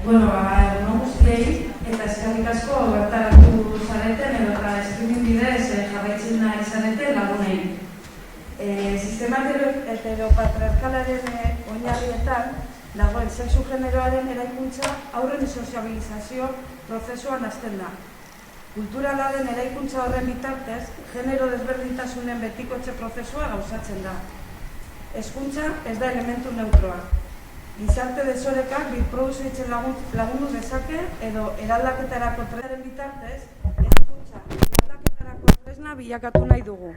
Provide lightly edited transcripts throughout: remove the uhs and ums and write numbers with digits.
Egun guztiei eta eskerrik asko bertaratu zareten edo eta streaming bidez jarraitzen nahi zareten lagunei. Sistema heteropatriarkalaren oinarrietan dagoen sexu generoaren eraikuntza haurren soziabilizazio prozesuan hasten da. Kulturalaren eraikuntza horren bitartez, genero desberdintasunen betikotze prozesua gauzatzen da. Hezkuntza ez da elementu neutroa. Gizarte desorekak birproduzitzen lagundu dezake edo eraldaketarako tresnaren bitartez, hezkuntza eraldaketarako tresna bilakatu nahi dugu.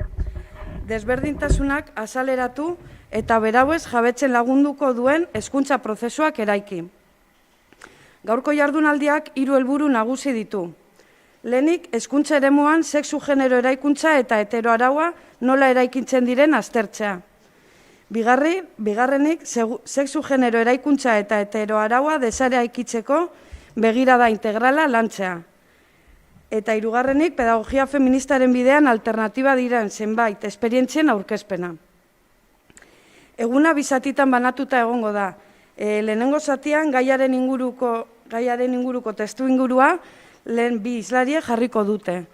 Desberdintasunak azaleratu eta berauez jabetzen lagunduko duen hezkuntza prozesuak eraiki. Gaurko jardunaldiak 3 helburu nagusi ditu. Lehenik, hezkuntza eremuan sexu genero eraikuntza eta heteroaraua nola eraikitzen diren aztertzea. Bigarrenik, sexu genero eraikuntza eta heteroaraua desareikitzeko begirada integrala lantzea. Eta hirugarrenik, pedagogia feministaren bidean alternatiba diren zenbait esperientzien aurkezpena. Eguna 2 zatitan banatuta egongo da. Lehenengo zatian gaiaren inguruko testu ingurua lehen 2 hizlariek jarriko dute.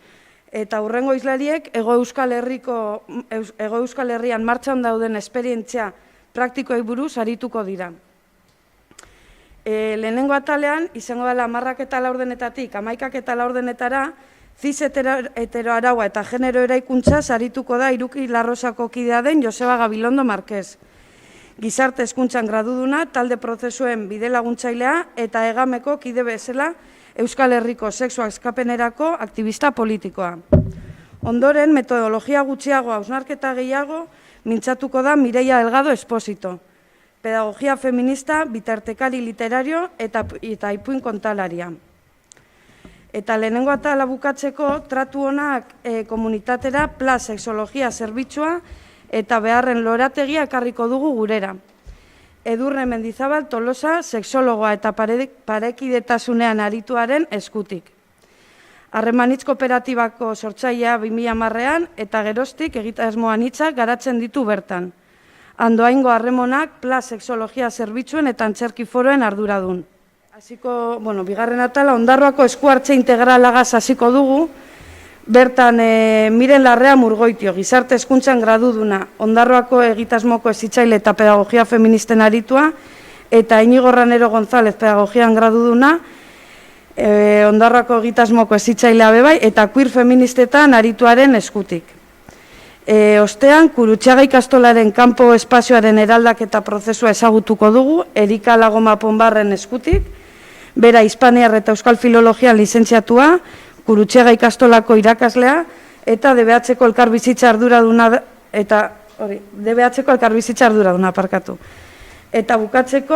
Eta hurrengo hizlariek Hego Euskal Herrian martxan dauden esperientzia praktikoei buruz arituko dira. Lehenengo atalean, izango dela 10:04 11:04 cis heteroaraua eta genero eraikuntza arituko da Iruki Larrosako kidea den Joseba Gabilondo Marquez. Gizarte hezkuntzan graduduna, talde prozesuen bide laguntzailea eta Egameko kide bezala Euskal Herriko sexu askapenerako aktivista politikoa. Ondoren, metodologia gutxiago hausnarketa gehiago mintzatuko da Mireia Delgado Esposito, pedagogia feminista, bitartekari literario eta ipuin kontalaria. Eta lehenengo atala bukatzeko, tratu onak komunitatera sexologia zerbitzua eta beharren lorategia ekarriko dugu gurera. Edurne Mendizabal Tolosa, sexologoa eta parekidetasunean arituaren eskutik. Harremanitz kooperatibako sortzailea 2010ean eta geroztik egitasmoan hitzak garatzen ditu bertan. Andoaingo harremonak sexologia zerbitzuen eta antzerki foroen arduradun. Bigarren atala, Ondarroako esku hartze integralagaz hasiko dugu. Bertan, Miren Larrea Murgoitio, gizarte hezkuntzan graduduna, Ondarroako egitasmoko hezitzaile eta pedagogia feministen aritua, eta Iñigo Ranero González pedagogian graduduna, Ondarroako egitasmoko hezitzailea bebai, eta queer feministetan arituaren eskutik. Ostean, Kurutxaga ikastolaren kanpo espazioaren eraldaketa prozesua ezagutuko dugu, Erika Lagoma Ponbarren eskutik, bera Hispaniar eta Euskal Filologian lizentziatua, Kurutxaga ikastolako irakaslea eta DBH-ko elkarbizitza arduraduna parkatu. Eta bukatzeko,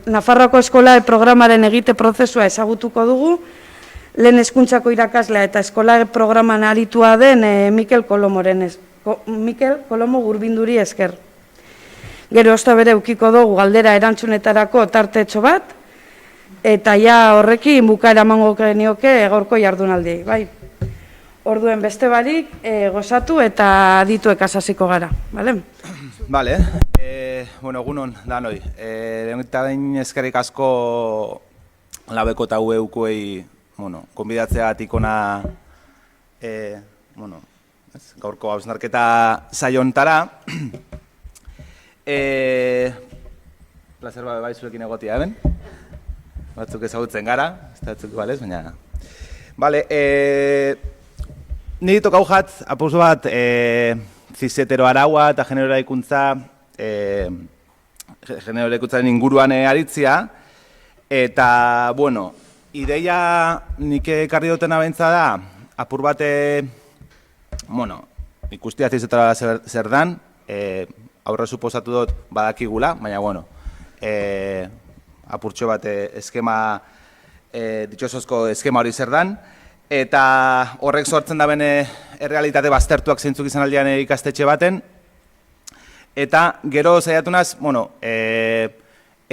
Nafarroako eskola programaren egite prozesua ezagutuko dugu, lehen hezkuntzako irakaslea eta eskola programan aritua den Mikel Kolomo Gurbinduri esker. Gero osta bere eukiko dugu galdera erantzunetarako tartetxo bat, eta ja horrekin bukaera emango genioke gaurko jardunaldi, bai. Orduen beste barik, gozatu eta adituek hasiko gara, bale? Bale, egunon danoi. Eta behin eskerrik asko labeko eta UEUkoei konbidatzeatik ona gaurko hausnarketa saiontara. Plazer bai zuekin egotia, hemen? Batzuk ezagutzen gara, ez da batzuk balez, baina... Bale, niri tokau jat, apurzu bat, cis heteroaraua eta genero eraikuntzaren inguruan aritzia, eta, ideia nik ekarri dutena behintza da, apur bat, ikustia cis heteroaraua zer dan, aurre suposatu dut badakigula, baina, apurtxo bat eskema, ditxosozko eskema hori zer dan, eta horrek sortzen da bene errealitate baztertuak zeintzuk izan aldean ikastetxe baten, eta gero zaiatu naz,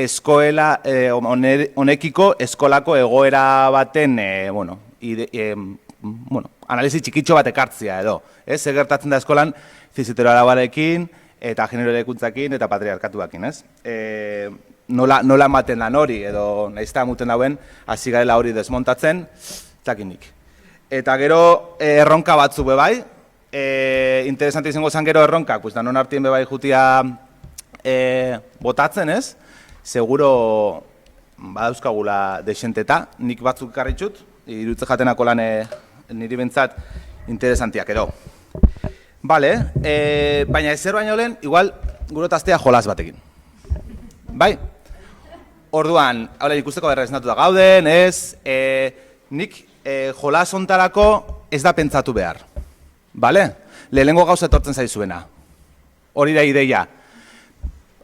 eskoela, honekiko eskolako egoera baten, analizi txikitxo bat ekartzia edo, ze gertatzen da eskolan cis heteroarauarekin, eta genero eraikuntzakin eta patriarkatuakin, ez? nola ematen lan hori, edo nahizta muten dauen, hasi garela hori desmontatzen, zakinik. Eta gero erronka batzu bebai, interesante izango zen gero erronkak, pues danon artien bebai jutia botatzen, ez? Seguro badauzkagula desenteta, nik batzuk karritxut, irutze jatenako lan niri bentsat interesantiak edo. Bale, baina ezer baino lehen, igual gurotaztea jolas batekin. Bai? Orduan, hau ikusteko berreznatu da gauden, ez? Nik jolas ontarako ez da pentsatu behar. Bale? Lehenengo gauza etortzen zaizuena. Hori da ideia.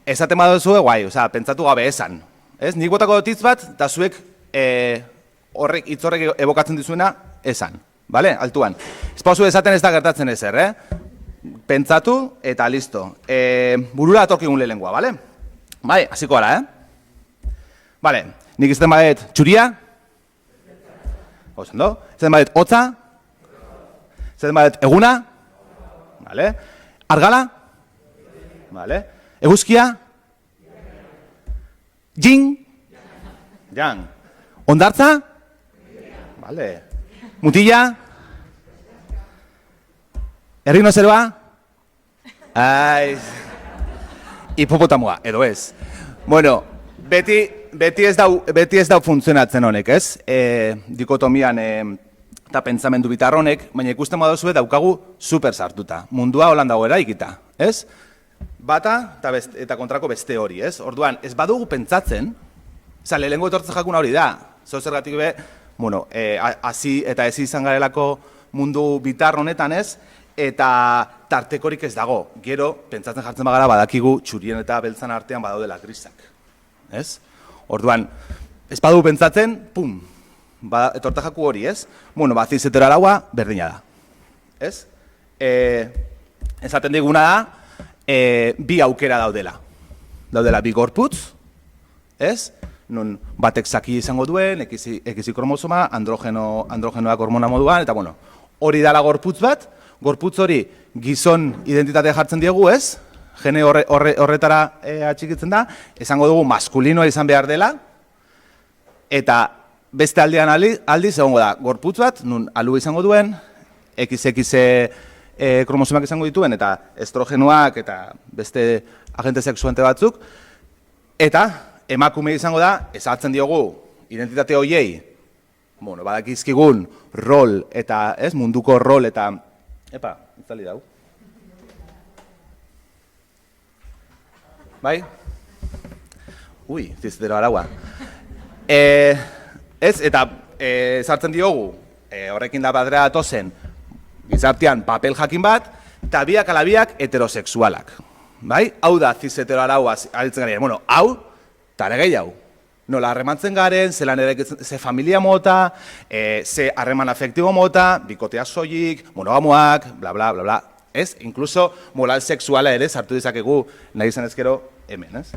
Esaten baduzue, guai, pentsatu gabe esan. Ez? Nik botako dut hitz bat, eta zuek hitz horrek ebokatzen dizuena esan. Bale? Altuan. Ez pauzu esaten ez da gertatzen ezer, pentsatu eta listo. Burura atorkigun lehenengoa, bale? Bai, hasiko gara, Bale, nik izaten badet txuria? Ozen do? Izaten badet hotza? Izaten badet eguna? Bale. Argala? Bale. Eguzkia? Jing? Jan. Ondartza? Bale. Mutila? Errinozeroa? Hipopotamoa, edo ez. Bueno, beti ez dau funtzionatzen honek, ez? Dikotomian eta pentsamendu bitar honek, baina ikusten baduzue daukagu super sartuta. Mundua holan dago eraikita, ez? Bata eta kontrako beste hori, ez? Orduan, ez badugu pentsatzen, lehenengo etortzen jakuna hori da, zergatik be, bueno, hasi eta ez izan garelako mundu bitar honetan, ez? Eta tartekorik ez dago. Gero, pentsatzen jartzen bagara badakigu txurien eta beltzan artean badaudela grisak. Ez? Orduan, ez badugu pentsatzen, pum, etorta jaku hori, ez? Bueno, zizetero araua, berdina da. Ez? Esaten diguna da, bi aukera daudela. Daudela bi gorputz, ez? Nun batek zaki izango duen, ekizi kromosoma, androgenoak hormona moduan, eta bueno, hori dala gorputz bat, gorputz hori gizon identitatea jartzen diegu, ez? Gene horretara atxikitzen da, esango dugu maskulinoa izan behar dela, eta beste aldean aldiz egongo da gorputz bat, nun alu izango duen, XX kromosomak izango dituen, eta estrogenoak eta beste agente sexuante batzuk, eta emakume izango da, ezartzen diogu identitate horiei, bueno, badakizkigun rol eta, ez, munduko rol eta, epa, itzali dau. Bai? Ui, zizetero araua. Ez, eta sartzen diogu, horrekin da badera datozen, gizartean papel jakin bat, eta biak ala biak heterosexualak. Bai? Hau da zizetero araua aritzen garen. Bueno, hau, tare gehiago. Nola harremantzen garen, ze familia mota, ze harreman afektibo mota, bikotea soilik, monogamoak, bla, bla, bla, bla. Ez? Inkluso moral sexuala ere sartu dizakegu nahi zen ezkero hemen, ez?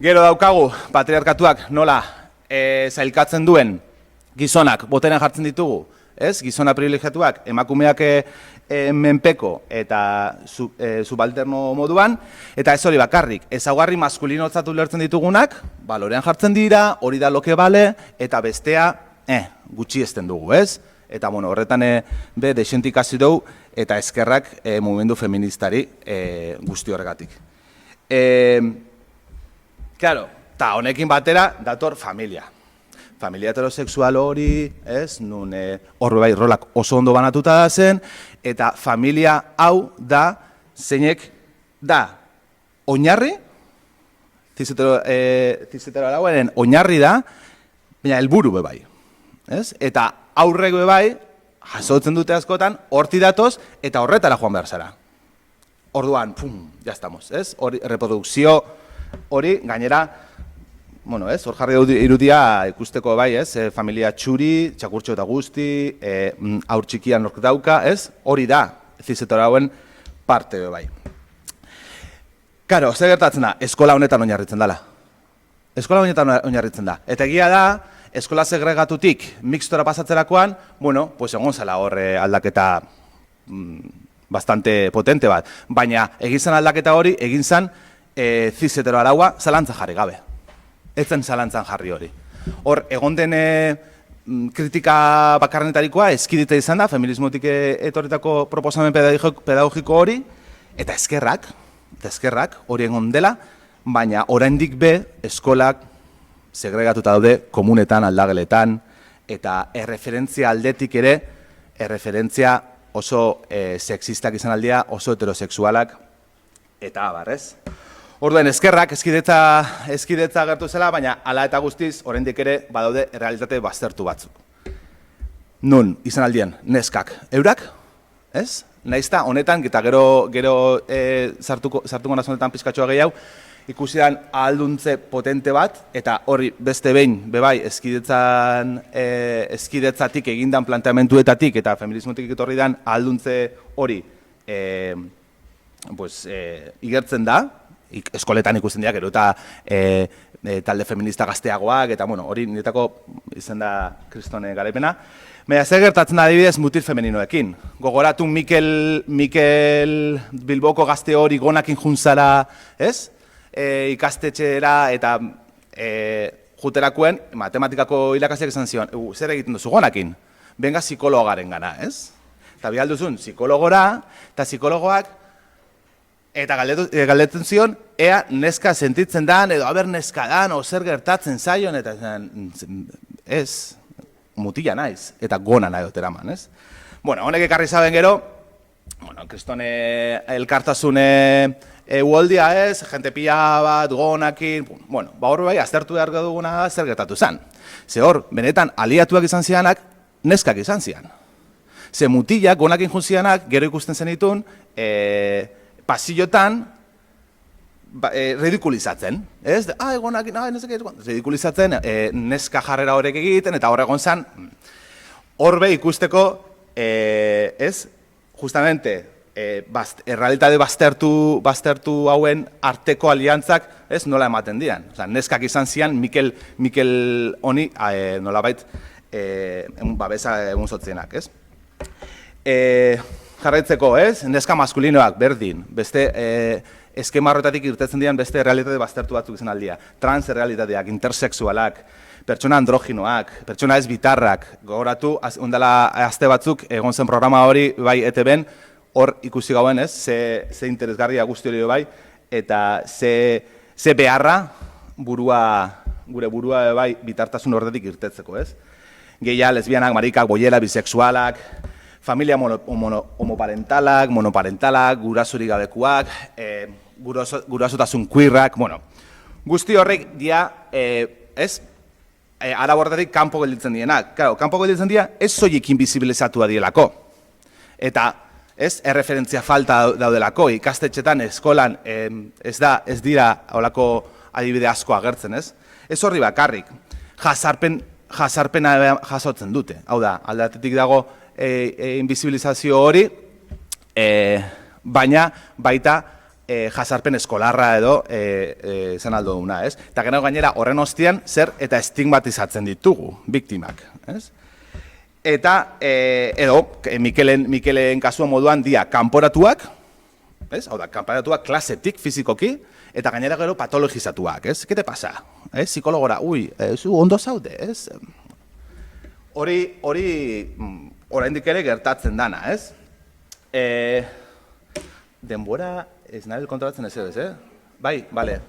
Gero daukagu, patriarkatuak nola zailkatzen duen gizonak boterean jartzen ditugu, ez? Gizona privilegiatuak emakumeak menpeko eta subalterno moduan, eta ez hori bakarrik, ezaugarri maskulinotzatu lertzen ditugunak, balorean jartzen dira, hori da loke bale, eta bestea, gutxi ezten dugu, ez? Eta, bueno, horretan be, desentik hasi dugu, eta eskerrak mugimendu feministari guzti horregatik. Claro, eta honekin batera dator familia. Familia heterosexual hori, ez, nun horbe bai rolak oso ondo banatuta da zen, eta familia hau da, zeinek da, oinarri, zizetero arauaren oinarri da, baina helburu be bai, ez? Eta aurrek be bai, jasotzen dute askotan, horti datoz, eta horretara joan behar zara. Orduan, pum, ya estamos, ez? Hori, reprodukzio hori, gainera, bueno, ez, hor jarri irudia ikusteko bai, ez, familia txuri, txakurtxo eta guzti, aur txikian nork dauka, ez, hori da, zizetoro hauen parte bai. Karo, zer gertatzen da, eskola honetan oinarritzen dela. Eskola honetan oinarritzen da. Eta egia da, eskola segregatutik mixtora pasatzerakoan, bueno, pues egon zela horre aldaketa bastante potente bat. Baina, egin zen aldaketa hori, egin zen zizetero araua zalantza jarri gabe. etzen zalantzan jarri hori. Hor, egon den kritika bakarrenetarikoa eskidita izan da, feminismotik etorritako proposamen pedagogiko hori, eta eskerrak hori egon dela, baina oraindik be eskolak segregatuta daude komunetan, aldageletan, eta erreferentzia aldetik ere, erreferentzia oso sexistak izan aldia, oso heterosexualak, eta abar, ez? Orduen, eskerrak, eskidetza agertu zela, baina hala eta guztiz, oraindik ere, badaude errealitate baztertu batzuk. Nun, izan aldien, neskak, eurak, ez? Naizta, honetan, eta gero sartuko naz honetan pizkatxoa gehiago, ikusi dan ahalduntze potente bat, eta hori beste behin, bebai, eskidetzatik egindan planteamentuetatik, eta feminismotik etorri dan ahalduntze hori igertzen da, eskoletan ikusten dira, gero eta talde feminista gazteagoak, eta hori niretako izan da kristone garaipena. Baina, zer gertatzen da adibidez mutil femeninoekin. Gogoratu Mikel Bilboko gazte hori gonakin juntzara, ez? Ikastetxera eta juterakuen matematikako irakasleak esan zion, zer egiten duzu gonakin? Benga psikologaren gana, ez? Eta bihalduzun psikologora, eta psikologoak eta galdetzen zion, ea neska sentitzen dan, edo haber neska dan, o zer gertatzen zaion, eta ez, mutila naiz, eta gona nahi doteraman, ez? Bueno, honek ekarri zaben gero, kristone elkartasune uoldia ez, jente pila bat, gonakin, hor bai, aztertu behar duguna zer gertatu zen. Ze hor, benetan, aliatuak izan zianak, neskak izan zian. Ze mutilak, gonakin junzianak, gero ikusten zenitun, pasillotan ridikulizatzen, ez? Egonakin, ridikulizatzen, neska jarrera horrek egiten, eta hor egon zen, horbe ikusteko, ez? Justamente, errealitate baztertu hauen arteko aliantzak, ez? Nola ematen dian. Neskak izan zian, Mikel honi, nolabait, babesa egun zotzienak, ez? Jarraitzeko, ez? Neska maskulinoak, berdin, beste eskema horretatik irtetzen dian beste errealitate baztertu batzuk izan aldia. Trans errealitateak, intersexualak, pertsona androginoak, pertsona ez bitarrak, gogoratu, ondala azte batzuk, egon zen programa hori, bai, ETB-en, hor ikusi gauen, ez? Ze interesgarria guzti hori bai, eta ze beharra gure burua bai bitartasun horretik irtetzeko, ez? Gehia, lesbianak, marikak, boiera, bisexualak, familia homoparentalak, monoparentalak, gurasurik gabekuak, gurasotasun queerrak, guzti horrek dia, ez? Arau horretik kanpo gelditzen dienak. Claro, kanpo gelditzen dira, ez soilik invisibilizatua dielako. Eta, ez, erreferentzia falta daudelako, ikastetxetan, eskolan, ez dira holako adibide asko agertzen, ez? Ez horri bakarrik, jasarpena jasotzen dute. Hau da, aldatetik dago invisibilizazio hori, baina baita jasarpen eskolarra edo zen aldo duna, ez? Eta gero gainera horren ostian zer eta estigmatizatzen ditugu, biktimak, ez? Eta, edo, Mikelen kasua moduan dia kanporatuak, ez? Hau da, kanporatuak klasetik, fizikoki, eta gainera gero patologizatuak, ez? Kete pasa? Psikologora, zu ondo zaude, ez? Hori, oraindik ere gertatzen dana, ez? Denbora ez nabil kontrolatzen ez ez, Bai, bale.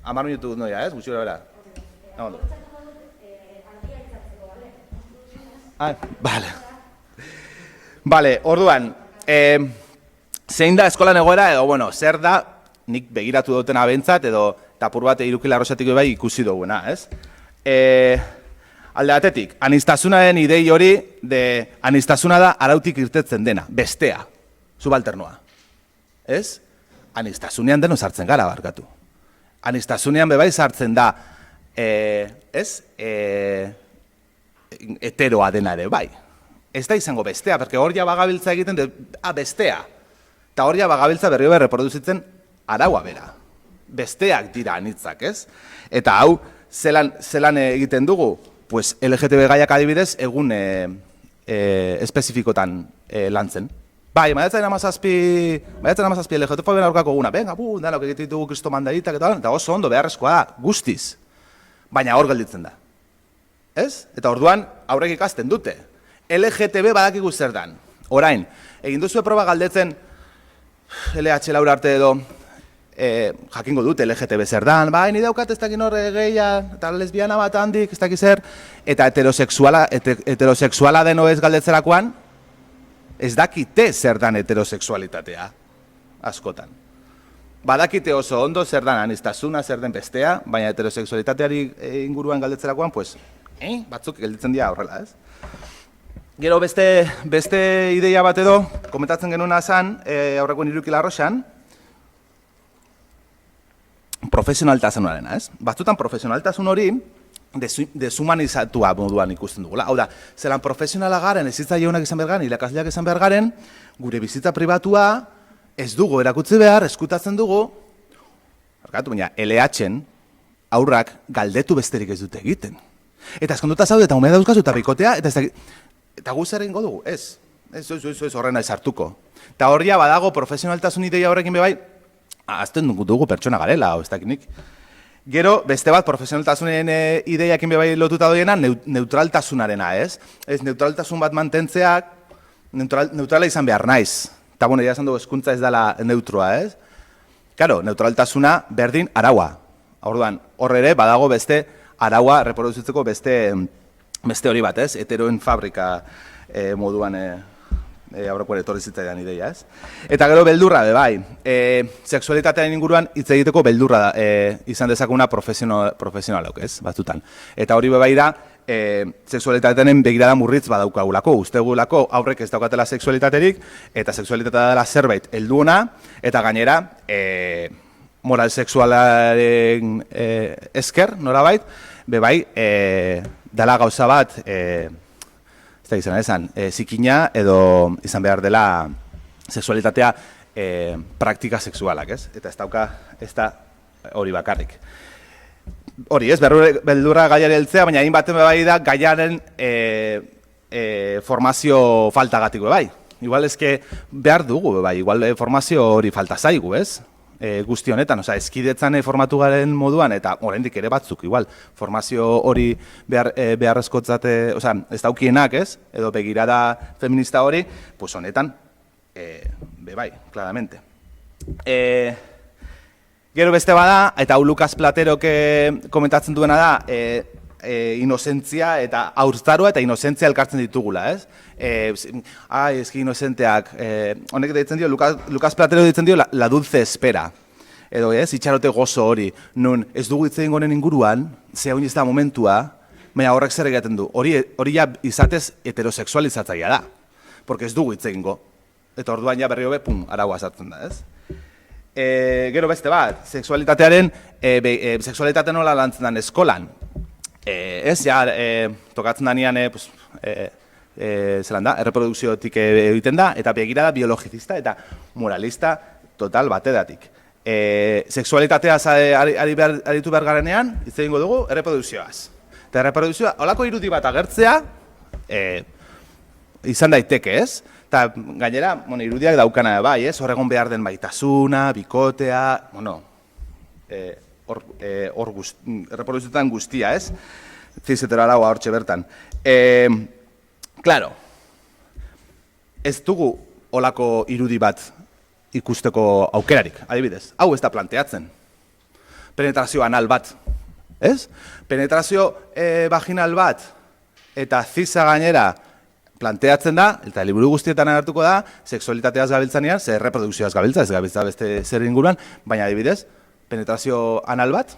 10 minutu noia, ez? Gutxi bera. Ondo. Bale. Bale, orduan, zein da eskolan egoera, edo, zer da, nik begiratu duten abentzat, edo tapur bat Iruki Larrosatik bai ikusi duguna, ez? Alde batetik, aniztasunaren idei hori, aniztasuna da arautik irtetzen dena, bestea, subalternoa. Ez? Aniztasunean deno sartzen gara barkatu. Aniztasunean bebai sartzen da, ez? Heteroa dena ere, bai. Ez da izango bestea, porque hor ja bagabiltza egiten, bestea. Eta hor ja bagabiltza berrio reproduzitzen araua bera. Besteak dira anitzak, ez? Eta hau, zelan egiten dugu? Pues LGTB gaiak adibidez egun espezifikotan lantzen. Bai, maiatzen amazazpi LGTB aurkako guna, venga, danok egiten dugu kristo mandaitak eta oso ondo beharrezkoa da, guztiz. baina hor gelditzen da. Ez? Eta orduan aurrek ikasten dute. LGTB badakigu zer dan. Orain, egin duzue proba galdetzen LH Laura arte edo jakingo dute LGTB zer dan, bai, ni daukat ez dakin horre gehia, eta lesbiana bat handik, ez dakiz zer, eta heterosexuala deno ez galdetzerakoan, ez dakite zer dan heterosexualitatea, askotan. Badakite oso ondo zer dan aniztasuna, zer den bestea, baina heterosexualitateari inguruan galdetzerakoan, pues, batzuk gelditzen dira horrela, ez? Gero beste ideia bat edo, komentatzen genuena zan, aurrekoen Iruki Larroxan, profesionaltasunarena, ez? Batzutan profesionaltasun hori deshumanizatua moduan ikusten dugula. Hau da, zelan profesionala garen, hezitzaileonak izan behar garen, irakasleak izan behar garen, gure bizitza pribatua ez dugu erakutsi behar, eskutatzen dugu, baina LH-en aurrak galdetu besterik ez dute egiten. Eta eskonduta zaude eta umea dauzkazu eta bikotea, eta gu zer egingo dugu, ez horrena ez hartuko. Eta horria badago profesionaltasun ideia horrekin bebai, azten dugu pertsona garela, ez dakinik. Gero, beste bat, profesionaltasunen ideiakin bebai lotuta doiena, neutraltasunarena, ez? Ez, neutraltasun bat mantentzeak, neutrala izan behar naiz. Eta, bueno, esan dugu, hezkuntza ez dela neutroa, ez? Karo, neutraltasuna berdin araua. Orduan, hor ere, badago beste araua reproduzitzeko beste hori bat, ez? Heteroen fabrika moduan aurrekoan etorri zitzaidan ideia, ez? Eta gero beldurra, bai, sexualitatearen inguruan hitz egiteko beldurra izan dezakuna profesionalok, ez? Batzutan. Eta hori bai da, sexualitatearen begirada murritz badaukagulako, ustegulako aurrek ez daukatela sexualitaterik, eta sexualitatea dela zerbait helduena, eta gainera, moral sexualaren esker, norabait, bai, dela gauza bat, ez da izan esan, zikina edo izan behar dela sexualitatea praktika sexualak, ez? Eta ez da hori bakarrik. Hori, ez, beldurra gaiari heltzea, baina egin baten bai da gaiaren formazio faltagatik bai. Igual ezke behar dugu bai, igual formazio hori falta zaigu, ez? Guzti honetan, eskidetzan formatu garen moduan, eta oraindik ere batzuk, igual, formazio hori beharrezkotzate, ez daukienak, ez? Edo begirada feminista hori, pues honetan, bai, claramente. Gero beste bada, eta hau Lucas Platerok komentatzen duena da, inozentzia eta haurtzaroa eta inozentzia elkartzen ditugula, ez? Eski inozenteak, honek deitzen dio, Lucas Platero deitzen dio la dulce espera. Edo, ez, itxarote gozo hori, nun ez dugu hitz egin gonen inguruan, ze hau ez da momentua, baina horrek zer egiten du. Hori ja izatez heterosexualizatzaia da, porque ez dugu hitz egingo. Eta orduan ja berri hobe, pum, araua sartzen da, ez? Gero beste bat, sexualitatearen, sexualitatea nola lantzen den eskolan. Ez, ja, tokatzen danean, zelan da, erreprodukziotik egiten da, eta begirada biologizista eta moralista total batedatik. Sexualitateaz aritu behar garenean, hitz egingo dugu, erreprodukzioaz. Eta erreprodukzioa, holako irudi bat agertzea, izan daiteke, ez? Eta gainera, irudiak daukana bai, ez? Horregon behar den baitasuna, bikotea, erreprodukzioetan guztia, ez? Zizetero araua hortxe bertan. Claro, ez dugu olako irudi bat ikusteko aukerarik, adibidez. Hau ez da planteatzen. Penetrazio anal bat, ez? Penetrazio vaginal bat eta ziza gainera planteatzen da, eta liburu guztietan agertuko da, sexualitateaz gabiltzanean, ze reprodukzioaz gabiltza, ez gabiltza beste zer inguruan, baina adibidez, penetrazio anal bat,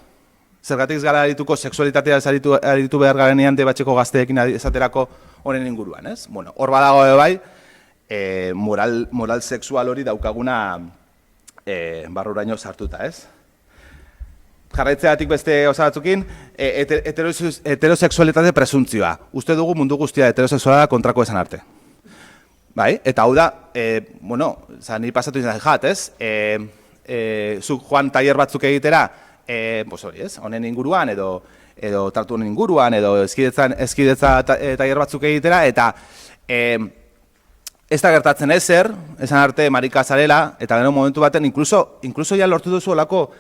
zergatik ez gara arituko sexualitateaz aritu behar garenean debatxeko gazteekin esaterako honen inguruan, ez? Bueno, hor badago bai, moral sexual hori daukaguna barruraino sartuta, ez? Jarraitzeatik beste osa batzukin, heterosexualitate presuntzioa. Uste dugu mundu guztia heterosexuala kontrako esan arte. Bai? Eta hau da, ni pasatu izan jat, ez? Zuk joan tailer batzuk egitera, hori ez, honen inguruan, edo tartu honen inguruan, edo eskidetza tailer batzuk egitera, eta ez da gertatzen ezer, esan arte marika zarela, eta gero momentu baten, inkluso ja lortu duzu olako,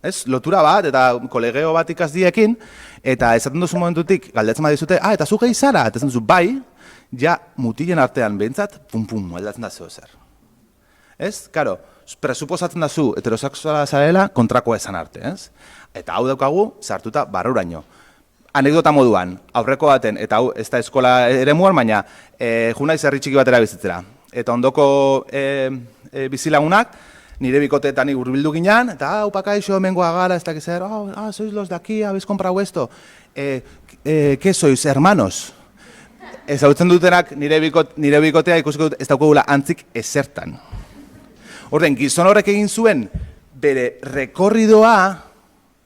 Ez, lotura bat eta kolegeo bat ikasdiekin, eta esaten duzu momentutik, galdetzen badizute, eta zu gehi zara, eta esan duzu, bai, ja mutilen artean behintzat, pum, aldatzen da zeo zer. Ez, karo, presuposatzen da zu heterosexuala zarela kontrakoa esan arte, ez? Eta hau daukagu, sartuta barruraino. Anekdota moduan, aurreko baten, eta hau ez da eskola ere muan, baina junaiz herri txiki batera bizitzera. Eta ondoko bizilagunak, nire bikoteetan hurbildu ginean, eta upakaixo, mengoa gara, ez dakiz zer, sois los de aquí, habéis comprado esto. ¿Qué sois, hermanos? Ez hau dutenak nire bikotea ikusiko dut ez daukagula antzik ezertan. Orden, gizon horrek egin zuen, bere rekorridoa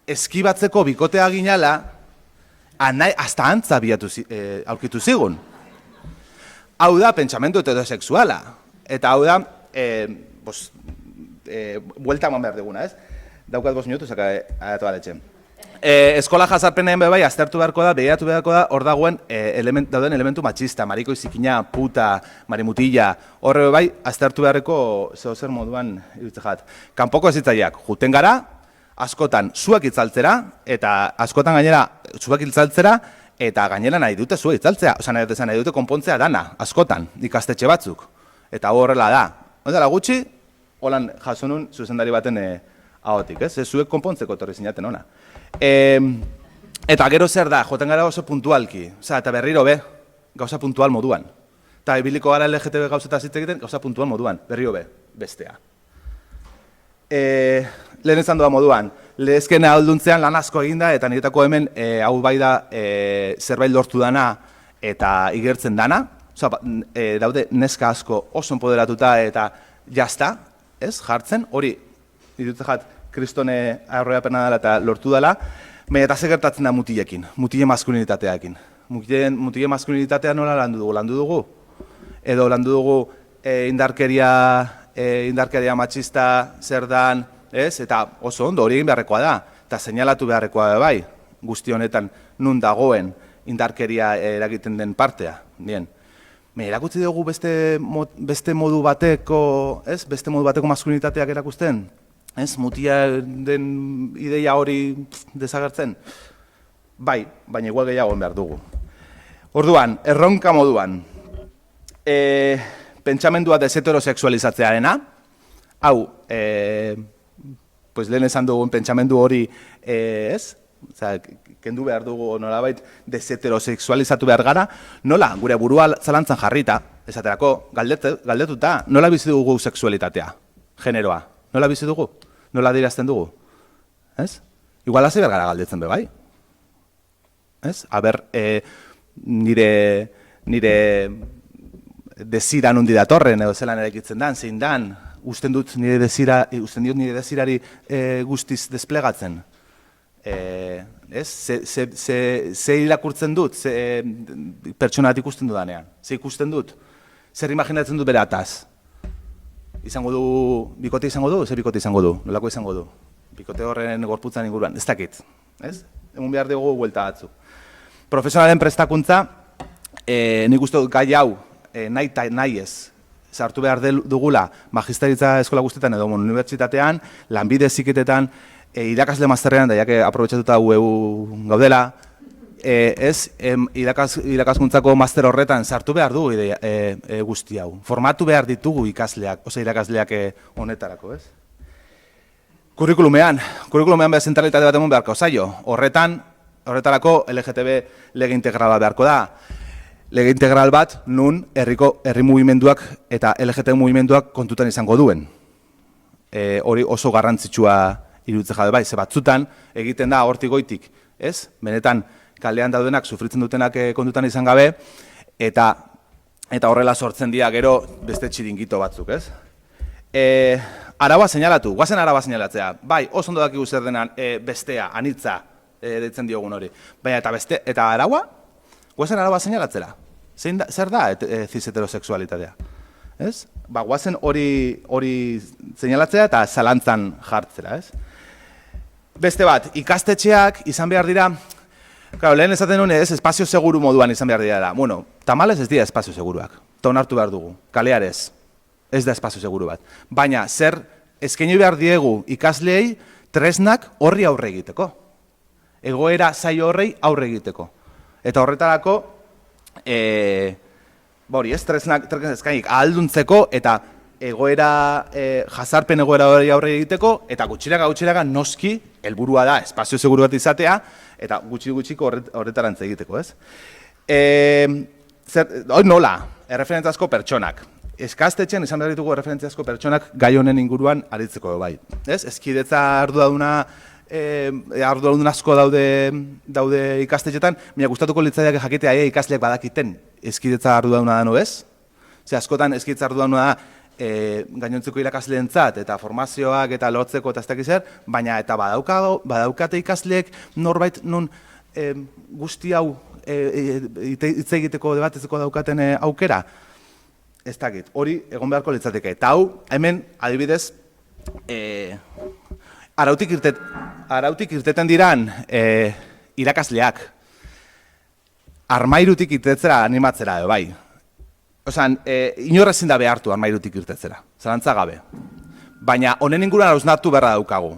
eskibatzeko bikotea ginala, hasta antza aurkitu zigun. Hau da, pentsamendu heterosexuala. Eta hau da, buelta eman behar duguna, ez? Daukat 5 minutu, zaka adatu baletxe. Eskola jazarpenen bai, aztertu beharko da, begiratu beharko da, hor dagoen dauden elementu matxista, mariko izikina, puta, marimutila, horre bai, aztertu beharreko zer moduan iruditzen jat. Kanpoko ezitzaileak, juten gara, askotan zuak itzaltzera, eta askotan gainera zuak itzaltzera, eta gainera nahi dute zuak itzaltzea, nahi dute konpontzea dana, askotan, ikastetxe batzuk. Eta horrela da. Ondela gutxi, holan jasonun zuzendari baten ahotik, ez? Zuek konpontzeko etorri zinaten ona. Eta gero zer da, joten gara oso puntualki, eta berriro be, gauza puntual moduan. Eta ibiliko gara LGTB gauzetaz hitz egiten, gauza puntual moduan, berriro be, bestea. Lehen izan doa moduan, lehezken alduntzean lan asko eginda, eta niretako hemen hau bai da zerbait lortu dana eta igertzen dana. Daude neska asko oso enpoderatuta eta jazta, ez, jartzen, hori, ditut jat, kristone aurrerapena dela eta lortu dela, baina eta gertatzen da mutilekin, mutile maskulinitateakin. Mutile maskulinitatea nola landu dugu? Landu dugu? Edo landu dugu indarkeria matxista zer dan, ez? Eta oso ondo hori egin beharrekoa da, eta seinalatu beharrekoa da bai, guzti honetan nun dagoen indarkeria eragiten den partea. Bien. Erakutsi dugu beste modu bateko, ez? Beste modu bateko maskulinitateak erakusten? Ez, mutia den ideia hori desagertzen? Bai, baina igual gehiago behar dugu. Orduan, erronka moduan, pentsamendua desheterosexualizatzearena, hau, lehen esan dugun pentsamendu hori, ez? Kendu behar dugu nolabait desheterosexualizatu behar gara, nola, gure burua zalantzan jarrita, esaterako, galdetuta, nola bizi dugu sexualitatea, generoa? Nola bizi dugu? Nola dirazten dugu? Ez? Igual hasi behar gara galdetzen be bai. Ez? Aber, nire desira nundi datorren, edo zelan erekitzen dan, zein dan, usten diot nire desirari guztiz desplegatzen. Ez? Ze irakurtzen dut, ze pertsona bat ikusten dudanean, ze ikusten dut, zer imaginatzen dut bere ataz. Izango du, bikote izango du, ze bikote izango du, nolako izango du? Bikote horren gorputzan inguruan, ez dakit, ez? Egun behar dugu huelta batzu. Profesionalen prestakuntza, nik uste dut gai hau, nahi eta nahi ez, sartu behar dugula magisteritza eskola guztietan edo unibertsitatean, lanbide heziketetan, irakasle masterrean, da jake aprobetxatuta gaudela, irakaskuntzako master horretan sartu behar du guzti hau. Formatu behar ditugu ikasleak, irakasleak honetarako, ez? Kurrikulumean behar zentralitate bat eman beharko zaio. Horretarako LGTB lege integrala beharko da. Lege integral bat nun herri mugimenduak eta LGTB mugimenduak kontutan izango duen. Hori oso garrantzitsua iruditzen jabe bai, ze batzutan egiten da hortik goitik, ez? Benetan, kalean daudenak, sufritzen dutenak kontutan izan gabe, eta horrela sortzen dira gero beste txiringito batzuk, ez? Araua seinalatu, guazen araua seinalatzea. Bai, oso ondo dakigu zer denan bestea, anitza, deitzen diogun hori. Baina eta araua, guazen araua seinalatzera. Zer da cis heterosexualitatea? Ez? Ba, guazen hori seinalatzea eta zalantzan jartzera, ez? Beste bat, ikastetxeak izan behar dira, lehen esaten nuen ez, espazio seguru moduan izan behar dira. Bueno, tamales ez dira espazio seguruak, eta onartu behar dugu, kalearez, ez da espazio seguru bat. Baina, zer eskaini behar diegu ikasleei tresnak horri aurre egiteko. Egoera zaio horrei aurre egiteko. Eta horretarako, tresnak eskainik ahalduntzeko eta jazarpen egoera hori aurre egiteko, eta gutxiraga noski, helburua da, espazio seguru bat izatea, eta gutxiko horretarantz egiteko, ez? Hoi nola, erreferentziazko pertsonak. Eskastetxean izan behar ditugu erreferentziazko pertsonak gai honen inguruan aritzeko bai. Eskidetza arduraduna asko daude ikastetxetan, mina gustatuko litzaileak jakitea ikasleak badakiten eskidetza arduraduna da, no ez? Askotan eskidetza arduraduna da gainontzeko irakasleentzat eta formazioak eta lotzeko eta ez dakiz zer, baina eta badaukate ikasleek norbait nun guzti hau hitz egiteko debatetzeko daukaten aukera. Ez dakit, hori egon beharko litzateke. Eta hau, hemen, adibidez, arautik irteten diran irakasleak armairutik irtetzera animatzera, bai. Osan, inorrezin da behartu armairutik irtetzera, zalantza gabe. Baina, honen inguruan hausnartu beharra daukagu.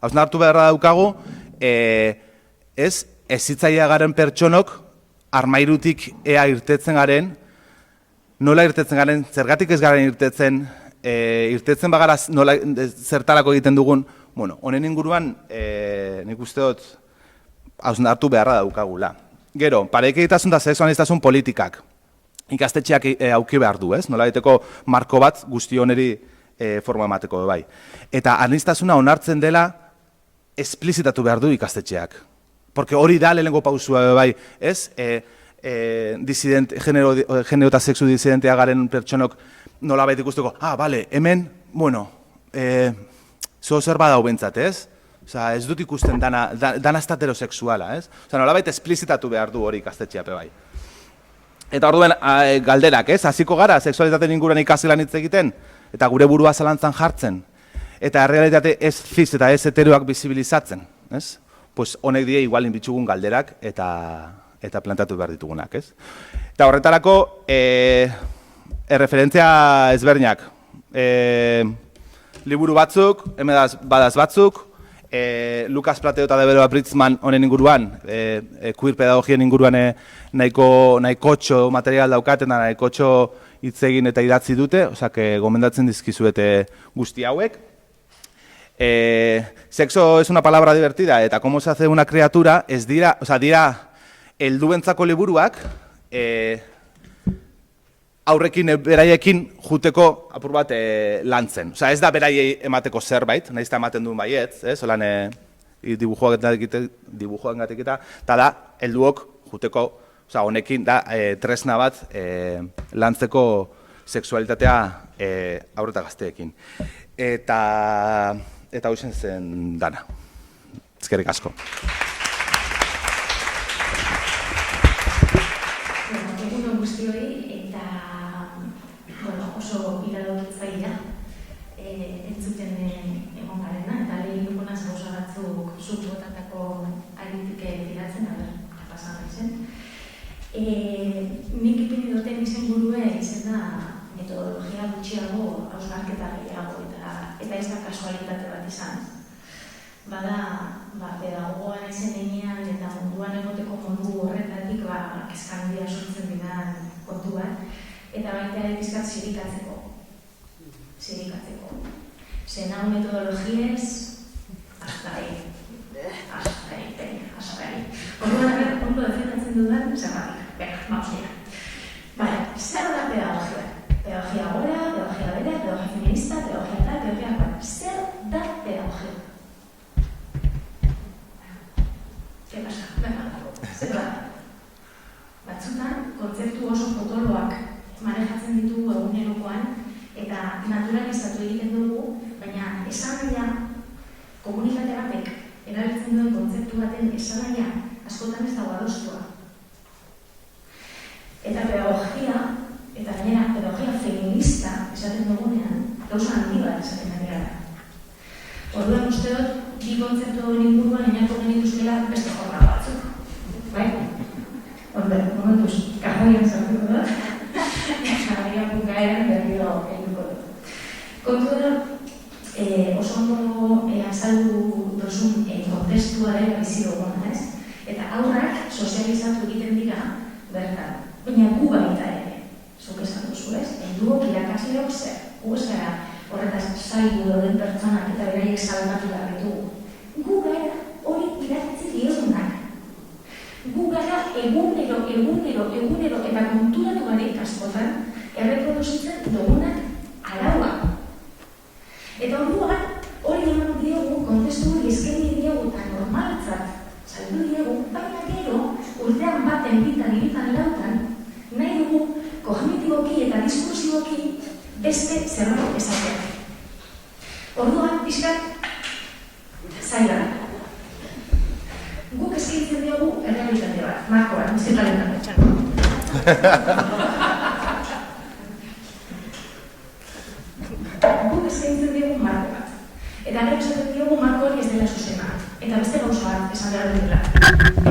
Hausnartu beharra daukagu, ez zitzaia garen pertsonok armairutik ea irtetzen garen, nola irtetzen garen, zergatik ez garen irtetzen bagara nola zertarako egiten dugun, honen inguruan nik uste dut hausnartu beharra daukagula. Gero, parekiditasun da sexualiztasun politikak. Ikastetxeak auki behar du, ez? Nola egiteko marko bat guzti honeri forma emateko bai. Eta aniztasuna onartzen dela esplizitatu behar du ikastetxeak. Porque hori da lehenengo pausua bai, ez? Genero eta sexu disidentea garen pertsonok nola baita ikusteko, bale, hemen, zo zer badau bentsat, ez? Osa, ez dut ikusten dana ez heterosexuala, ez? Osa, nola baita esplizitatu behar du hori ikastetxeape bai. Eta orduen galderak, ez? Hasiko gara, sexualitateen inguruan ikasilan hitz egiten, eta gure burua zalantzan jartzen, eta errealitate ez cis eta ez heteroak bizibilizatzen, ez? Pues honek die igualin bitxugun galderak eta plantatu behar ditugunak, ez? Eta horretarako, erreferentzia ezberdinak. Liburu batzuk, badaz batzuk, Lucas Plateo eta Deborah Britzman honen inguruan, queer pedagogien inguruan nahikotxo material daukaten da, nahikotxo hitz egin eta idatzi dute, osea, gomendatzen dizkizuete guzti hauek. Sexo es una palabra divertida eta cómo se hace una criatura, dira helduentzako liburuak, aurrekin beraiekin juteko apur bat lantzen. Osa, ez da beraiei emateko zerbait, nahiz eta ematen duen baietz, holan dibujoan gatik eta da, helduok juteko, osa, honekin da tresna bat lantzeko sexualitatea aurreta gazteekin. Eta hoxen zen dana. Ezkerrik asko. Egun guztioi eta oso iradokitzailea entzuten egon garena, eta lehin dugunaz gauza batzuk zuk botatako aritik tiratzen, pasan izen. Nik ipini duten izen burue izen da metodologia gutxiago hausnarketa gehiago eta ez da kasualitate bat izan. Bada, pedagogoan izen enean eta munduan egoteko mundu horretatik kezkandia sortzen dinan kontu bat, eta baita ere pizkat zirikatzeko. Zen hau metodologiez, askari. Orduan, ondo defendatzen dudan, zergatik. Bera, maus dira. Zer da pedagogia? Pedagogia gora, pedagogia bera, pedagogia feminista, pedagogia tal, pedagogia gora. Zer da pedagogia? ¿Qué pasa? Zer da? Batzutan, kontzeptu oso potoloak manejatzen ditugu egunerokoan eta naturalizatu egiten dugu, baina esanahia komunitate batek erabiltzen duen kontzeptu baten esanahia askotan ez dago adostua. Eta pedagogia, eta gainera pedagogia feminista esaten dugunean, gauza handi bat esaten ari gara. Orduan uste dut, bi kontzeptu hauen inguruan inako genituzkela beste jorra batzuk. Bai? Orduan, momentuz, kajoian zartuko da. Eta bukaeran berriro helduko dut. Kontu da, oso ondo azaldu dela bizi duguna, ez? Eta aurrak sozializatu egiten dira bertan. Baina gu baita ere, zuk esan duzu, ez? Helduok irakasleok zer, gu ez gara horretaz zaigu dauden pertsonak eta beraiek salbatu behar ditugu. Gu gara hori irakatzi diozunak. Gu gara egunero eta konturatu gareik askotan erreproduzitzen dugunak araua. Eta orduan hori eman diogu, kontestu hori eskaini diogu eta normaltzat saldu diogu, baina gero urtean baten, bitan, lautan, nahi dugu kognitiboki eta diskursiboki beste zerbait esatea. Orduan, pixkat, zaila. Guk eskaintzen diogu errealitate bat, markoa, bizitaren betxan. Guk eskaintzen diogu marko bat. Eta gero esaten diogu marko hori ez dela zuzena. Eta beste gauza bat esan behar dela.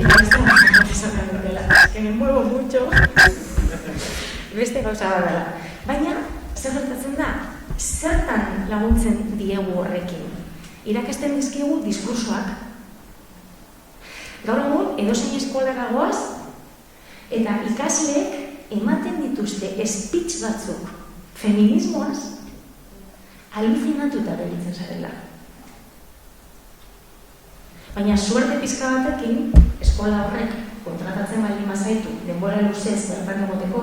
Eta beste gauza bat esan behar dela. Que me muevo mucho. Beste gauza bat dela. Baina, zer gertatzen da, zertan laguntzen diegu horrekin. Irakasten dizkigu diskursoak. Gaur egun, edozein eskolara goaz, eta ikasleek ematen dituzte speech batzuk feminismoaz alucinatuta gelditzen zarela. Baina suerte pizka batekin, eskola horrek kontratatzen baldin bazaitu denbora luzez bertan egoteko,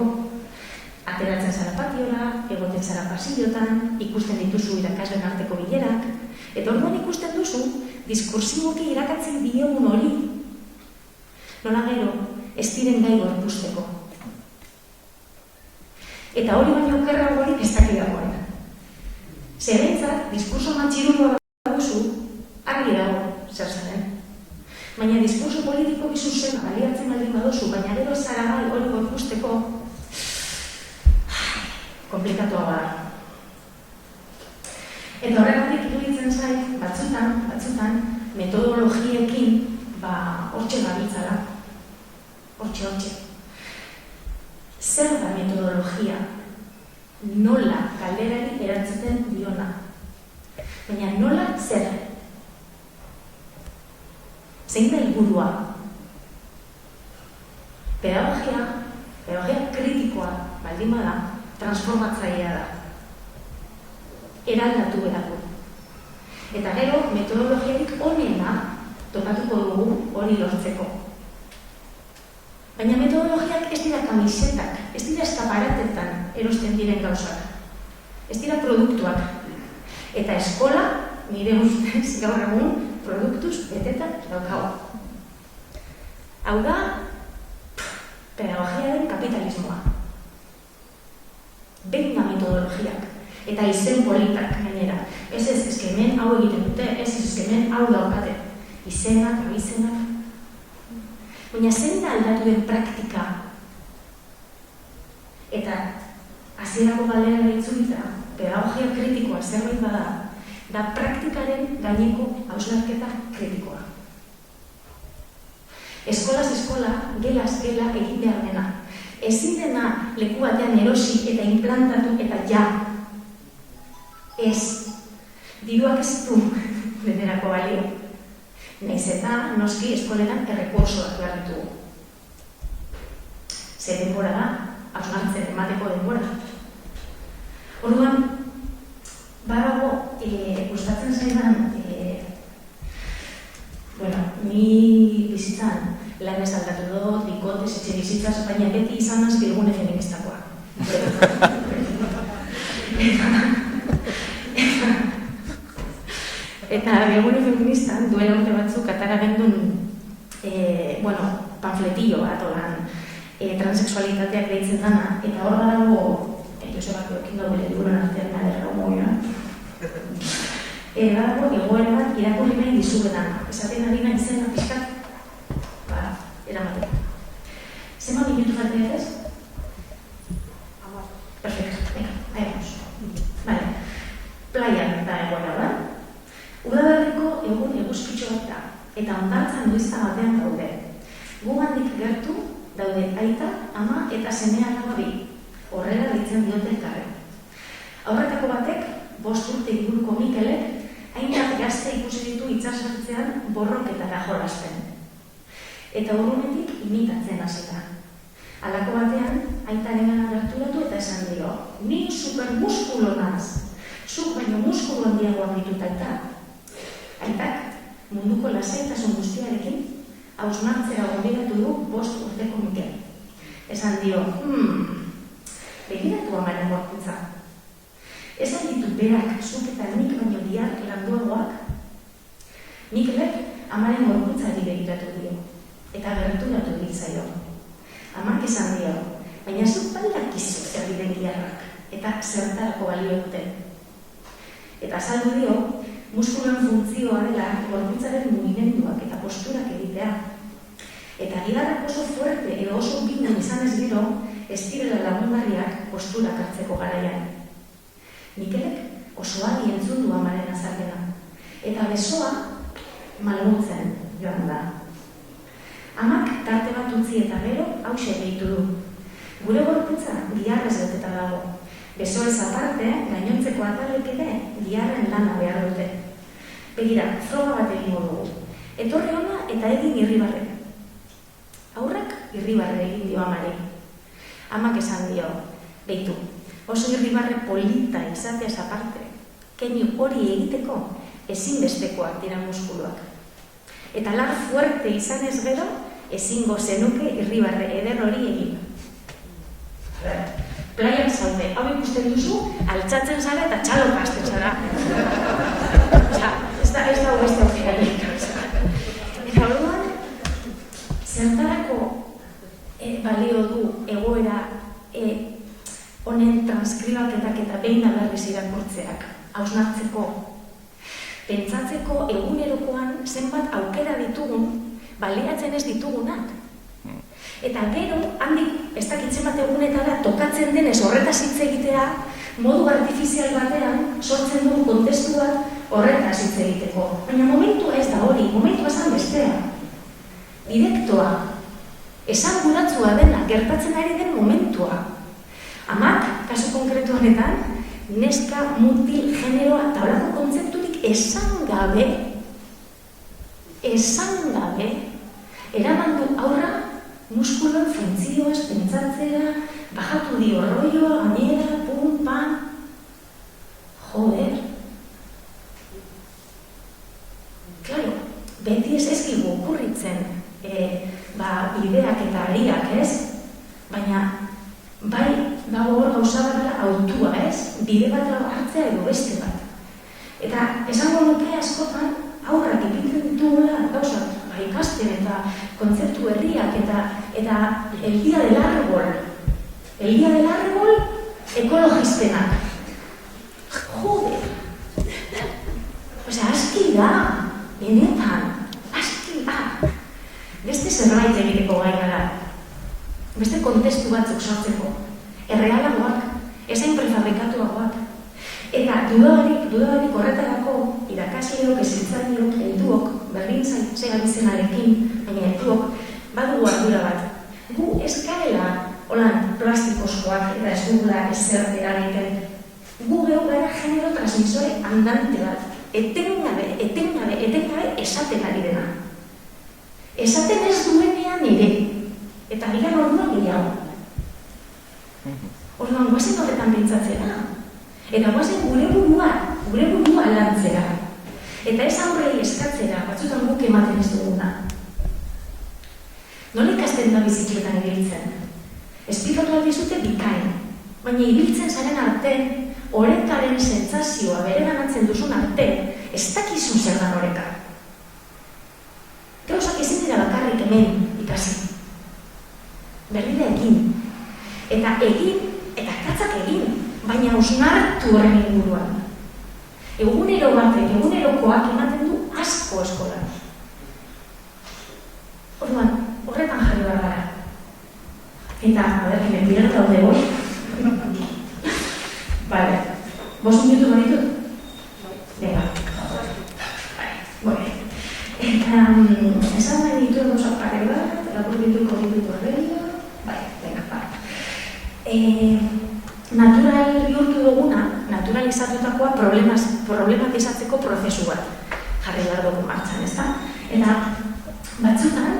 ateratzen zara patiora, egoten zara pasillotan, ikusten dituzu irakasleen arteko bilerak, eta orduan ikusten duzu, diskursiboki irakatzen diegun hori, nola gero, ez diren gai gorpuzteko. Eta hori baino okerragorik ez dakit dagoen. Zerentzat, diskurso matxirua duzu, argi dago zer zaren. Baina diskurso politiko bizuzen baliatzen baldin baduzu, baina gero zara gai hori gorpuzteko, komplikatoa bada. Eta horregatik iruditzen zait, batzutan, metodologiekin, hortxe gabiltzala. Hortxe. Zer da metodologia? Nola galderari erantzuten diona. Baina nola zer? Zein da helburua? Pedagogia kritikoa, baldin bada, transformatzailea da. Eraldatu behar. Eta gero, metodologiarik onena topatuko dugu hori lortzeko. Baina metodologiak ez dira kamisetak, ez dira eskaparatetan erosten diren gauzak. Ez dira produktuak. Eta eskola, nire ustez, gaur egun, produktuz betetan daukago. Hau da, pedagogiaren kapitalismoa. Benga metodologiak. Eta izen politak gainera. Ez hemen hau egiten dute, ez hemen hau daukate. Izenak, abizenak. Baina zen da aldatu den praktika? Eta hasierako galdera itzulita, pedagogia kritikoa zerbait bada, da praktikaren gaineko hausnarketa kritikoa. Eskolaz eskola, gelaz gela egin behar dena. Ezin dena leku batean erosi eta implantatu eta ja. Ez, diruak ez du denerako balio. Naiz eta noski eskoletan errekursoak behar ditugu. Ze denbora da, hausnartzen emateko denbora. Orduan, badago, gustatzen zaidan, ni bizitzan lan ez aldatu dut, bikotez, etxe bizitzaz, baina beti izan naz bilgune feministakoa. Eta bilgune feministan duela urte batzuk atara gendun panfletillo bat olan transexualitateak deitzen dana, eta hor dago, Josebako ekin gau bere liburuan artean naderra homoioa, dago egoera bat irakurri nahi dizuetan, esaten ari nahi izena pixkat, eramateko. Zema minutu faltea ez? Perfecto, venga, ahí vamos. Vale, playan da egoera da. Udaberriko egun eguzkitxo bat da, eta ondartzan duizta batean daude. Gugandik gertu daude aita, ama eta semea alaba bi. Horrela ditzen diote elkarren. Aurretako batek, 5 urte inguruko Mikelek, hainbat gazte ikusi ditu itsasartzean borroketara jolasten. Eta urrunetik imitatzen hasita. Halako batean, aitaren gerturatu eta esan dio, ni supermuskulo naz, zuk baino muskulu handiagoak ditut aita. Aitak, munduko lasaitasun guztiarekin, hausnartzera gonbidatu du 5 urteko Mikel. Esan dio, begiratu amaren gorputza. Esan ditu berak zuk eta nik baino diak landuagoak. Mikelek amaren gorputzari begiratu dio, eta gerturatu ditzaio. Amak esan dio, baina zuk badakizu zer diren diarrak, eta zertarako balio duten. Eta azaldu dio, muskuloen funtzioa dela gorputzaren mugimenduak eta posturak egitea. Eta gidarrak oso fuerte edo oso binen izan ez gero, ez direla lagungarriak posturak hartzeko garaian. Mikelek oso adi entzun du amaren azalpena. Eta besoa malgutzen joan da. Amak tarte bat utzi eta gero hauxe gehitu du. Gure gorputza diarrez beteta dago. Besoez aparte, gainontzeko atalek ere diarren lana behar dute. Begira, froga bat egingo dugu. Etorri ona eta egin irribarre. Aurrak irribarre egin dio amari. Amak esan dio, beitu, oso irribarre polita izateaz aparte, keinu hori egiteko ezinbestekoak dira muskuluak. Eta lar fuerte izanez gero, ezingo zenuke irribarre eder hori egin. Plaian zaude, hau ikusten duzu, altxatzen zara eta txalo hasten zara. Ez da beste aukerarik. Eta orduan, zertarako balio du egoera honen transkribaketak eta behin berriz irakurtzeak, hausnartzeko, pentsatzeko egunerokoan zenbat aukera ditugun, baliatzen ez ditugunak. Eta gero, handik, ez dakitzen bat egunetara tokatzen denez horretaz hitz egitea, modu artifizial batean sortzen dugu kontestu bat horretaz hitz egiteko. Baina momentua ez da hori, momentua esan bestea. Direktoa, esan guratzua dena, gertatzen ari den momentua. Amak, kasu konkretu honetan, neska, mutil, generoa, eta horako kontzepturik esan gabe, eraman du aurra muskuloen funtzioaz pentsatzera, bajatu dio rolloa, gainera, pum, pan. Joder. Claro, beti ez ezkigu okurritzen ideak eta ariak, ez? Baina, bai, dago hor gauza bat autua, ez? Bide bat hartzea edo beste bat. Eta esango nuke askotan aurrak egiten ditugula gauzak, ikasten eta kontzeptu herriak eta el día del árbol. El día del árbol ekologistenak. Joder! Osea, aski da, benetan, aski da. Beste zerbait egiteko gai gara. Beste kontestu batzuk sortzeko. Errealagoak, ezain prefabrikatuagoak. Eta dudabarik horretarako irakasleok, ezitzaileok, helduok, berdin zegabizenarekin, baina helduok, badugu ardura bat. Gu ez garela holan plastikozkoak eta ez dugula ezer eragiten. Gu gehu gara genero transmisore andante bat. Etengabe esaten ari dena. Esaten ez duenean ere. Eta bilan orduan gehiago. Orduan, guazen horretan bintzatzera. Eta guazen gure burua lantzera. Eta ez aurrei eskatzera, batzutan guk ematen ez duguna. Nola ikasten da bizikletan ibiltzen? Esplikatu aldizute bikain, baina ibiltzen zaren arte, orekaren sentsazioa bereganatzen duzun arte, ez dakizu zer da oreka. Gauzak ezin dira bakarrik hemen ikasi. Berdira egin. Eta katzak egin. Baina hausnartu horren inguruan. Egunerokoak ematen du asko eskolan. Orduan, horretan jarri behar gara. Eta, me pirar daude hori. Vale. 5 minutu baditut? Venga. Eta, esan nahi ditu gauza pare bat, lapurdituko horreio. Venga. Natural bihurtu duguna, naturalizatutakoa problematizatzeko prozesu bat jarri behar dugu martxan, ezta? Eta batzutan,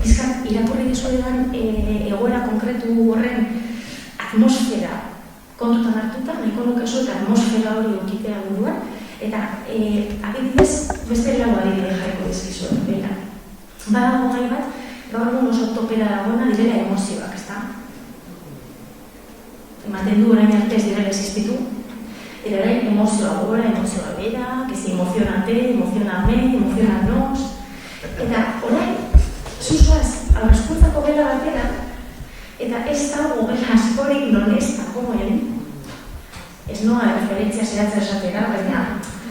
bizkat irakurri dizuetan egoera konkretu horren atmosfera kontutan hartuta, nahiko nuke zuek atmosfera hori ukitea buruan, eta adibidez, beste lau adibide jarriko dizkizuen, bera. Badago gai bat, gaur egun oso topera dagoena direla emozioak, ezta? Ematen du orain arte ez direla existitu, eta orain emozioa gora, emozioa bera, que si emozionate, emozioname, emozionanos, eta orain, zuzuaz, aurreskuntzako gela batera, eta ez dago gela askorik non ez dagoen, ez noa referentzia zehatza esatera, baina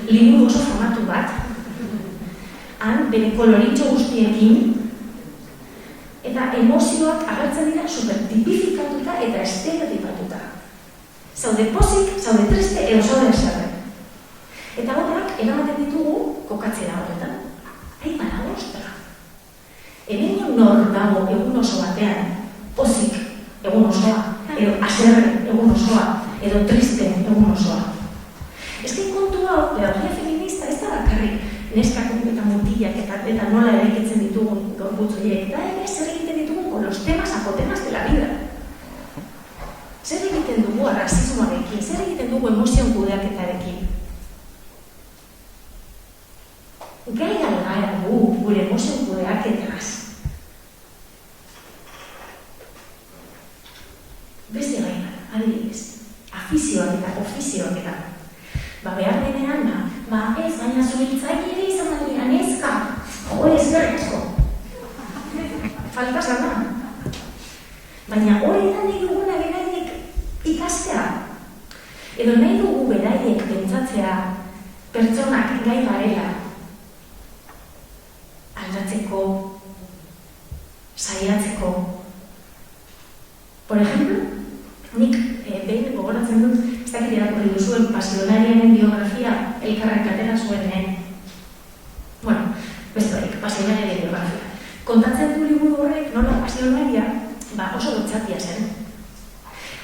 liburu oso formatu bat, han bere koloritxo guztiekin, eta emozioak agertzen dira supertipifikatuta eta estereotipatuta. Zaude pozik, zaude triste, edo zaude eserre. Eta horrak eramaten ditugu kokatzera horretan. Hai badago, ostra. Hemen nor dago egun oso batean, pozik egun osoa, edo aserre egun osoa, edo triste egun osoa. Ez que kontu hau, pedagogia feminista ez da bakarrik neskak eta mutilak eta nola eraikitzen ditugun gorputz horiek, eta ere zer egiten ditugun con los temas apotemas de la vida. Zer egiten dugu arrazismoarekin, zer egiten dugu emozion kudeaketarekin. Gai gara gu gure emozion kudeaketaz. Beste gai gara, adibidez, afizioak eta ofizioak eta. Behar denean, ez, baina zubiltzaik ere izan dira neska. Jo, ez berrezko. Falta zara. Baina hori da nahi duguna beraiek ikastea. Edo nahi dugu beraiek pentsatzea pertsonak gai garela aldatzeko, saiatzeko. Por ejemplo, nik behin gogoratzen dut, ez dakit irakurri duzuen pasionariaren biografia elkarrak atera zuen, beste barik, pasionariaren biografia. Kontatzen du liburu horrek nola pasionaria oso lotxatia zen.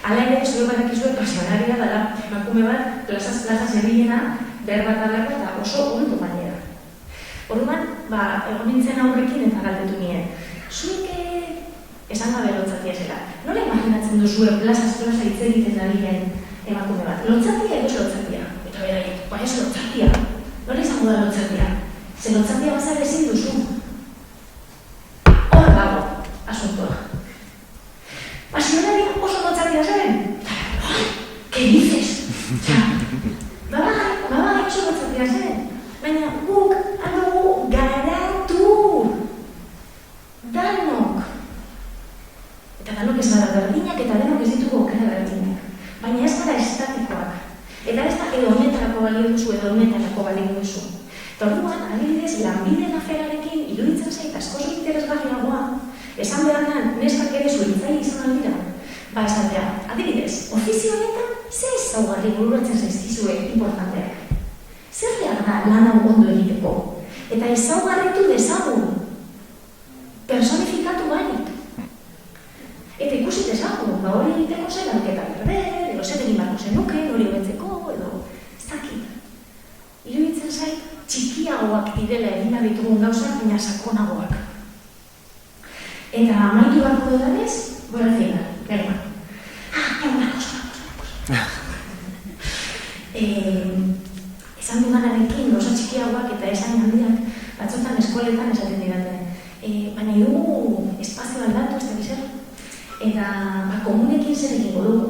Hala ere, zuen badakizue pasionaria dela emakume bat plazaz zebilena, berbat eta oso ondo gainera. Orduan, egon nintzen aurrekin eta galdetu nien. Zuek esan gabe lotxatia zela. Nola imaginatzen duzuen plazaz hitz egiten dabilen emakume bat? Lotxatia edo lotxatia? Eta beraiek, ez lotxatia. Nola izango da lotxatia? Ze lotxatia bazar ezin duzu. Hor dago, asuntoa. Pasionaria oso lotxatia zen? ¿Qué dices? Baba, oso lotxatia zen. Baina guk aldugu garatu. Danok. Eta danok ez gara berdinak eta denok ez ditugu okera berdinak. Baina ez gara estatikoak. Eta ez da edo honetarako balio duzu, edo honetarako balio duzu. Eta orduan, adibidez, lanbideen aferarekin iruditzen zait askoso interesgarriagoa. Esan beharrean, neskak ere zuhiltzai izan aldira. Esatea, adibidez, ofizio honetan, ze ezaugarri bururatzen zaizkizue importanteak. Zer behar da lan hau ondo egiteko? Eta ezaugarritu dezagun. Personifikatu bainik. Eta ikusi dezagun, hori egiteko zer auketa berber, edo zer egin barko zenuke, hori hobetzeko, edo ez dakit. Iruditzen zait, txikiagoak direla egin ditugun gauzak, baina sakonagoak. Eta amaitu barko dudanez, buena cena, berba. Una cosa. Esan duganarekin, oso txikiagoak eta esan handiak, batzotan eskoletan esaten diraten. Baina dugu espazio aldatu, ez da bizer? Eta komunekin zer egingo dugu.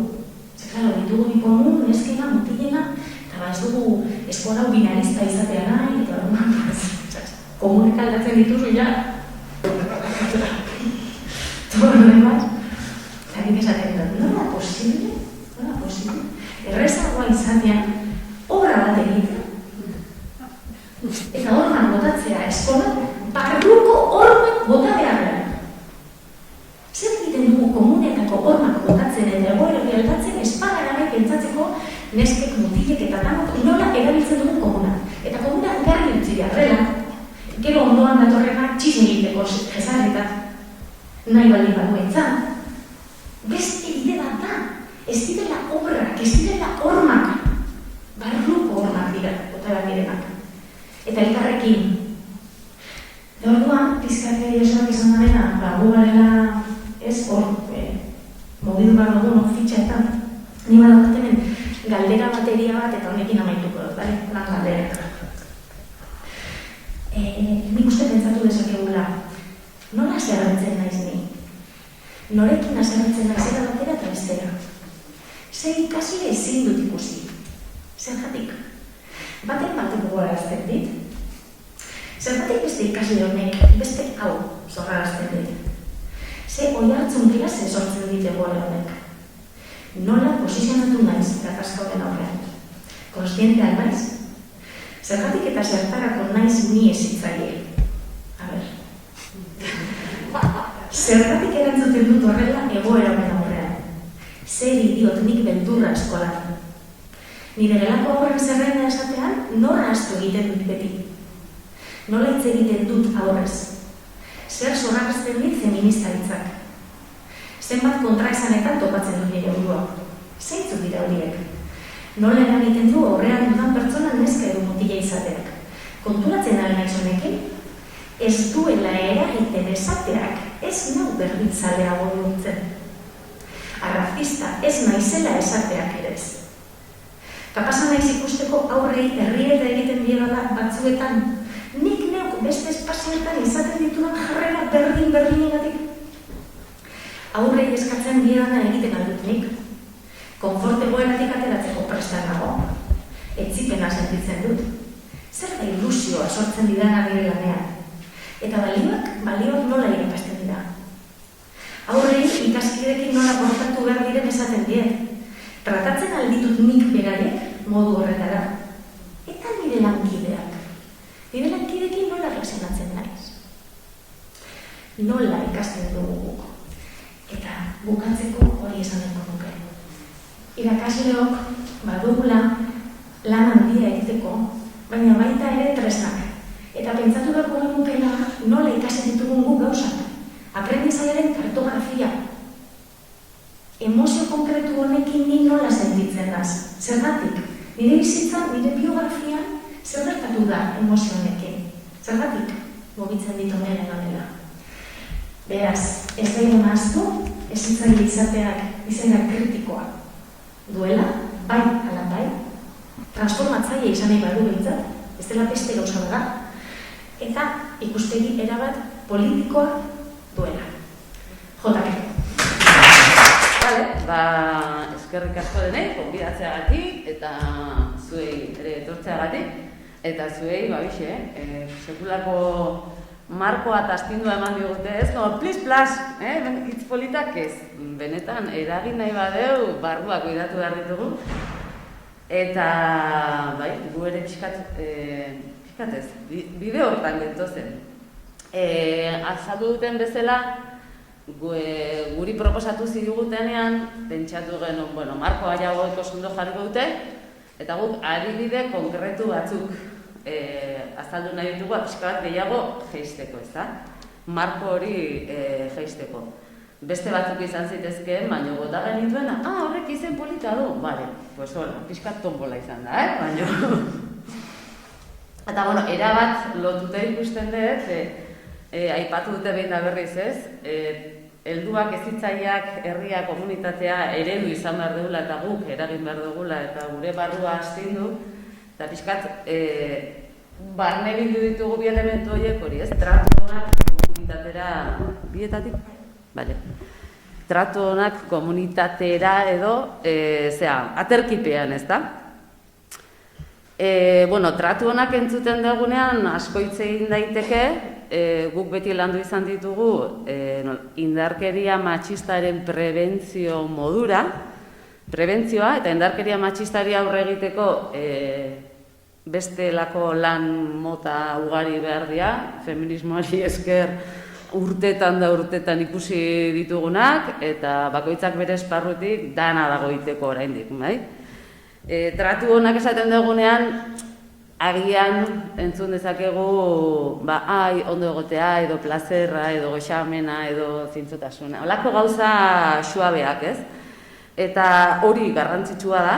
Claro, ditugu bi komun, neskena, mutilena, eta ez dugu eskola binarista izatea nahi, eta komunek aldatzen dituzu, ja. Todo lo demás, eta nik esaten dut, no da posible? Errezagoa izatean, obra bat egitea. Eta hormak botatzea eskola, barruko hormak bota beharrean. Zer egiten dugu komunetako hormak botatzen eta egoera aldatzen espagaragai pentsatzeko neskek, mutilek eta tanok nola erabiltzen dugu komuna. Eta komuna garri utzi beharrela, gero ondoan datorrena txizun egiteko jesarretak nahi baldin baduentzan. Beste bide bat da, ez direla obrak, ez direla hormak, barruko hormak dira, bota behar direnak. Eta elkarrekin, gu garela ez hor, mogidu behar dugun fitxeetan, ni badaukat hemen galdera bateria bat eta honekin amaituko dut, bale? Lan galdera. Nik uste pentsatu dezakegula, nola zerretzen naiz ni? Norekin zerretzen naizera batera eta bestera? Zer ikasile ezin dut ikusi? Zergatik? Batek gogorarazten dit? Zergatik beste ikasle honek beste hau zorrarazten dit? Ze oihartzun klase sortzen dit egoera honek? Nola posizionatu naiz gatazka horren aurrean? Konstiente naiz? Zergatik eta zertarako naiz ni ezitzaile? A ber. Zergatik erantzuten dut horrela egoera horren aurrean? Zer idiot nik beldurra eskolan? Nire gelako aurren zerrenda esatean, nora astu egiten dut beti? Nola hitz egiten dut aurrez? Zer zorrarazten dit feminista hitzak? Zenbat kontraesanetan topatzen dut nire burua? Zeintzuk dira horiek? Nola eragiten du aurrean dudan pertsona neska edo mutila izateak? Konturatzen ari naiz honekin? Ez duela eragiten esateak ez nau berdintzaleago bihurtzen. Arrazista ez naizela esateak ere ez. Kapasa naiz ikusteko aurrei herrieta egiten diedala batzuetan, nik neuk beste espazioetan izaten ditudan jarrera berdin-berdinengatik. Aurrei eskatzen diedana egiten aldut nik, konfortegoenatik ateratzeko prestan nago, etzipena sentitzen dut, zer da ilusioa sortzen didana nire lanean, eta balioak nola irakasten dira. Aurrei ikaskidekin nola portatu behar diren esaten diet, tratatzen alditut nik beraiek modu horretara, eta nire lankidekin nola relazionatzen naiz. Nola ikasten dugu guk, eta bukatzeko hori esan dut nuke. Irakasleok badugula lan handia egiteko, baina baita ere tresnak. Eta pentsatu beharko genukela nola ikasen ditugun guk gauzak. Aprendizaiaren kartografia. Emozio konkretu honekin ni nola sentitzen naz. Zergatik? Nire bizitza, nire biografian, zer gertatu da emozio honekin. Zergatik? Mugitzen ditu nire ganela. Beraz, ez daigu nahaztu, ezitzaile izateak izena kritikoa. Duela, bai ala bai, transformatzaile izan nahi badu behintzat, ez dela beste gauza da, eta ikustegi erabat politikoa duela. Jotake. Vale, eskerrik asko denei, konbidatzeagatik eta zuei ere etortzeagatik, eta zuei, sekulako markoa eta astindua eman digute ez, como plis plas, hitz politak ez. Benetan, eragin nahi badeu, barruak kuidatu behar ditugu. Eta, gu ere pixkatez, bide hortan gentozen. Azaldu duten bezala, guri proposatu zidigutenean, pentsatu genuen, markoa jagoeko sondo jarriko dute, eta guk adibide konkretu batzuk azaldu nahi ditugu, pixka bat gehiago jeisteko, ez da? Marko hori jeisteko. Beste batzuk izan zitezkeen, baina gota genituena, horrek izen polita du. Bale, pues hola, pixkat tombola izan da, baina... Eta, erabat lotuta ikusten dut, aipatu dute behin da berriz ez, helduak ezitzaileak, herria, komunitatea eredu izan behar dugula eta guk eragin behar dugula eta gure barrua astindu, eta pixkat, barne bildu ditugu bi elementu horiek hori ez, tratu onak komunitatera bietatik? Bale. Tratu onak komunitatera edo, aterkipean ez da? Tratu onak entzuten dugunean asko hitz egin daiteke, guk beti landu izan ditugu indarkeria matxistaren prebentzio modura, prebentzioa eta indarkeria matxistari aurre egiteko bestelako lan mota ugari behar dira, feminismoari esker urtetan ikusi ditugunak, eta bakoitzak bere esparrutik dana dago egiteko oraindik, bai? Tratu onak esaten dugunean, agian entzun dezakegu, ondo egotea, edo plazerra, edo goxamena, edo zintzotasuna. Holako gauza suabeak, ez? Eta hori garrantzitsua da,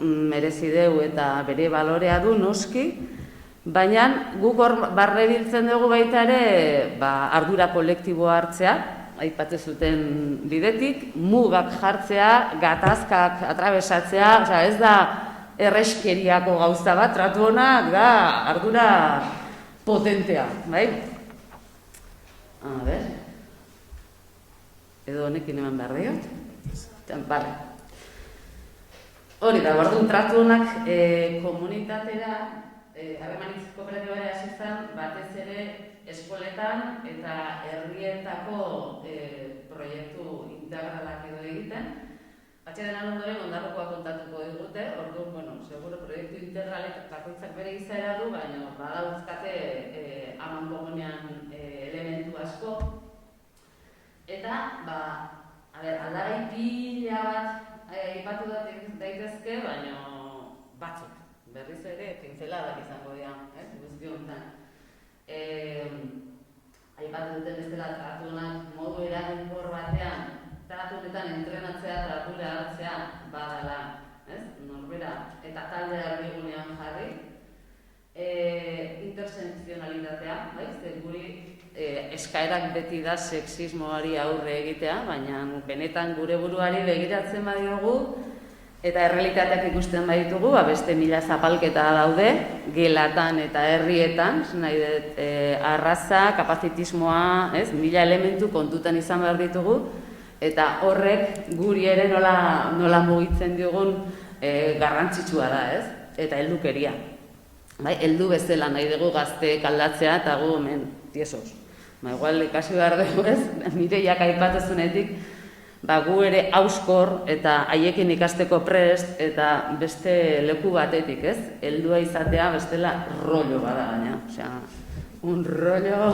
merezi deu eta bere balorea du noski, baina guk hor barre biltzen dugu baita ere ardura kolektiboa hartzea, aipatu zuten bidetik, mugak jartzea, gatazkak atrabesatzea, osea, ez da erreskeriako gauza bat, tratu honak da ardura potentea, bai? A ber, edo honekin eman behar diot? Bale. Hori da, orduan tratu honak komunitatera, harremanik kooperatibara hasi zen, batez ere eskoletan eta herrietako proiektu integralak edo egiten. Atxeden ondoren ondarrokoa kontatuko digute, orduan, bueno, seguro proiektu integralek bakoitzak bere izaera du, baina badauzkate amankomunean elementu asko. Eta, aldagai pila bat aipatu daitezke, baina batzuk. Berriz ere, pintzeladak izango dira, guzti honetan. Aipatu duten bestela tratunak modu eraginkor batean, tratu honetan entrenatzea, tratura hartzea badala, norbera eta taldea erdigunean jarri. Intersekzionalitatea, guri eskaerak beti da sexismoari aurre egitea, baina benetan gure buruari begiratzen badiogu eta errealitateak ikusten baditugu, beste 1000 zapalketa daude, gelatan eta herrietan, nahi dut arraza, kapazitismoa, 1000 elementu kontutan izan behar ditugu, eta horrek guri ere nola mugitzen diogun garrantzitsua da, eta heldukeria. Heldu bezala nahi dugu gazteek aldatzea eta gu hemen tiesos. Igual ikasi behar dugu, Mireiak aipatuzunetik, gu ere hauskor eta haiekin ikasteko prest eta beste leku batetik, heldua izatea bestela rollo bada gaina. Osea, un rollo...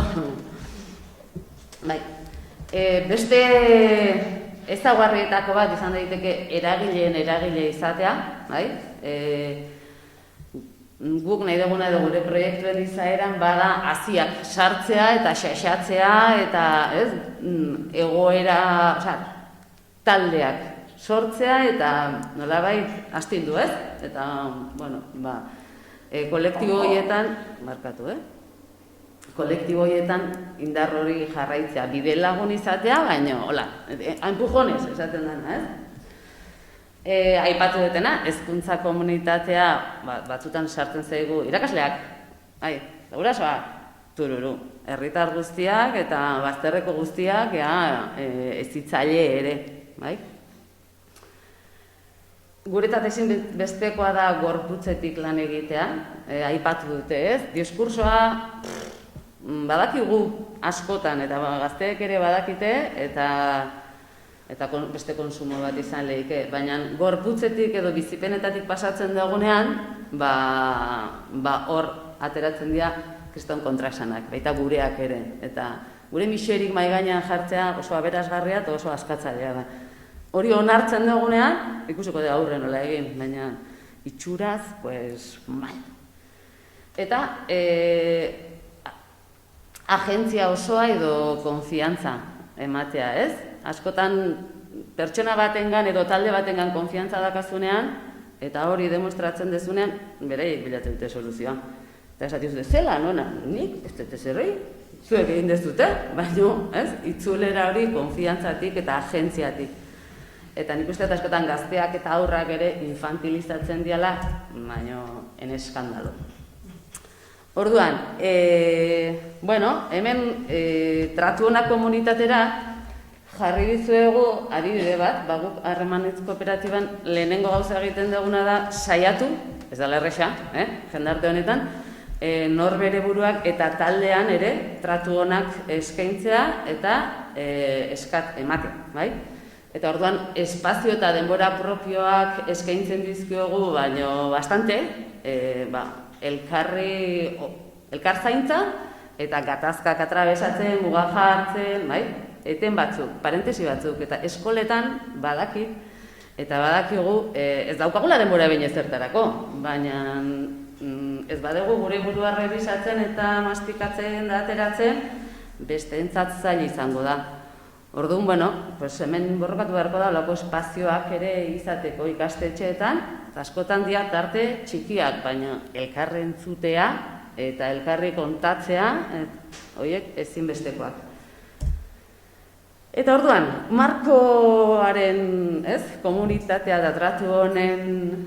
Beste ezaugarrietako bat izan daiteke eragile izatea, guk nahi duguna edo gure proiektuen izaeran bada haziak sartzea eta xaxatzea eta egoera, taldeak sortzea eta nolabait astindu, eta, bueno, kolektibo horietan, kolektibo horietan indar hori jarraitzea, bide lagun izatea, baina, hola, empujones esaten dena, aipatu dutena, hezkuntza komunitatea batzutan sartzen zaigu irakasleak, gurasoa, tururu, herritar guztiak eta bazterreko guztiak hezitzaile ere, Guretzat ezin bestekoa da gorputzetik lan egitea, aipatu dute, diskursoa badakigu askotan eta gazteek ere badakite eta beste konsumo bat izan lehike, baina gorputzetik edo bizipenetatik pasatzen dagoenean, hor ateratzen dira kriston kontraesanak, baita gureak ere, eta gure miserik mahai gainean jartzea oso aberasgarria eta oso askatzailea da. Hori onartzen dagoenean, ikusiko da aurre nola egin, baina itxuraz, Eta agentzia osoa edo konfiantza ematea, Askotan pertsona batengan edo talde batengan konfiantza dakazunean, eta hori demostratzen dezunean, beraiek bilatzen dute soluzioa. Eta esatio zute, zela, nona, nik, ez dute zerrei, zuek egin dezute, baina, itzulera hori konfiantzatik eta agentziatik. Eta nik uste askotan gazteak eta aurrak ere infantilizatzen diala, baina, eskandalo. Orduan, hemen tratu ona komunitatera jarri dizuegu adibide bat, guk harremanitz kooperatiban lehenengo gauza egiten duguna da saiatu, ez da erresa, jendarte honetan, norbere buruak eta taldean ere tratu onak eskaintzea eta eskat emate, Eta orduan, espazio eta denbora propioak eskaintzen dizkiogu, baino bastante, elkarzaintza eta gatazkak atrabesatzen, muga jartzen, eten batzuk, parentesi batzuk, eta eskoletan badakit, eta badakigu, ez daukagula denbora behin ezertarako, baina ez badugu gure burua rebisatzen eta mastikatzen da ateratzen, beste entzat zail izango da. Orduan, hemen borrokatu beharko da, olako espazioak ere izateko ikastetxeetan, eta askotan dira tarte txikiak, baina elkarren zutea eta elkarri kontatzea, horiek ezinbestekoak. Eta orduan, markoaren, komunitatea da tratu honen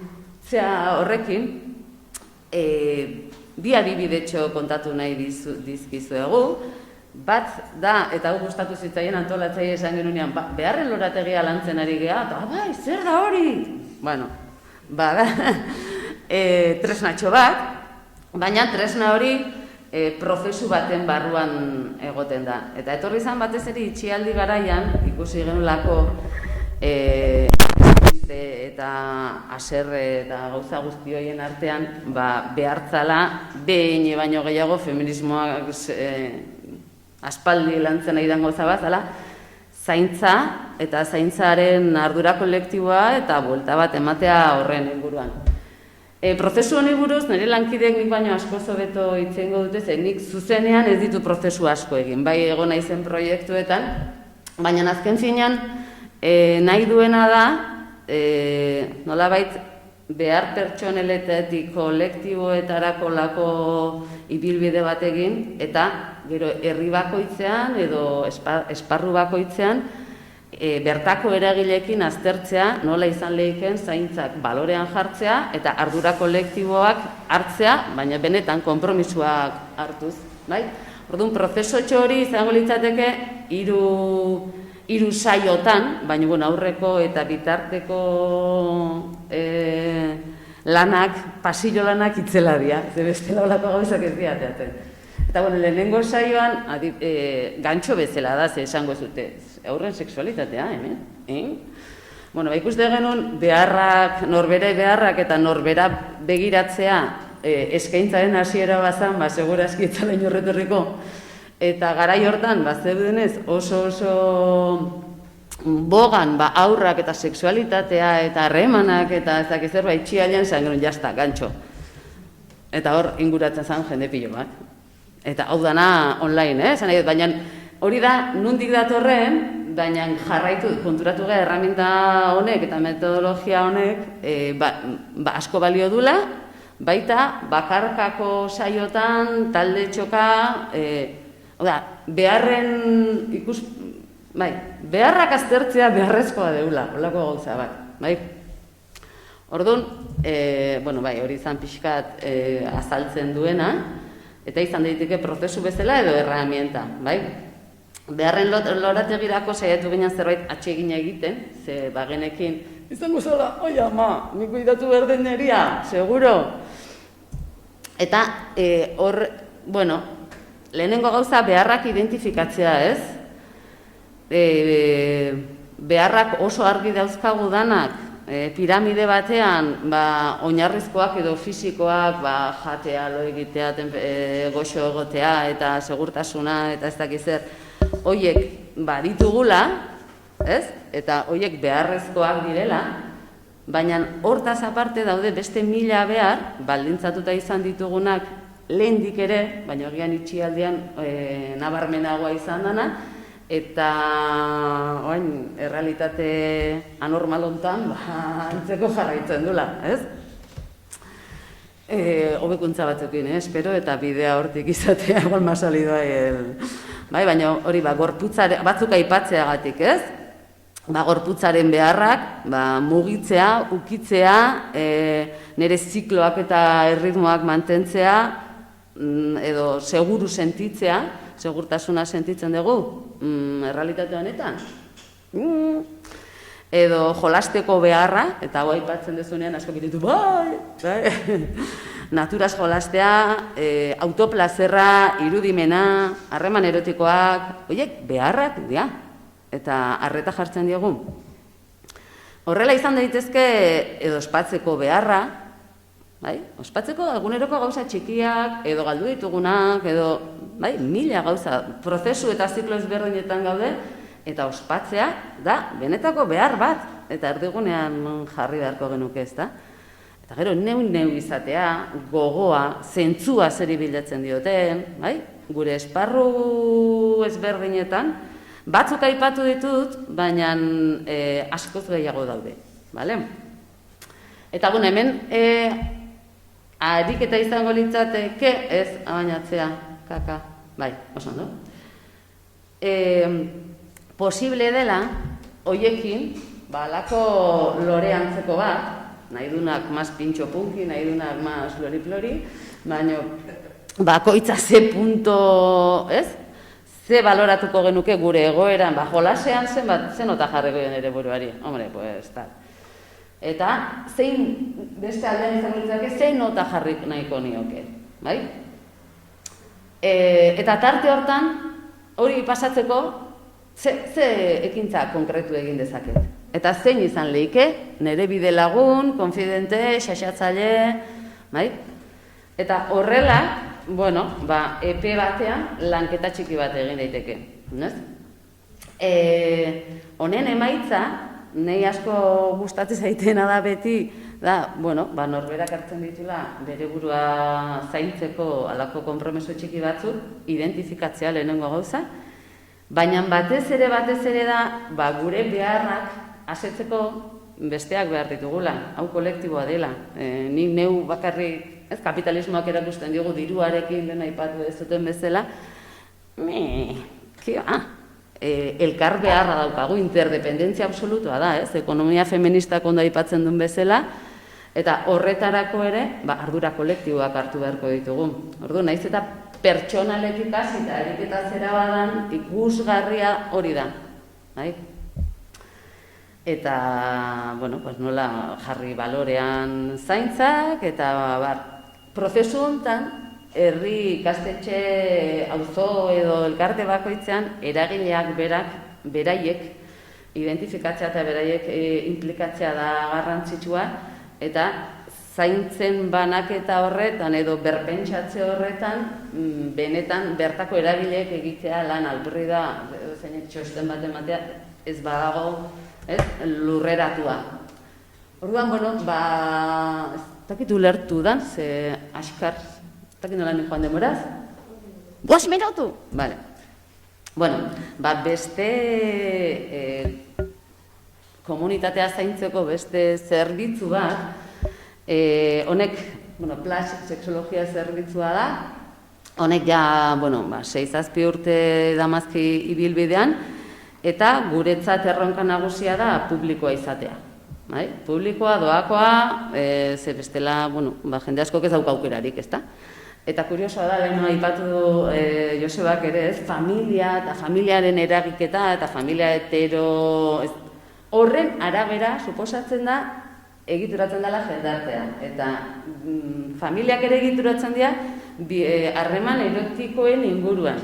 horrekin, bi adibidetxo kontatu nahi dizkizuegu. Bat da, eta hau gustatu zitzaien antolatzaile esan genunean, beharren lorategia lantzen ari geha, eta bai, zer da hori? Bueno, tresnatxo bat, baina tresna hori prozesu baten barruan egoten da. Eta etorri izan batez ere itxialdi garaian, ikusi genulako eta haserre eta gauza guzti horien artean behartzala behin baino gehiago feminismoak aspaldi lantzen nahi den gauza bat, zaintza eta zaintzaren ardura kolektiboa eta buelta bat ematea horren inguruan. Prozesu honi buruz, nire lankideek nik baino asko hobeto hitz egingo dute, ze nik zuzenean ez ditu prozesu asko egin, bai egon naizen proiektuetan, baina azken finean nahi duena da, nolabait behar pertsoneletetik kolektiboetarako lako ibilbide bat egin, eta gero herri bakoitzean edo esparru bakoitzean bertako eragileekin aztertzea nola izan lehiken zaintzak balorean jartzea eta ardura kolektiboak hartzea, baina benetan konpromisuak hartuz. Orduan, prozesotxo hori izango litzateke hiru saiotan, baina aurreko eta bitarteko lanak, pasillo lanak itzela dira, ze bestela olako gauzak ez diateatzen. Eta lehenengo saioan gantxo bezala da, ze esango zute, aurren sexualitatea, hemen? Ikuste genuen beharrak, norbere beharrak eta norbera begiratzea eskaintzaren hasiera bazan, segurazki itzala inorretorriko. Eta garai hortan, zeudenez, oso bogan aurrak eta sexualitatea eta harremanak eta ez zerbait txiailan zan genuen, jazta, gantxo. Eta hor inguratzen zen jende pilo bat. Eta hau dana online, baina hori da nondik datorren, baina jarraitu, konturatu gara erraminta honek eta metodologia honek asko balio dula, baita bakarkako saiotan, talde txoka, beharrak aztertzea beharrezkoa deula, holako gauza bat. Orduan, hori izan pixkat azaltzen duena, eta izan daiteke prozesu bezala edo erramienta, Beharren lorategirako saiatu ginen zerbait atsegina egiten, ze bagenekin, izango zela, oi ama, nik kuidatu berden neria, seguro. Eta hor, lehenengo gauza beharrak identifikatzea, ez? Beharrak oso argi dauzkagu danak, piramide batean, oinarrizkoak edo fisikoak, jatea, lo egitea, goxo egotea eta segurtasuna eta ez dakiz zer, hoiek ditugula, ez? Eta hoiek beharrezkoak direla, baina hortaz aparte daude beste 1000 behar, baldintzatuta izan ditugunak lehendik ere, baina agian itxialdean nabarmenagoa izan dana, eta errealitate anormal hontan antzeko jarraitzen dula, ez? Hobekuntza batzukin, espero, eta bidea hortik izatea egon masalidoa. Baina hori batzuk aipatzeagatik, ez? Gorputzaren beharrak, mugitzea, ukitzea, nire zikloak eta erritmoak mantentzea, edo seguru sentitzea, segurtasuna sentitzen dugu, errealitate honetan. Edo jolasteko beharra, eta hau aipatzen dezunean asko kiritu, naturaz jolastea, autoplazerra, irudimena, harreman erotikoak, horiek beharrak dira, eta arreta jartzen diogu. Horrela izan daitezke edo ospatzeko beharra, ospatzeko eguneroko gauza txikiak, edo galdu ditugunak, edo 1000 gauza, prozesu eta ziklo ezberdinetan gaude, eta ospatzea da benetako behar bat, eta erdigunean jarri beharko genuke, ez da? Eta gero, neu izatea, gogoa, zentzua zeri bilatzen dioten, gure esparru ezberdinetan, batzuk aipatu ditut, baina askoz gehiago daude, bale? Eta hemen, ariketa izango litzateke, ez, abainatzea, kaka, oso ondo. posible dela, hoiekin, alako lore antzeko bat, nahi dunak mas pintxo punki, nahi dunak mas lori-plori, baina bakoitza ze punto, ez? Ze baloratuko genuke gure egoeran, jolasean zen nota jarriko ere buruari, hombre, pues, tal. Eta, zein beste aldean izan ditzake, zein nota jarrik nahiko nioke, bai? Eta tarte hortan, hori pasatzeko, ze ekintza konkretu egin dezaket. Eta zein izan lehike, nire bide lagun, konfidente, xaxatzaile, bai? Eta horrela, bueno, epe batean lanketa txiki bat egin daiteke, ez? Honen emaitza, nahi asko gustatzen zaitena da beti, norberak hartzen ditula bere burua zaintzeko halako konpromeso txiki batzuk, identifikatzea lehenengo gauza, baina batez ere da, gure beharrak asetzeko besteak behar ditugula, hau kolektiboa dela. Nik neu bakarrik, ez kapitalismoak erakusten diogu diruarekin dena aipatu ez zuten bezala, elkar beharra daukagu, interdependentzia absolutua da, ez? Ekonomia feministak ondo aipatzen duen bezala, eta horretarako ere, ardura kolektiboak hartu beharko ditugu. Ordu, naiz eta pertsonalekik hasita eriketa zera badan ikusgarria hori da, bai? Eta, nola jarri balorean zaintzak, eta prozesu honetan, herri ikastetxe auzo edo elkarte bakoitzean eragileak beraiek identifikatzea eta beraiek inplikatzea da garrantzitsua, eta zaintzen banaketa horretan edo berpentsatze horretan benetan bertako eragileek egitea lan alperri da, zeinek txosten bat ematea ez badago, lurreratua. Orduan, ez dakit ulertu dan, ze askar, ez dakit nola joan demoraz? 5 minutu! Bale. Beste komunitatea zaintzeko beste zerbitzu bat, honek, plastik sexologia zerbitzua da, honek ja, 6-7 urte damazki ibilbidean, eta guretzat erronka nagusia da publikoa izatea. Publikoa, doakoa, ze bestela, jende askok ez dauka aukerarik, ezta? Eta kuriosoa da, lehenu aipatu du Josebak ere, ez? Familia eta familiaren eragiketa eta familia hetero... Horren arabera, suposatzen da, egituratzen dela jendartea. Eta familiak ere egituratzen dira, harreman erotikoen inguruan.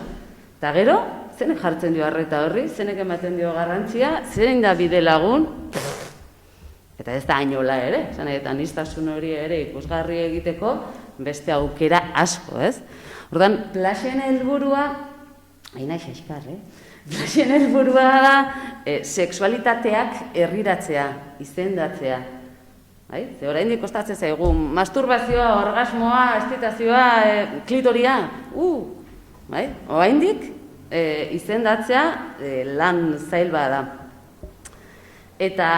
Eta gero, zenek jartzen dio arreta horri, zenek ematen dio garrantzia, zein da bide lagun, eta ez da hainola ere, eta aniztasun hori ere ikusgarri egiteko, beste aukera asko, ez? Ordan, plaxen helburua, plaxen helburua da, sexualitateak herriratzea, izendatzea. Ze oraindik kostatzen zaigu, masturbazioa, orgasmoa, estitazioa, klitoria, oraindik izendatzea lan zail da. Eta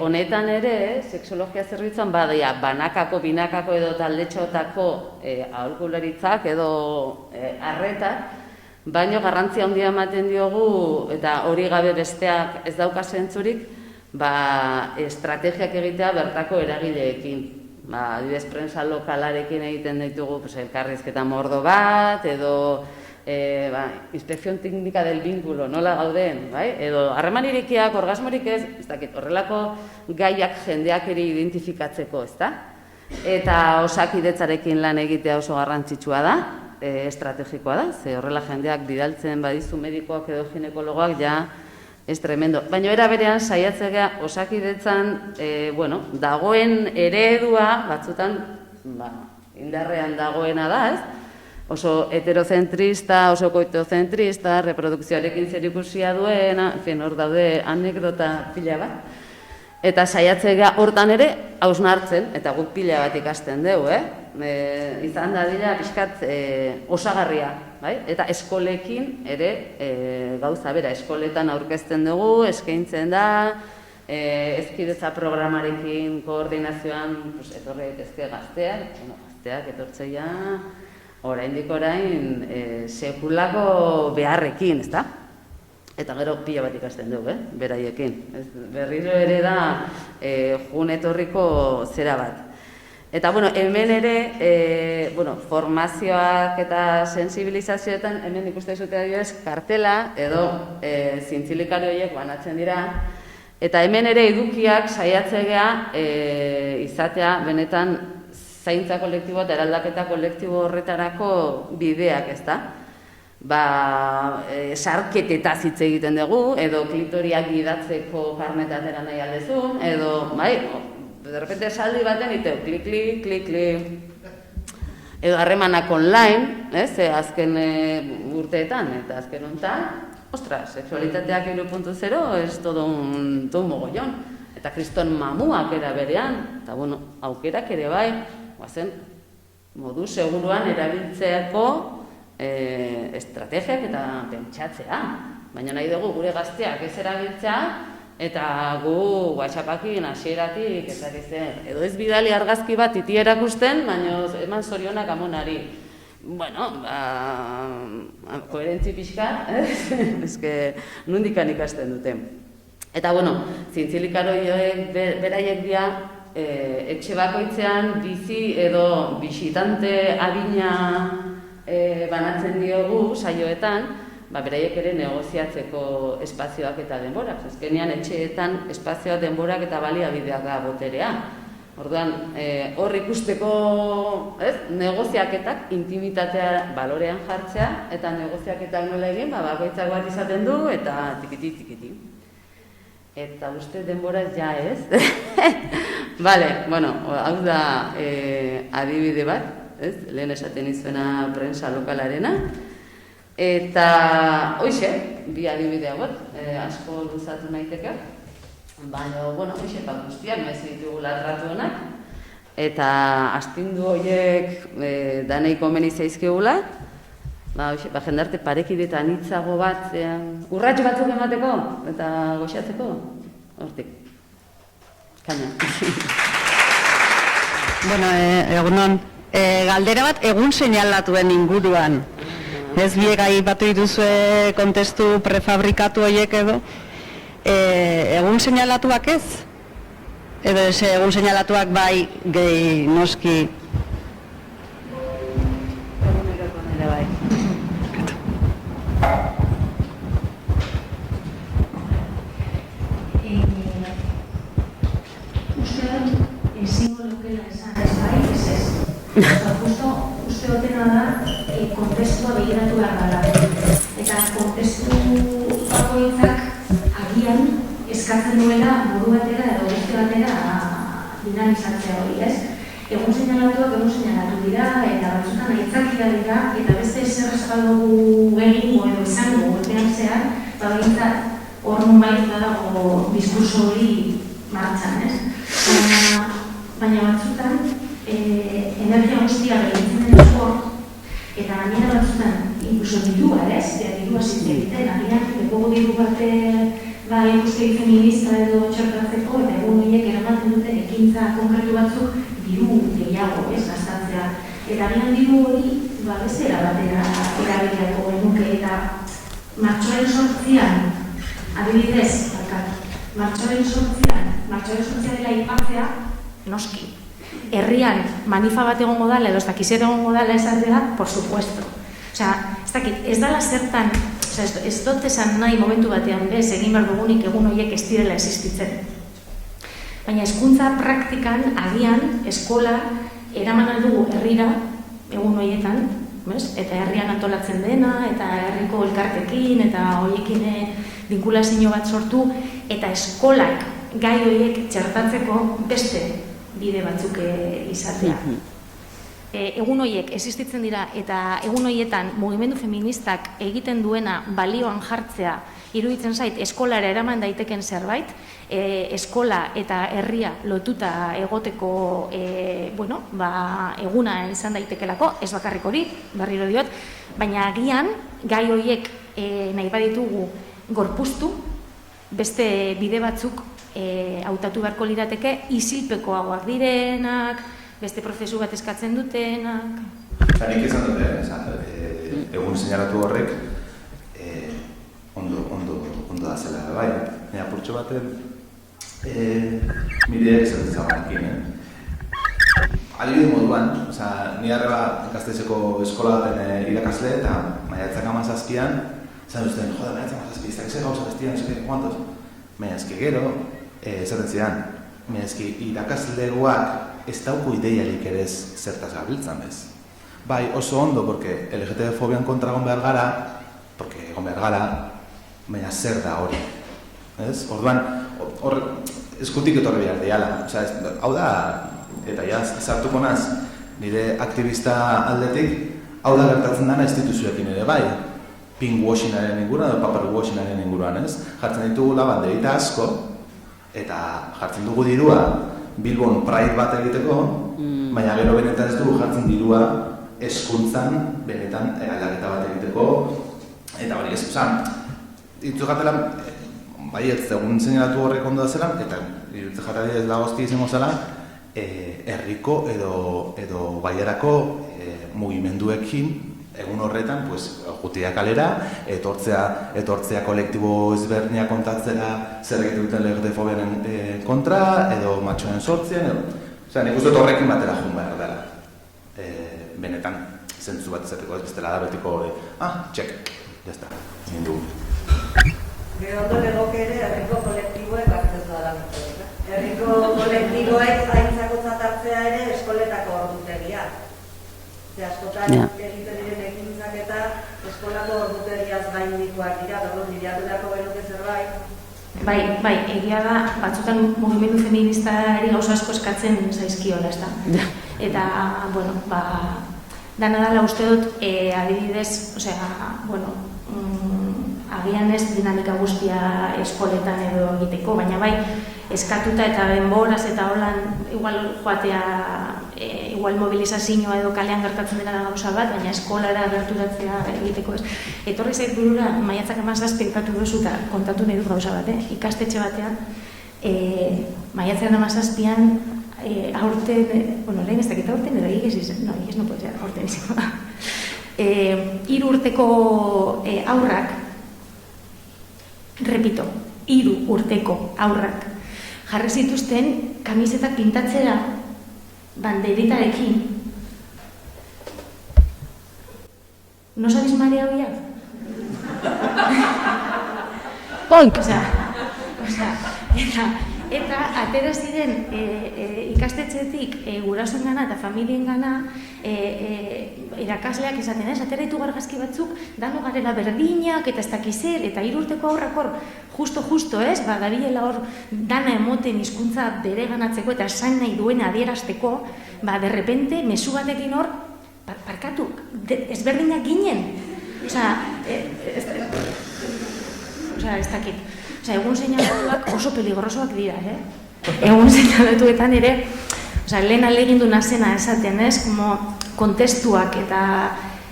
honetan ere, sexologia zerbitzuan badia banakako, binakako edo taldetxotako aholkularitzak edo arretak, baino garrantzia handia ematen diogu eta hori gabe besteak ez dauka zentzurik, estrategiak egitea bertako eragileekin. Adibidez, prensa lokalarekin egiten ditugu elkarrizketa mordo bat, edo inspekzion teknika del binkulo, nola gauden, edo harreman irikiak, orgasmorik ez dakit, horrelako gaiak jendeak ere identifikatzeko, ez da? Eta osakidetzarekin lan egitea oso garrantzitsua da, estrategikoa da, ze horrela jendeak bidaltzen badizu medikoak edo ginekologoak, ja, ez tremendo. Baina era berean saiatzea osakidetzan, dagoen eredua, batzutan, indarrean dagoena da, ez? Oso heterozentrista, oso koitozentrista, reprodukzioarekin zerikusia duena, hor daude anekdota pila bat. Eta saiatzea hortan ere hausnartzen, eta guk pila bat ikasten dugu, izan da dira pixkat osagarria, eta eskolekin ere gauza bera, eskoletan aurkezten dugu, eskaintzen da, ezkidetza programarekin koordinazioan etorri daitezke gazteak etortzeia, oraindik orain sekulako beharrekin, ezta? Eta gero pila bat ikasten dugu, beraiekin. Berriro ere da jun etorriko zera bat. Eta, hemen ere, formazioak eta sensibilizazioetan, hemen ikusten zute adibidez, kartela edo zintzilikari horiek banatzen dira. Eta hemen ere edukiak saiatzea izatea benetan zaintza kolektibo eta eraldaketa kolektibo horretarako bideak, ezta? Sarketetaz hitz egiten dugu, edo klitoriak gidatzeko karnetatera nahi aldezun, edo, de repente esaldi baten iteu, klik. Edo harremanak online, azken urteetan, eta azken honetan, ostras, sexualitateak 3.0 es todo un mogollón. Eta kriston mamuak era berean, eta aukerak ere bai, guazen, modu seguruan erabiltzeako estrategiak eta pentsatzea. Baina nahi dugu gure gazteak ez erabiltzea, eta gu WhatsAppakin hasieratik ezari zen. Edo ez bidali argazki bat iti erakusten, baina eman zorionak amonari. Koherentzi pixka, eske nundikan ikasten dute. Eta, zintzilikaroiek beraiek dira etxe bakoitzean bizi edo bisitante adina banatzen diogu saioetan, beraiek ere negoziatzeko espazioak eta denborak. Azkenean etxeetan espazioak, denborak eta baliabideak da boterea. Orduan, hor ikusteko negoziaketak, intimitatea balorean jartzea, eta negoziaketak nola egin, bakoitzak bat izaten du, eta tikiti. Eta uste denbora ja ez. Hau da adibide bat, lehen esaten izuena prensa lokalarena. Eta, hoxe, bi adibide hau asko luzatu naiteke. Baina, guztiak maiz ditugula tratu honak. Eta astindu horiek danei komeni zaizkigula. Jendarte parekidetan hitzago bat, urratxo batzuk emateko eta goxatzeko. Hortik. Kaina. Egunon. Galdera bat egun seinalatuen inguruan. Ez biek aipatu dituzue kontestu prefabrikatu horiek edo. Egun seinalatuak ez? Edo egun seinalatuak bai gehi noski? Eguneroko nire bai. Uste ezingo lukela esan ez bai, ez. Justo uste otena da kontestua begiratu behar dara. Eta kontestu bakoitzak agian eskatzen duela modu batera edo beste batera dinamizatzea hori, ez? Egun seinalatu dira, eta batzutan aitzakia dira, eta beste ezer eskaldugu egingo edo izango urtean zehar, behintzat hor nunbait badago diskurso hori martxan, ez? Baina batzutan, energia guztia behitzen den hor, eta gainera batzutan, inkluso dirua, ez? Dirua egiten, agian, lekogu diru bate ikuspegi feminista edo txertatzeko, eta egun horiek eramaten duten ekintza konkretu batzuk diru gehiago, ez, gastatzea. Eta agian diru hori, bezera batera erabilako genuke, eta martxoaren 8an, adibidez, martxoaren 8 dela aipatzea, noski. Herrian manifa bat egongo dala edo ez dakizet egongo dala esatea, por supuesto. Ez dala zertan, ez dut esan nahi momentu batean bez, egin behar dugunik egun horiek ez direla existitzen. Baina hezkuntza praktikan, agian, eskola, eraman aldugu herrira, egun horietan, eta herrian antolatzen dena, eta herriko elkartekin, eta horiekin vinkulazio bat sortu, eta eskolak gai horiek txertatzeko beste bide batzuk izatea. Egun horiek existitzen dira eta egun horietan mugimendu feministak egiten duena balioan jartzea iruditzen zait eskolara eraman daiteken zerbait, eskola eta herria lotuta egoteko eguna izan daitekelako, ez bakarrik hori, berriro diot, baina agian gai horiek nahi baditugu gorpuztu, beste bide batzuk hautatu beharko lirateke, isilpekoagoak direnak, beste prozesu bat eskatzen dutenak. Nik izan dute, egun seinalatu horrek ondo zela, bai, apurtxo baten, nire esaten zagoenekin, adibide moduan, ni arreba ikastetxeko eskola baten irakasle eta maiatzak 17an, zan duzten, maiatzak 17, ez dakize gauza bestia, ez dakize guantoz. Baina eski gero, esaten zidan, eski irakaslegoak ez dauku ideiarik ere zertaz gabiltzan bez. Bai, oso ondo, porque LGTB-fobian kontra egon behar gara, porque egon behar gara, baina zer da hori. Orduan, eskutik etorri behar diala. Hau da, eta ja, zartuko naz, nire aktivista aldetik, hau da gertatzen dana instituzioekin ere bai. Pinkwashingaren inguruan edo paperwashingaren inguruan, jartzen ditugula banderita asko, eta jartzen dugu dirua Bilbon Pride bat egiteko, baina gero benetan ez dugu jartzen dirua hezkuntzan benetan aldaketa bat egiteko, eta hori ez, ditzu jatela, bai ez egun zeinalatu horrek ondo da zela, eta ditzu jatela ez lagozti izango zela, herriko edo baiarako mugimenduekin, egun horretan, jutia kalera, etortzea kolektibo ezberdinak kontatzera zer egiten duten LGTB-fobiaren kontra, edo matxoen sortzien, nik uste dut horrekin batera jun behar dela. Benetan, zentzu bat izateko ez bestela da betiko hori, txek, jazta, egin dugu. Gero ondo legoke ere, herriko kolektiboek hartzen dara. Herriko kolektiboek aintzako hartzea ere eskoletako ordutegia. Askotan egiten diren ekintzak eta eskolako ordutegiaz gaindikoak dira, bilatuko genuke zerbait. Bai, egia da, batzutan mugimendu feministari gauza asko eskatzen zaizkiola, ez da. Eta, bueno, dana dela uste dut, adibidez, agian ez dinamika guztia eskoletan edo egiteko, baina bai, eskatuta eta denboraz eta holan igual joatea, igual mobilizazioa edo kalean gertatzen dena gauza bat, baina eskolara gerturatzea egiteko ez. Etorri zait burura, maiatzak 17 pentsatu duzu eta kontatu nahi dut gauza bat, ikastetxe batean, maiatzak 17an aurten, lehen ez dakit aurten edo igez izan, igez no puede ser, aurten izan da. 3 urteko aurrak, repito, 3 urteko aurrak, jarri zituzten kamisetak pintatzera banderitarekin. ¿No sabéis María Oia? Poink! Eta atera ziren ikastetxetik gurasoengana eta familiengana irakasleak esaten, atera ditu argazki batzuk, dano garela berdinak eta ez dakizer, eta 3 urteko aurrak hor, justo, dabilela hor dana emoten hizkuntza bere ganatzeko eta esan nahi duena adierazteko, derrepente, mezu batekin hor, parkatu, ezberdinak ginen. Ez dakit. Egun seinalatuak oso peligrosoak dira, Egun seinalatuetan ere, lehen alegindu nazena esaten, kontestuak eta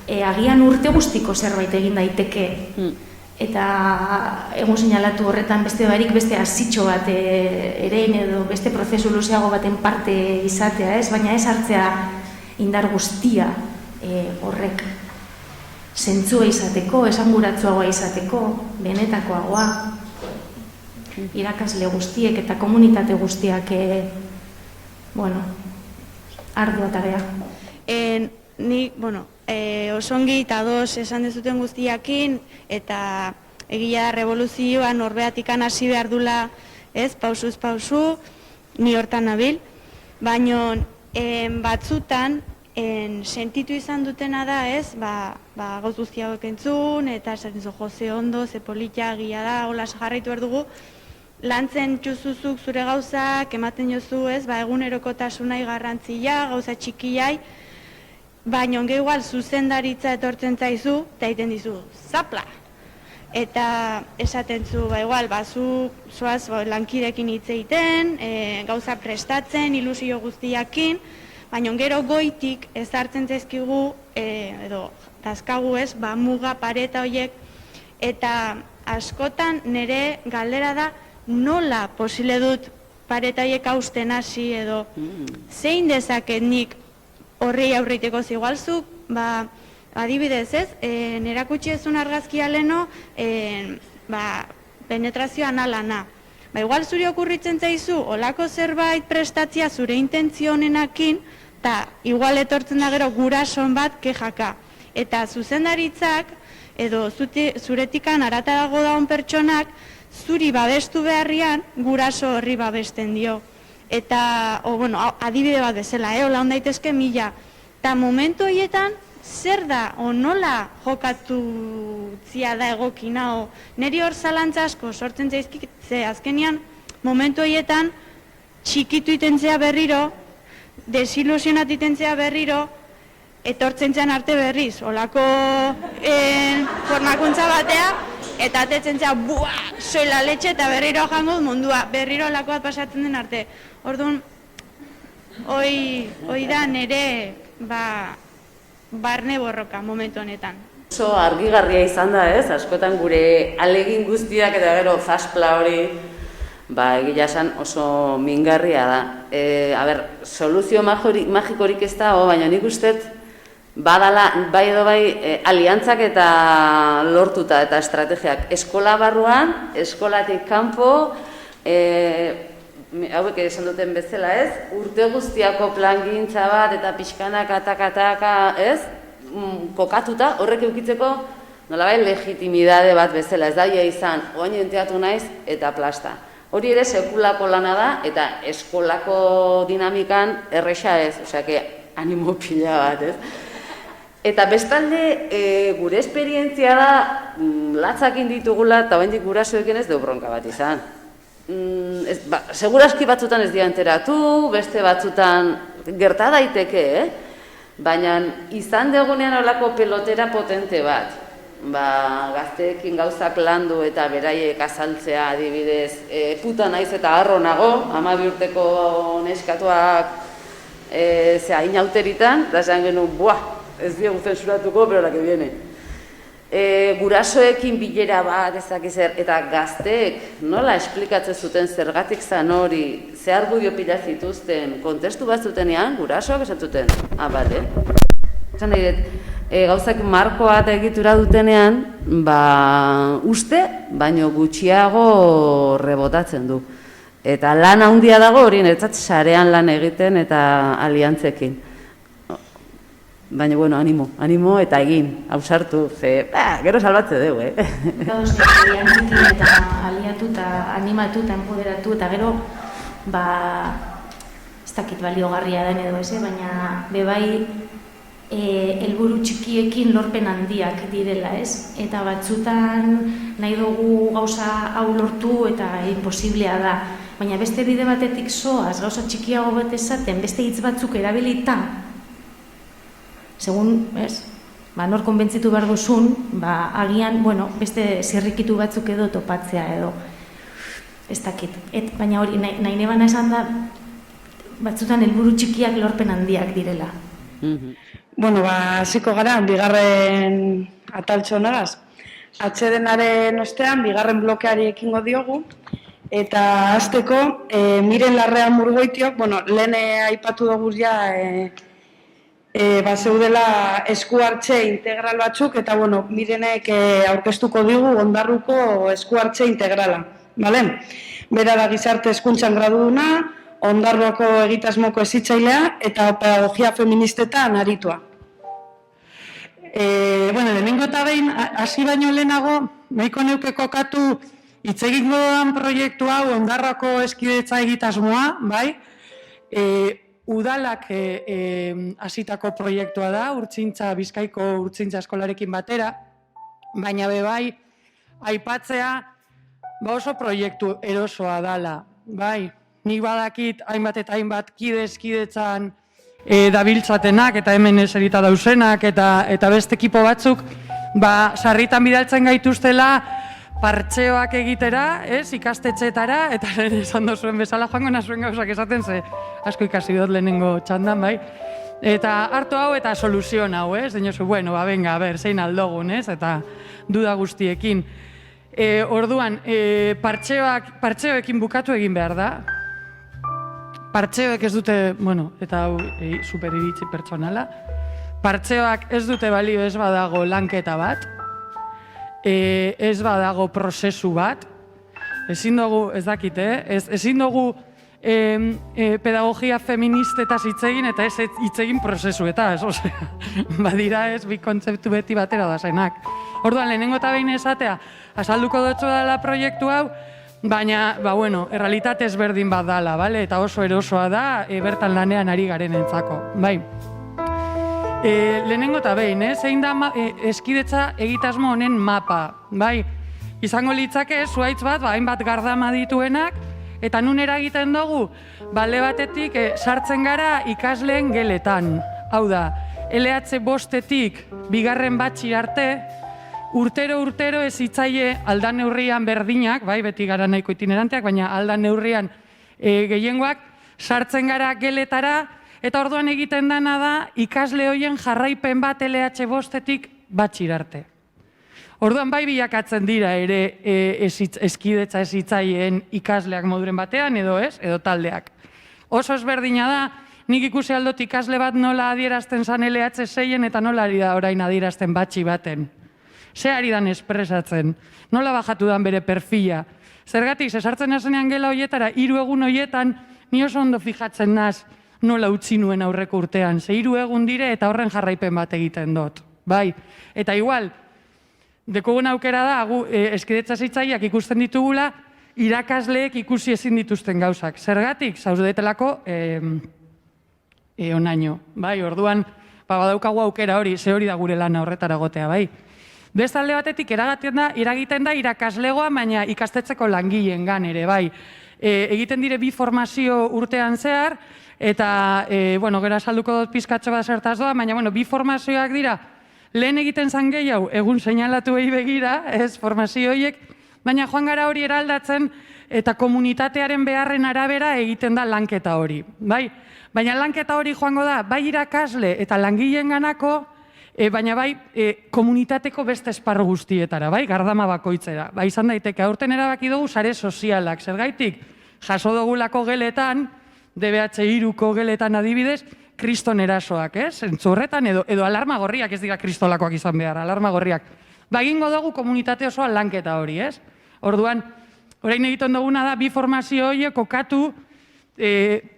agian urte guztiko zerbait egin daiteke. Eta egun seinalatu horretan beste barik beste hasitxo bat erein edo beste prozesu luzeago baten parte izatea, baina ez hartzea indar guztia horrek zentzua izateko, esanguratsuagoa izateko, benetakoagoa, irakasle guztiek eta komunitate guztiak ardua tarea. Ni, osongi eta ados esan dezuten guztiakin, eta egia da revoluzioa norbeatikan hasi behar dula, pausuz pausu, ni hortan nabil, baina batzutan sentitu izan dutena da, gauz guztiak entzun, eta esaten zu Jose ondo, ze politia egia da, hola jarraitu behar dugu, lantzen txuzuzuk zure gauzak, ematen jozu, egunerokotasunai garrantzia, gauza txikiai, baina onge igual zuzendaritza etortzen zaizu, eta egiten dizu, zapla! Eta esaten zu, igual, zu zoaz lankidekin hitz egiten, gauza prestatzen, ilusio guztiakin, baina gero goitik ezartzen zaizkigu, edo dazkagu muga pareta horiek, eta askotan nire galdera da nola posile dut pareta horiek hausten hasi edo zein dezaket nik horrei aurreiteko zigualzuk, adibidez nera kutsi ezun argazkia leno, penetrazio analana. Ba, igual zuri okurritzen zaizu, olako zerbait prestatzia zure intentzio honenakin, eta igual etortzen da gero gurason bat kejaka. Eta zuzendaritzak, edo zuretikan aratago dagoen pertsonak, zuri babestu beharrian, guraso horri babesten dio. Eta, adibide bat bezala, hola on daitezke 1000. Eta momentu horietan, zer da, nola jokatu zia da egokina, niri hor zalantza asko sortzen zaizkik, ze azkenean, momentu horietan, txikitu itentzea berriro, desilusionat itentzea berriro, etortzen zean arte berriz, olako formakuntza batea, eta atetzen zean, soila letxe eta berriro jango mundua, berriro olako bat pasatzen den arte. Orduan, hoi da nire, barne borroka momentu honetan. Oso argigarria izan da, ez? Askotan gure alegin guztiak eta gero zaspla hori, egia esan oso mingarria da. Soluzio magikorik ez da, baina nik uste badala, bai edo bai, aliantzak eta lortuta eta estrategiak. Eskola barruan, eskolatik kanpo, hauek esan duten bezala, ez? Urte guztiako plangintza bat eta pixkanaka, ataka, ez? Kokatuta, horrek eukitzeko nolabai legitimidade bat bezala, ez daia izan, oain enteatu naiz eta plasta. Hori ere sekulako lana da eta eskolako dinamikan erresa ez, animo pila bat, ez? Eta bestalde, gure esperientzia da, latzakin ditugula eta oaindik gurasoekin ez deu bronka bat izan. Seguraski batzutan ez dira enteratu, beste batzutan gerta daiteke, baina izan degunean olako pelotera potente bat. Gazteekin gauzak landu eta beraiek azaltzea adibidez, puta naiz eta harro nago, 12 urteko neskatuak inauteritan, da esan genuen, ez diegu zensuratuko, pero la que viene. Gurasoekin bilera bat ezakizer, eta gazteek nola esplikatzen zuten zergatik zan hori, ze argudio pila zituzten, kontestu bat zutenean, gurasoak esan zuten, bale. Esan nahi dut, gauzak markoa eta egitura dutenean, uste, baino gutxiago rebotatzen du. Eta lan handia dago hori niretzat sarean lan egiten eta aliantzekin. Baina, animo eta egin, hausartu, gero salbatze dugu, Gauz, aliantzekin eta aliatu eta animatu eta empoderatu eta gero, ez dakit baliogarria den edo ez, baina bebai helburu txikiekin lorpen handiak direla, ez? Eta batzutan nahi dugu gauza hau lortu eta imposiblea da. Baina beste bide batetik zoaz, gauza txikiago bat esaten, beste hitz batzuk erabilita, segun, ez? Nor konbentzitu behar duzun, agian, beste zirrikitu batzuk edo topatzea edo. Ez dakit. Baina hori, nahi nebana esan da, batzutan helburu txikiak lorpen handiak direla. Hasiko gara, bigarren ataltxonagaz. Atsedenaren ostean, bigarren blokeari ekingo diogu, eta hasteko Miren Larrea Murgoitiok, lehen aipatu dugu ja, zeudela esku hartze integral batzuk, eta Mirenek aurkeztuko digu Ondarruko esku hartze integrala. Bera da gizarte hezkuntzan graduduna, Ondarruko egitasmoko hezitzailea eta pedagogia feministetan aritua. Lehenengo eta behin, hasi baino lehenago, nahiko neuke kokatu hitz egingo dan proiektu hau Ondarruko hezkidetza egitasmoa, bai? Udalak hasitako proiektua da, Bizkaiko urtzintza eskolarekin batera, baina bebai, aipatzea oso proiektu erosoa dala, bai? Nik badakit hainbat eta hainbat kidetzan dabiltzatenak eta hemen eserita dausenak eta beste ekipo batzuk sarritan bidaltzen gaituztela partxeoak egitera, ikastetxeetara, eta esan dozuen bezala joango nazuen gauzak esaten ze asko ikasi dut lehenengo txandan, bai? Eta hartu hau eta soluzion hau, deinozu, venga, zein aldogun, eta duda guztiekin. Orduan, partxeoekin bukatu egin behar da. Partxeoek ez dute, eta hau superiritzi pertsonala, partxeoak ez dute balio ez badago lanketa bat, ez badago prozesu bat, ezin dugu, ez dakit, ezin dugu pedagogia feministetaz hitz egin eta ez hitz egin prozesuetaz, osea, badira ez bi kontzeptu beti batera dasenak. Orduan, lehenengo eta behin esatea, azalduko dutxo dela proiektu hau, baina, bueno, errealitate ezberdin bat dala, bale? Eta oso erosoa da, bertan lanean ari garen entzako, bai. Lehenengo eta behin, zein da eskidetza egitasmo honen mapa, bai? Izango litzake, zuaitz bat, hainbat gardama dituenak, eta nun eragiten dugu, alde batetik sartzen gara ikasleen geletan. Hau da, LH bostetik bigarren batxi arte, urtero ez hitzaile aldan neurrian berdinak, bai, beti gara nahiko itineranteak, baina aldan neurrian gehiengoak, sartzen gara geletara, eta orduan egiten dana da ikasle hoien jarraipen bat LH bostetik batxi arte. Orduan bai bilakatzen dira ere eskidetza ez hitzaileen ikasleak moduren batean edo ez, edo taldeak. Oso ezberdina da, nik ikusi aldot ikasle bat nola adierazten zan LH seien eta nola ari da orain adierazten batxi baten. Ze ari dan espresatzen, nola bajatu dan bere perfila. Zergatik, zesartzen nazenean gela hoietara, 3 egun hoietan, ni oso ondo fijatzen naz nola utzi nuen aurreko urtean. Ze 3 egun dire eta horren jarraipen bat egiten dut. Bai, eta igual, dekogun aukera da, eskidetza zitzaileak ikusten ditugula, irakasleek ikusi ezin dituzten gauzak. Zergatik, zaudetelako onaino. Bai, orduan, badaukagu aukera hori, ze hori da gure lana horretara gotea, bai. Beste alde batetik eragiten da irakaslegoa, baina ikastetxeko langileen gan ere, bai. Egiten dire 2 formazio urtean zehar, eta, bueno, gero azalduko dut pizkatxo bat zertaz doa, baina, bueno, 2 formazioak dira, lehen egiten zan gehiago, egun seinalatu begira, ez formazio horiek, baina joan gara hori eraldatzen, eta komunitatearen beharren arabera egiten da lanketa hori, bai. Baina lanketa hori joango da, bai irakasle eta langileen ganako, baina bai komunitateko beste esparru guztietara, bai, gardama bakoitzera. Bai, izan daiteke, aurten erabaki dugu sare sozialak, zergaitik, jaso dugulako geletan, DBH3ko geletan adibidez, kriston erasoak, ez? Zentzu horretan, edo alarma gorriak, ez dira kristolakoak izan behar, alarma gorriak. Ba, egingo dugu komunitate osoa lanketa hori, ez? Orduan, orain egiten duguna da, 2 formazio horiek kokatu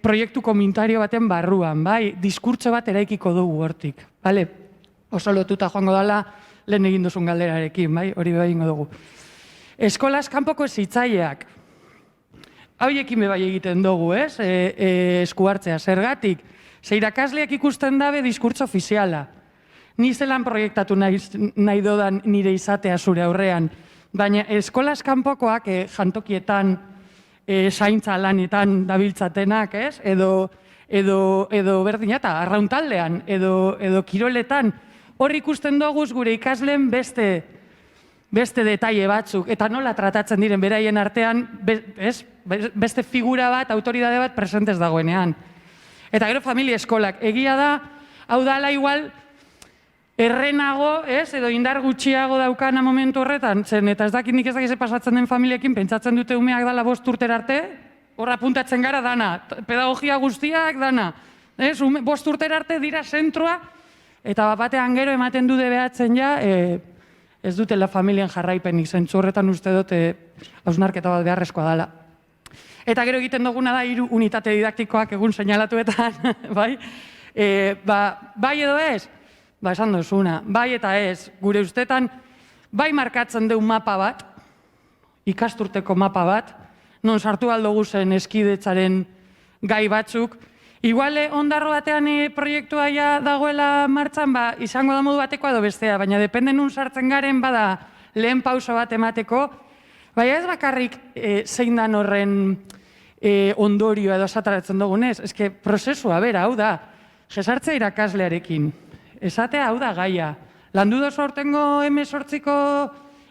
proiektu komentario baten barruan, bai? Diskurtso bat eraikiko dugu hortik, bale? Oso lotuta joango dela lehen egin duzun galderarekin, bai? Hori bai egingo dugu. Eskolaz kanpoko zitzaileak. Hauiekin bai egiten dugu, ez? Esku hartzea, zergatik. Ze irakasleak ikusten dabe diskurtso ofiziala. Ni zelan proiektatu nahi dodan nire izatea zure aurrean. Baina eskolaz kanpokoak jantokietan, zaintza lanetan dabiltzatenak, ez? Edo berdina eta arrauntaldean, edo kiroletan. Hor ikusten doguz gure ikasleen beste detaile batzuk, eta nola tratatzen diren beraien artean, beste figura bat, autoridade bat presentez dagoenean. Eta gero familia eskolak, egia da, hau dala igual, errenago, edo indar gutxiago daukana momentu horretan, zen eta ez dakit nik ez dakize pasatzen den familiekin, pentsatzen dute umeak dala 5 urtera arte, horra apuntatzen gara dana, pedagogia guztiak dana, 5 urtera arte dira zentroa, eta batean gero ematen du behatzen ja, ez dutela familian jarraipenik, zentzu horretan uste dut hausnarketa bat beharrezkoa dela. Eta gero egiten duguna da 3 unitate didaktikoak egun seinalatuetan, bai? Bai edo ez? Ba, esan duzuna, bai eta ez, gure ustetan, bai markatzen deu mapa bat, ikasturteko mapa bat, non sartu aldugu zen eskidetzaren gai batzuk, igual ondarro batean proiektua ja dagoela martxan, ba, izango da modu bateko edo bestea, baina depende nun sartzen garen bada lehen pauso bat emateko, baina ez bakarrik zein dan horren ondorioa edo esataratzen dugunez, eske prozesua bera, hau da, jesartzea irakaslearekin, esatea hau da gaia, landu dozu aurtengo 18ko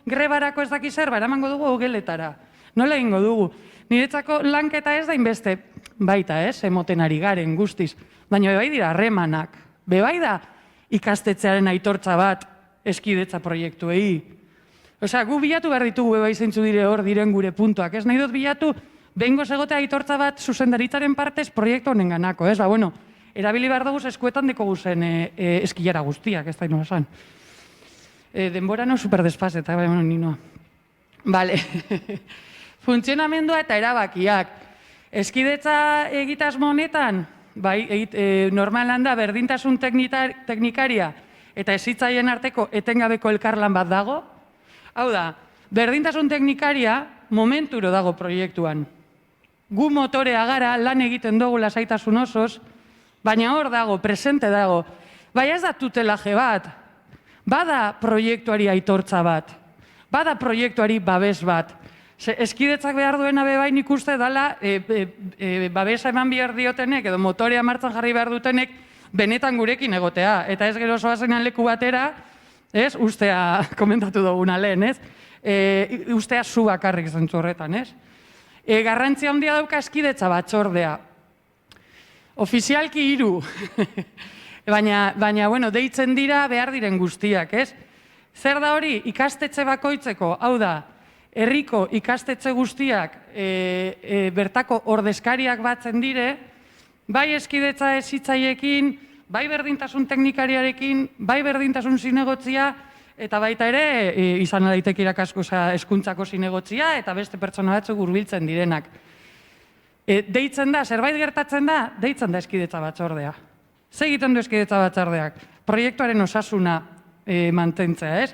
grebarako ez daki zer, eramango dugu geletara, nola egingo dugu? Niretzako lanketa ez da inbeste, baita ez, emoten ari garen guztiz, baina bebai dira harremanak, bebai da ikastetxearen aitortza bat eskidetza proiektuei. Osea, gu bilatu behar ditugu bebai zeintzu dire hor diren gure puntuak, ez nahi dut bilatu, behingo zegotea aitortza bat zuzendaritzaren partez proiektu honen ganako, ez? Ba, bueno, erabili behar dugu eskuetan deko guzen eskilara guztiak, ez da ino esan. Denbora no super desfase, eta bueno, ninoa. Vale. funtzionamendua eta erabakiak. Eskidetza egitasmo honetan, normalan da berdintasun teknikaria eta hezitzaien arteko etengabeko elkarlan bat dago. Hau da, berdintasun teknikaria momenturo dago proiektuan. Gu motorea gara, lan egiten dugu lasaitasun osoz, baina hor dago, presente dago. Baina ez da tutelaje bat, bada proiektuari aitortza bat, bada proiektuari babes bat. Eskidetzak behar duena bebai nik uste dela babesa eman behar diotenek edo motorea martzan jarri behar dutenek benetan gurekin egotea. Eta ez gero zoazenan leku batera, ustea komentatu duguna lehen, ustea zu bakarrik zentzu horretan, garrantzia handia dauka eskidetza batzordea. Ofizialki 3, baina, deitzen dira behar diren guztiak, Zer da hori, ikastetxe bakoitzeko, hau da, herriko ikastetxe guztiak bertako ordezkariak batzen dire, bai eskidetza hezitzaiekin, bai berdintasun teknikariarekin, bai berdintasun zinegotzia, eta baita ere, izan daiteke irakasko hezkuntzako zinegotzia, eta beste pertsona batzuk hurbiltzen direnak. Deitzen da, zerbait gertatzen da, deitzen da eskidetza batzordea. Ze egiten du eskidetza batzordeak? Proiektuaren osasuna mantentzea,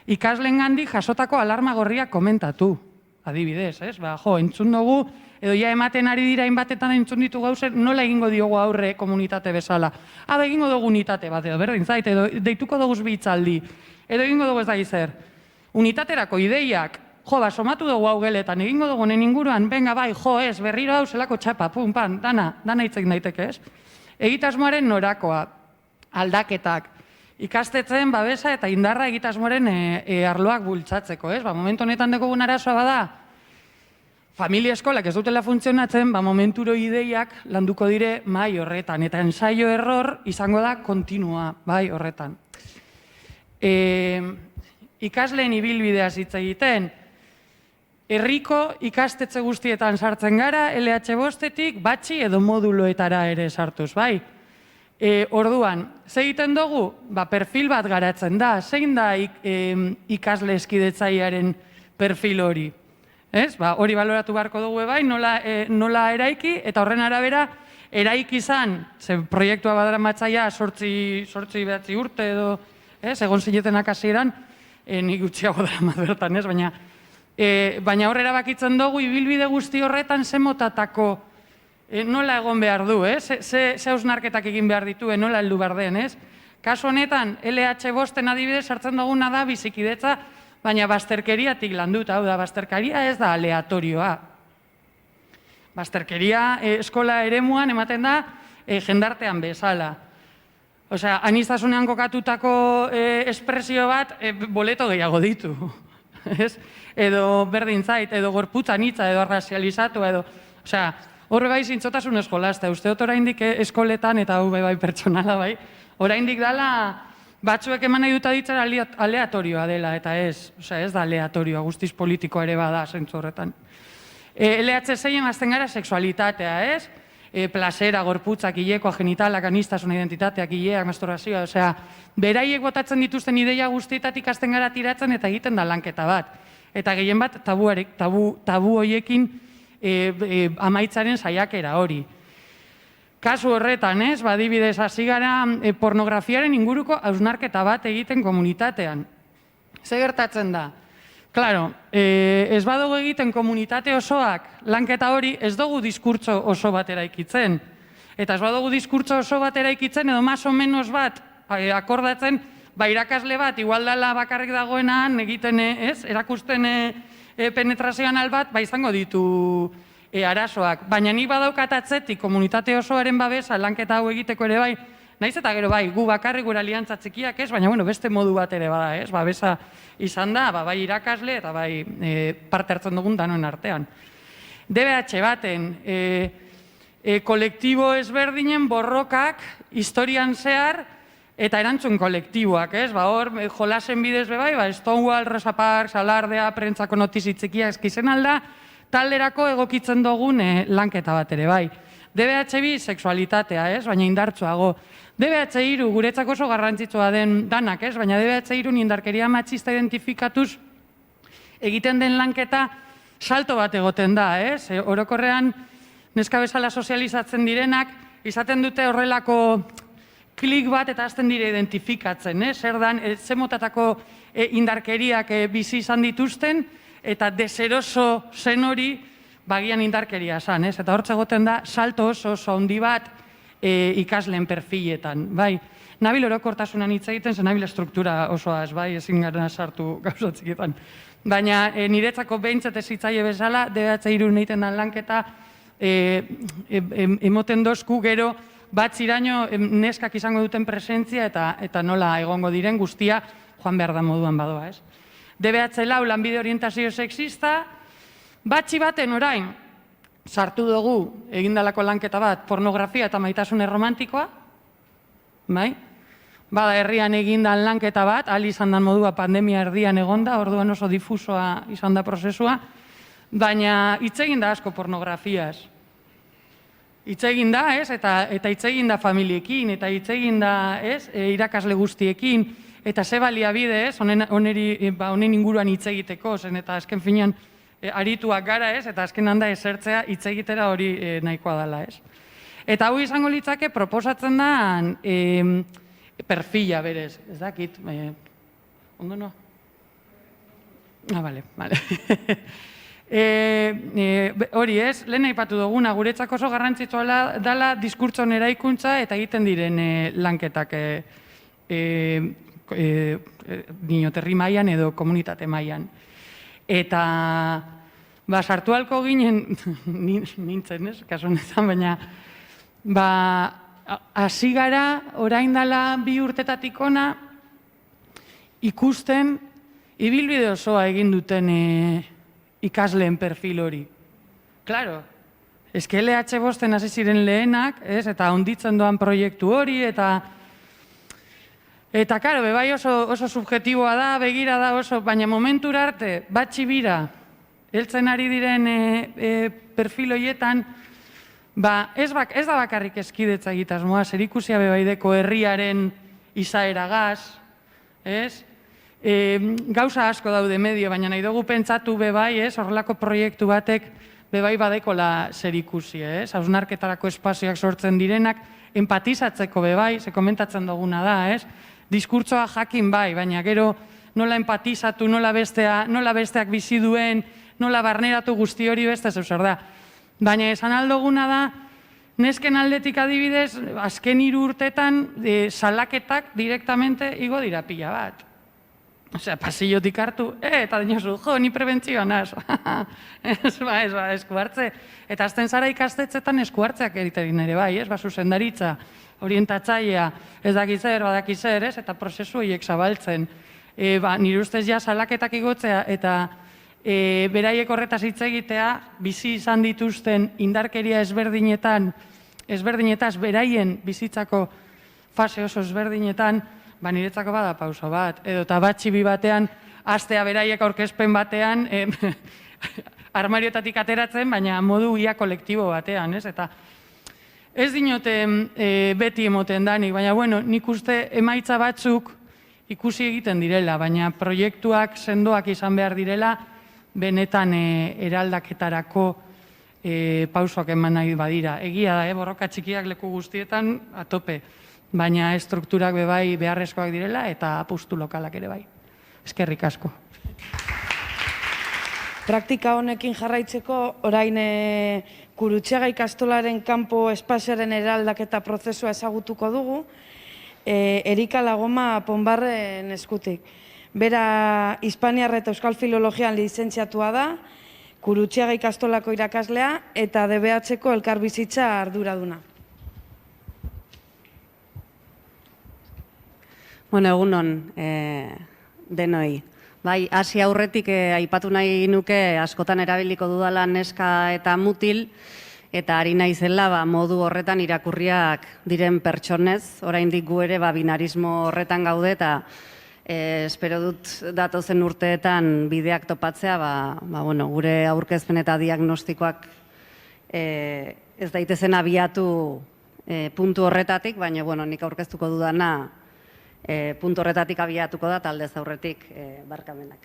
Ikaslengandik jasotako alarma gorriak komentatu, adibidez, entzun dugu, edo ja ematen ari dira inbatetan entzun ditu gauzen, nola egingo diogu aurre komunitate bezala. Egingo dugu unitate bat, edo berdin zait, edo deituko dugu bitzaldi, edo egingo dugu ez da zer. Unitaterako ideiak, somatu dugu hau geletan, egingo dugu nen inguruan, benga bai, berriro hau zelako txapa, pum, pan, dana hitzek daiteke, Egitasmoaren norakoa, aldaketak, ikastetzen babesa eta indarra egitasmoaren arloak bultzatzeko, Momentu honetan dekogun arazoa bada, familia eskolak ez dutela funtzionatzen, momenturo ideiak landuko dire mai horretan, eta ensaio error izango da kontinua, bai horretan. Ikasleen ibilbidea hitz egiten, herriko ikastetxe guztietan sartzen gara, LH5-etik batxi edo moduloetara ere sartuz, bai? Orduan, ze egiten dugu? Perfil bat garatzen da, zein da ikasle eskidetzailearen perfil hori? Hori baloratu beharko dugu bai, nola eraiki, eta horren arabera, eraiki izan, ze proiektua badara matzaia, 8 urte edo, egon zinetenak hasieran, nik gutxiago dara bertan, baina horrera bakitzen dugu, ibilbide guzti horretan ze motatako nola egon behar du, ze hausnarketak egin behar dituen, nola heldu behar den, Kasu honetan, LH5-en adibidez sartzen duguna da bizikidetza, baina bazterkeriatik landuta, hau da, bazterkeria ez da aleatorioa. Bazterkeria eskola eremuan ematen da jendartean bezala. Osea, aniztasunean kokatutako espresio bat boleto gehiago ditu. Edo berdin zait, edo gorputz anitza, edo arrazializatu, edo... Osea, horre bai zintzotasun eskolazta, uste dut oraindik eskoletan, eta hau bai pertsonala bai, oraindik dala batzuek eman nahi duta ditzen aleatorioa dela, eta ez da aleatorioa, guztiz politikoa ere bada, zentzu horretan. LH6-en azten gara sexualitatea, plazera, gorputzak, hilekoa, genitalak, anistasuna, identitateak, hileak, masturbazioa, osea, beraiek botatzen dituzten ideia guztietatik azten gara tiratzen eta egiten da lanketa bat. Eta gehien bat tabu horiekin amaitzaren saiakera hori. Kasu horretan, badibidez, hasi gara pornografiaren inguruko hausnarketa bat egiten komunitatean. Ze gertatzen da? Claro, ez badugu egiten komunitate osoak lanketa hori, ez dugu diskurtso oso bat eraikitzen. Eta ez badugu diskurtso oso bat eraikitzen, edo más o menos bat akordatzen, irakasle bat, igual dela bakarrik dagoenan, egiten, erakusten penetrazioan albat, izango ditu arazoak. Baina nik badaukat atzetik komunitate osoaren babesa lanketa hau egiteko ere bai, naiz eta gero bai, gu bakarrik gura aliantza txikiak baina beste modu bat ere bada, babesa izan da, bai irakasle eta bai parte hartzen dugun danoen artean. DBH baten, kolektibo ezberdinen borrokak historian zehar eta erantzun kolektiboak, hor jolasen bidez bai, Stonewall, Rosa Parks, Alardea, prentsako notizi txikiak eskizen alda, talderako egokitzen dugun lanketa bat ere bai. DBH2 sexualitatea, baina indartsuago. DBH3 guretzako oso garrantzitsua den danak, baina DBH3 indarkeria matxista identifikatuz egiten den lanketa salto bat egoten da, ez? Orokorrean, neska bezala sozializatzen direnak, izaten dute horrelako klik bat eta hasten dire identifikatzen, zer dan, ze motatako indarkeriak bizi izan dituzten, eta deseroso zen hori bagian indarkeria esan, eta hortz egoten da, salto oso handi bat ikasleen perfiletan, bai. Nabil orokortasunan hitz egiten, zen nabil estruktura osoaz, bai, ezin gara sartu gauzatziketan. Baina niretzako behintzat ez hitzaile bezala, DBH3 egiten dan lanketa, emoten dozku gero, bat ziraino neskak izango duten presentzia eta nola egongo diren guztia joan behar da moduan badoa, ez? DBH4 lanbide orientazio sexista, batxi baten orain, sartu dugu egindalako lanketa bat, pornografia eta maitasun erromantikoa, bai? Bada herrian egindan lanketa bat, ahal izan dan modua pandemia erdian egonda, orduan oso difusoa izan da prozesua, baina hitz egin da asko pornografiaz. Hitz egin da, ez? Eta hitz egin da familiekin, eta hitz egin da, ez? Irakasle guztiekin, eta ze baliabide, ez? Honen inguruan hitz egiteko, zen eta azken finean arituak gara, ez? Eta azken handa esertzea hitz egitera hori nahikoa dela, ez? Eta hau izango litzake proposatzen da perfila berez, ez dakit, ondo noa? Bale. Hori ez, lehen aipatu duguna, guretzako oso garrantzitsua dela diskurtson eraikuntza eta egiten diren lanketak ninoterri mailan edo komunitate mailan. Eta sartu halko ginen, nintzen ez, kasu honetan, baina hasi gara orain dela 2 urtetatik ona ikusten ibilbide osoa egin duten ikasleen perfil hori. Claro, eske LH5 hasi ziren lehenak, eta onditzen doan proiektu hori, eta claro, bebai oso subjetiboa da, begira da oso, baina momentura arte, batxi bira, heltzen ari diren perfil horietan, ez da bakarrik eskidetza egitasmoa, zerikusia bebaideko herriaren izaeragaz, ez? Gauza asko daude medio, baina nahi dugu pentsatu bebai, horrelako proiektu batek bebai badekola zerikusi, hausnarketarako espazioak sortzen direnak, empatizatzeko bebai, ze komentatzen duguna da, diskurtsoa jakin bai, baina gero nola empatizatu, nola besteak bizi duen, nola barneratu guzti hori beste zeuzer da. Baina esan aldoguna da, nesken aldetik adibidez, azken 3 urtetan salaketak direktamente igo dira pila bat. Osea, pasillotik hartu, eta dinosu, ni prebentzioan az. Ez, eskuartze. Eta azten zara ikastetzetan eskuartzeak egiterin ere bai, zuzendaritza, orientatzailea, ez dakitzer, badakitzer, eta prozesu horiek zabaltzen. Nire ustez ja salaketak igotzea, eta beraiek horretaz hitz egitea, bizi izan dituzten indarkeria ezberdinetaz, beraien bizitzako fase oso ezberdinetan, niretzako bada pauso bat, edo eta batxibi batean, astea beraiek aurkezpen batean, armarioetatik ateratzen, baina modu ia kolektibo batean, eta ez dinote beti emoten danik, baina bueno, nik uste emaitza batzuk ikusi egiten direla, baina proiektuak sendoak izan behar direla, benetan eraldaketarako pausoak eman nahi badira. Egia da, borroka txikiak leku guztietan atope, baina estrukturak bebai beharrezkoak direla eta apustu lokalak ere bai. Eskerrik asko. Praktika honekin jarraitzeko, orain Gurutxaga ikastolaren kanpo espazioaren eraldaketa prozesua ezagutuko dugu, Erika Lagoma Ponbarren eskutik. Bera, Hispaniar eta Euskal Filologian lizentziatua da, Gurutxaga ikastolako irakaslea eta DBH-ko elkarbizitza arduraduna. Bueno, egunon denoi. Bai, hasi aurretik aipatu nahi nuke askotan erabiliko dudala neska eta mutil, eta ari naizela modu horretan irakurriak diren pertsonez, oraindik gu ere binarismo horretan gaude, eta espero dut datozen urteetan bideak topatzea, gure aurkezpen eta diagnostikoak ez daitezen abiatu puntu horretatik, baina nik aurkeztuko dudana puntu horretatik abiatuko da, talde aurretik barkamenak.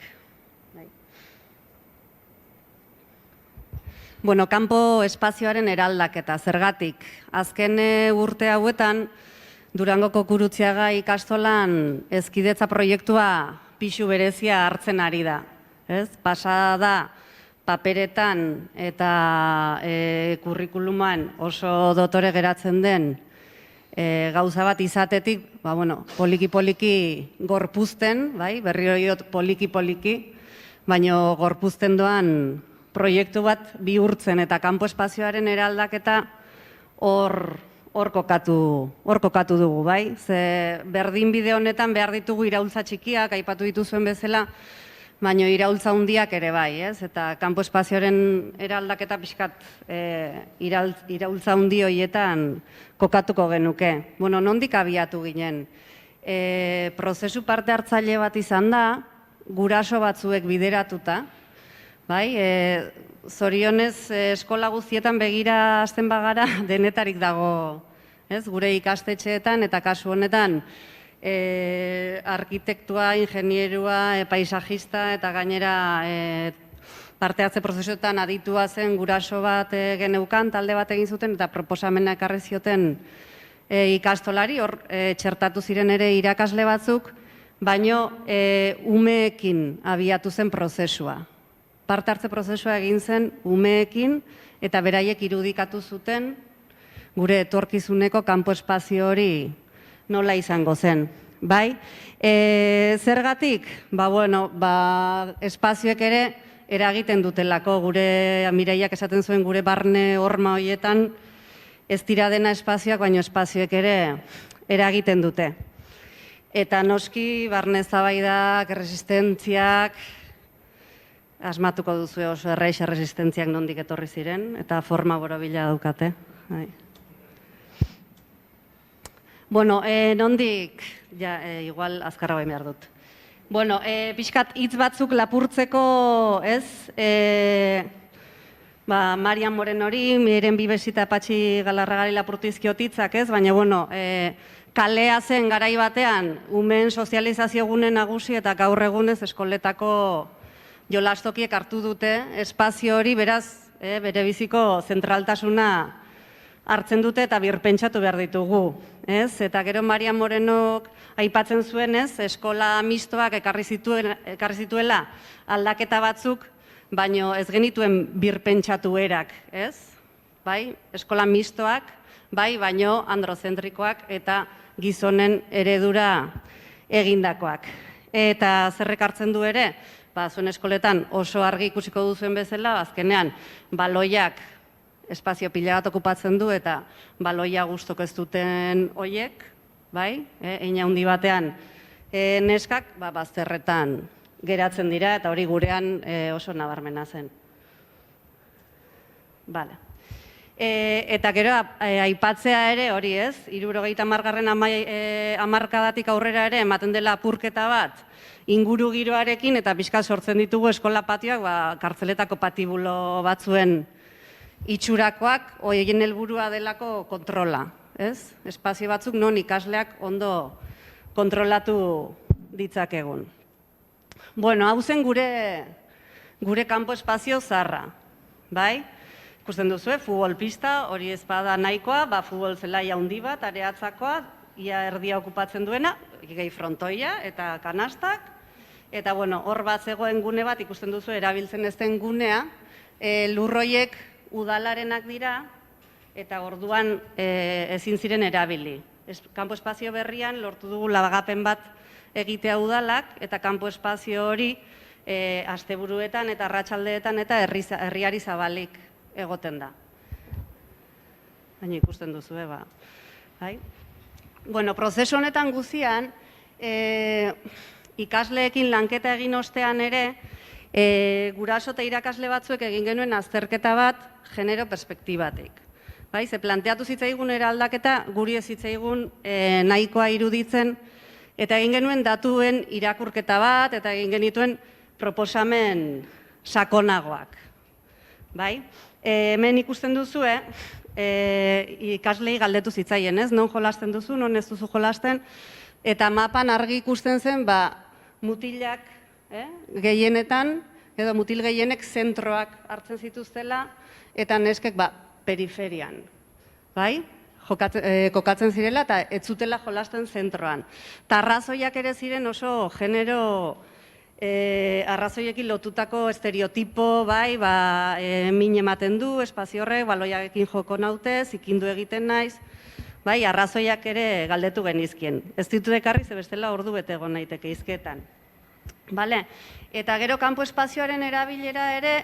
Bueno, kanpo espazioaren eraldaketa, zergatik. Azken urte hauetan, Durangoko Gurutziaga ikastolan hezkidetza proiektua pixu berezia hartzen ari da. Pasa da paperetan eta kurrikuluman oso dotore geratzen den gauza bat izatetik, poliki-poliki gorpuzten, berriro diot poliki-poliki, baina gorpuzten doan proiektu bat bihurtzen eta kanpo espazioaren eraldaketa hor kokatu dugu, bai? Ze berdin bide honetan behar ditugu iraultza txikiak, aipatu dituzuen bezala, baina iraultza handiak ere bai, ez? Eta kanpo espazioaren eraldaketa pixkat iraultza handi horietan kokatuko genuke. Bueno, nondik abiatu ginen? Prozesu parte hartzaile bat izan da, guraso batzuek bideratuta, bai? Zorionez, eskola guztietan begira hasten bagara denetarik dago, ez? Gure ikastetxeetan eta kasu honetan arkitektua, ingenierua, paisajista eta gainera parte hartze prozesuetan aditua zen guraso bat geneukan, talde bat egin zuten eta proposamena ekarri zioten ikastolari, hor txertatu ziren ere irakasle batzuk, baino umeekin abiatu zen prozesua. Parte hartze prozesua egin zen umeekin eta beraiek irudikatu zuten gure etorkizuneko kanpo espazio hori nola izango zen. Bai? Zergatik? Espazioek ere eragiten dutelako, gure Mireiak esaten zuen gure barne horma horietan ez dira dena espazioak, baina espazioek ere eragiten dute. Eta noski barne eztabaidak, erresistentziak, asmatuko duzu oso erraixa resistentziak nondik etorri ziren, eta forma borobila daukate. Bueno, nondik, igual azkarra bain behar dut. Bueno, pixkat hitz batzuk lapurtzeko, ez? Marian Morenori, miren bibesita Patxi Galarragari lapurtizkiotitzak, ez? Baina, bueno, kalea zen garai batean, umeen sozializazio gune nagusi eta gaur egunez eskoletako jolastokiek hartu dute espazio hori, beraz, bere biziko zentraltasuna hartzen dute eta birpentsatu behar ditugu. Eta gero Marian Morenok aipatzen zuen, eskola mistoak ekarri zituela aldaketa batzuk, baino ez genituen birpentsatu erak, bai, eskola mistoak, bai, baino androzentrikoak eta gizonen eredura egindakoak. Eta zerrek hartzen du ere, zuen eskoletan oso argi ikusiko duzuen bezala, azkenean baloiak espazio pila bat okupatzen du eta baloia guztoko ez duten hoiek, bai, hein handi batean neskak bazterretan geratzen dira eta hori gurean oso nabarmena zen. Eta gero aipatzea ere hori ez, 70. hamarkadatik aurrera ere ematen dela apurketa bat inguru giroarekin eta pixka sortzen ditugu eskola patioak kartzeletako patibulo batzuen itxurakoak, horien helburua delako kontrola, ez? Espazio batzuk non ikasleak ondo kontrolatu ditzakegun. Bueno, hau zen gure kanpo espazio zarra, bai? Ikusten duzu, futbol pista, hori ez bada nahikoa, futbol zelaia handi bat, areatzakoa, ia erdia okupatzen duena, gehi frontoia eta kanastak, eta hor bat zegoen gune bat, ikusten duzu, erabiltzen ez den gunea, lurroiek udalarenak dira, eta orduan ezin ziren erabili. Kanpo espazio berrian lortu dugu lagapen bat egitea udalak, eta kanpo espazio hori asteburuetan eta arratsaldeetan eta herriari zabalik egoten da. Baina ikusten duzu, Bueno, prozesu honetan guzian, ikasleekin lanketa egin ostean ere, guraso eta irakasle batzuek egin genuen azterketa bat genero perspektibatik. Ze planteatu zitzaigun eraldaketa, guri ez zitzaigun nahikoa iruditzen, eta egin genuen datuen irakurketa bat, eta egin genituen proposamen sakonagoak. Hemen ikusten duzue, ikaslei galdetu zitzaien, non jolasten duzu, non ez duzu jolasten, eta mapan argi ikusten zen, mutilak gehienetan, edo mutil gehienek zentroak hartzen zituztela, eta neskek periferian, bai? Kokatzen zirela eta ez zutela jolasten zentroan. Ta arrazoiak ere ziren oso genero arrazoiekin lotutako estereotipo, bai, min ematen du, espazio horrek, baloiarekin joko naute, zikindu egiten naiz, bai, arrazoiak ere galdetu genizkien. Ez ditut ekarri, ze bestela ordu bete egon naiteke hizketan. Bale, eta gero kanpo espazioaren erabilera ere,